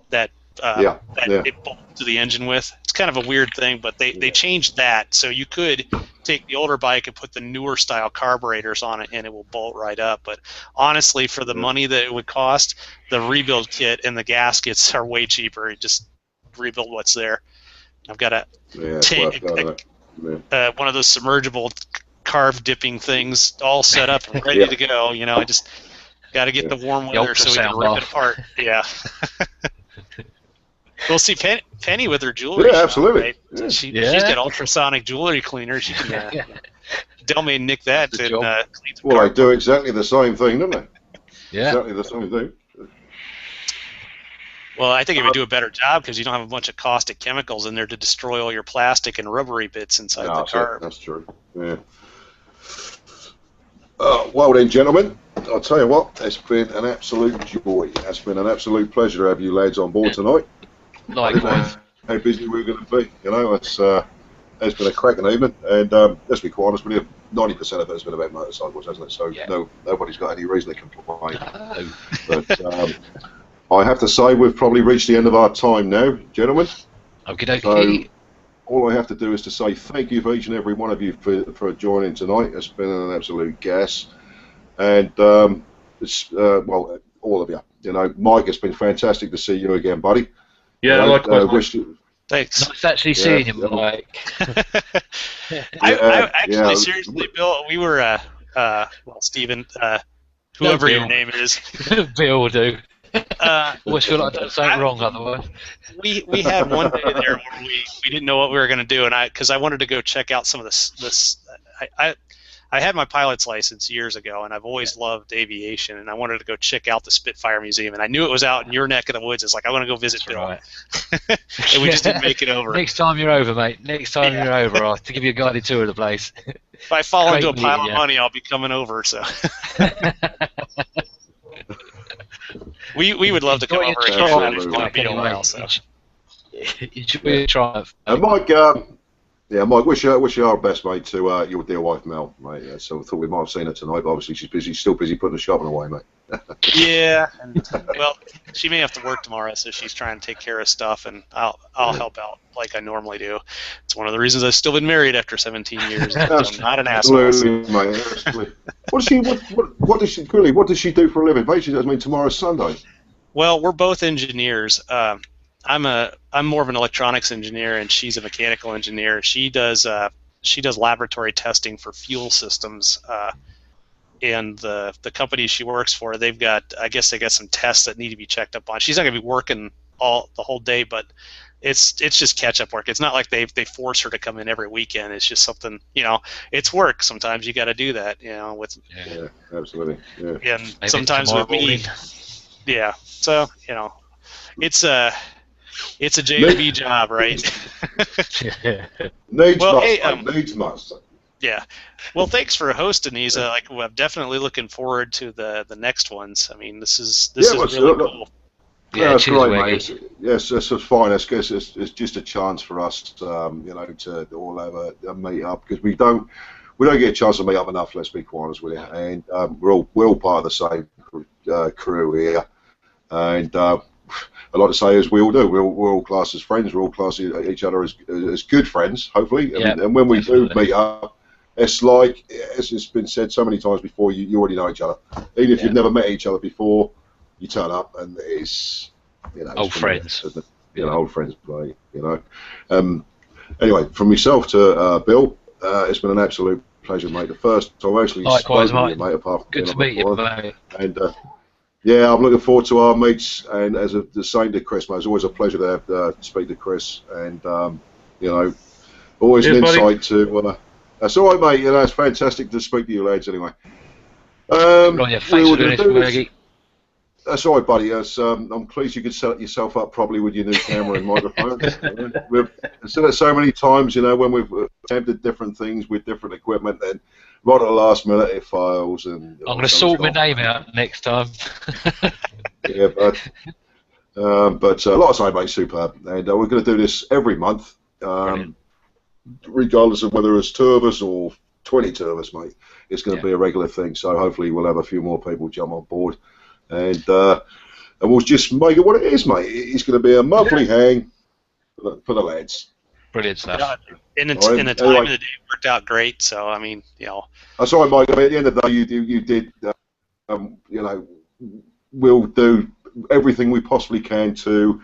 that it bolts to the engine with. It's kind of a weird thing, but they changed that, so you could take the older bike and put the newer style carburetors on it, and it will bolt right up. But honestly, for the money that it would cost, the rebuild kit and the gaskets are way cheaper. You just rebuild what's there. I've got a one of those submergible carve dipping things all set up and ready to go. You know, I just got to get the warm weather so we can rip it apart. Yeah. We'll see Penny with her jewelry. Yeah, absolutely. Shop, right? She's got ultrasonic jewelry cleaner. She can Delmay nick that. And, well, they do exactly the same thing, don't they? Yeah. Exactly the same thing. Well, I think it would do a better job because you don't have a bunch of caustic chemicals in there to destroy all your plastic and rubbery bits inside the car. That's true. Yeah. Well then, gentlemen, I'll tell you what, it's been an absolute joy. It's been an absolute pleasure to have you lads on board tonight. Likewise. How busy we're going to be. You know, it's been a cracking evening, and let's be quite honest with you, 90% of it has been about motorcycles, hasn't it? So nobody's got any reason to complain. No. But I have to say we've probably reached the end of our time now, gentlemen. Okay. So all I have to do is to say thank you for each and every one of you for joining tonight. It's been an absolute gas, and it's well, all of you. You know, Mike, it's been fantastic to see you again, buddy. Yeah, likewise. Thanks. Nice actually seeing you, Mike. I actually, seriously, Bill, we were, Stephen, whoever your name is. Bill, do. Always feel like I've done something wrong otherwise. We had one day there where we didn't know what we were going to do, and because I wanted to go check out some of this. I had my pilot's license years ago, and I've always loved aviation, and I wanted to go check out the Spitfire Museum, and I knew it was out in your neck of the woods. It's like, I want to go visit Bill. Right. And we just didn't make it over. Next time you're over, mate. Next time you're over, I'll have to give you a guided tour of the place. If I fall into a pile of money, I'll be coming over. So we would love to come over again. It's going to be a while. So enjoy your triumph. Mike, Mike, wish you our best, mate, to your dear wife, Mel, mate. So I thought we might have seen her tonight, but obviously she's busy, still busy putting the shopping away, mate. Yeah, well, she may have to work tomorrow, so she's trying to take care of stuff, and I'll help out like I normally do. It's one of the reasons I've still been married after 17 years. I'm not an asshole. Absolutely, mate. Absolutely. What does she do for a living? Basically, I mean, tomorrow's Sunday. Well, we're both engineers. I'm more of an electronics engineer, and she's a mechanical engineer. She does laboratory testing for fuel systems, and the company she works for, they got some tests that need to be checked up on. She's not going to be working the whole day, but it's just catch up work. It's not like they force her to come in every weekend. It's just something, it's work. Sometimes you got to do that, Yeah, absolutely. Yeah. And maybe sometimes with me, yeah. So it's a J&B job, right? Needs must. Yeah. Well, thanks for hosting these. I'm definitely looking forward to the next ones. I mean, this is really cool. Yeah, that's great, mate. Yes, it's fine. It's just a chance for us, to all have a meet up, because we don't get a chance to meet up enough. Let's be quite honest with you. And we're all part of the same crew here, and I like to say, as we all do, we're all classed as friends. We're all classed each other as good friends, hopefully. And when we do meet up, it's like, as it's been said so many times before, you already know each other. Even if you've never met each other before, you turn up and it's you know, Old friends. Old friends, mate. You know. Anyway, from myself to Bill, it's been an absolute pleasure, mate. The first time I actually Likewise, spoke to you, mate. mate, apart from Good to meet you, mate. And yeah, I'm looking forward to our meets, and the same to Chris, mate. It's always a pleasure to speak to Chris, and you know, always an insight to. That's all right, mate. You know, it's fantastic to speak to you lads. Anyway, On your face with this, Fergie. That's all right, buddy. I'm pleased you could set yourself up properly with your new camera and microphone. We've said it so many times, you know, when we've attempted different things with different equipment, and right at the last minute it fails. And I'm going to sort my name out next time. Yeah, but like I say, mate, superb. And we're going to do this every month, regardless of whether it's 2 of us or 22 of us, mate. It's going to be a regular thing. So hopefully we'll have a few more people jump on board. And we'll just make it what it is, mate. It's going to be a monthly hang for the lads. Brilliant stuff. Yeah, in the time of the day, it worked out great. So I mean, you know. That's all right, Mike. I mean, at the end of the day, you did. You know, we'll do everything we possibly can to.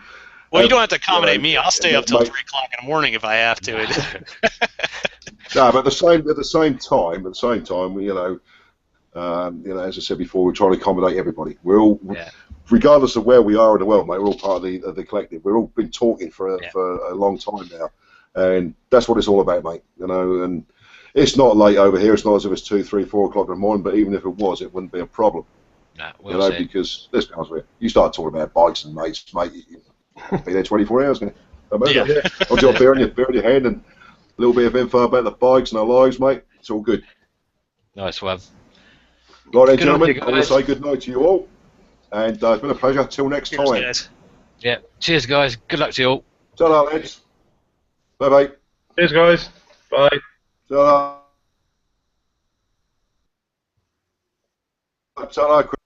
Well, you don't have to accommodate me. I'll stay up till 3 o'clock in the morning if I have to. No, but at the same time, you know, as I said before, we're trying to accommodate everybody. We're all, regardless of where we are in the world, mate, we're all part of the collective. We've all been talking for a long time now, and that's what it's all about, mate. You know, and it's not late over here. It's not as if it's 2, 3, 4 o'clock in the morning. But even if it was, it wouldn't be a problem. No, you know, because let's be honest with you, you start talking about bikes and mates, mate, you'll be there 24 hours, mate. Yeah. I'll drop beer in your hand and a little bit of info about the bikes and our lives, mate. It's all good. Nice one. Right then, gentlemen, I want to say good night to you all, and it's been a pleasure. Till next time. Guys. Yeah. Cheers, guys. Good luck to you all. Ta-ra, lads. Bye-bye. Cheers, guys. Bye. Ta-ra. Ta-ra, Chris.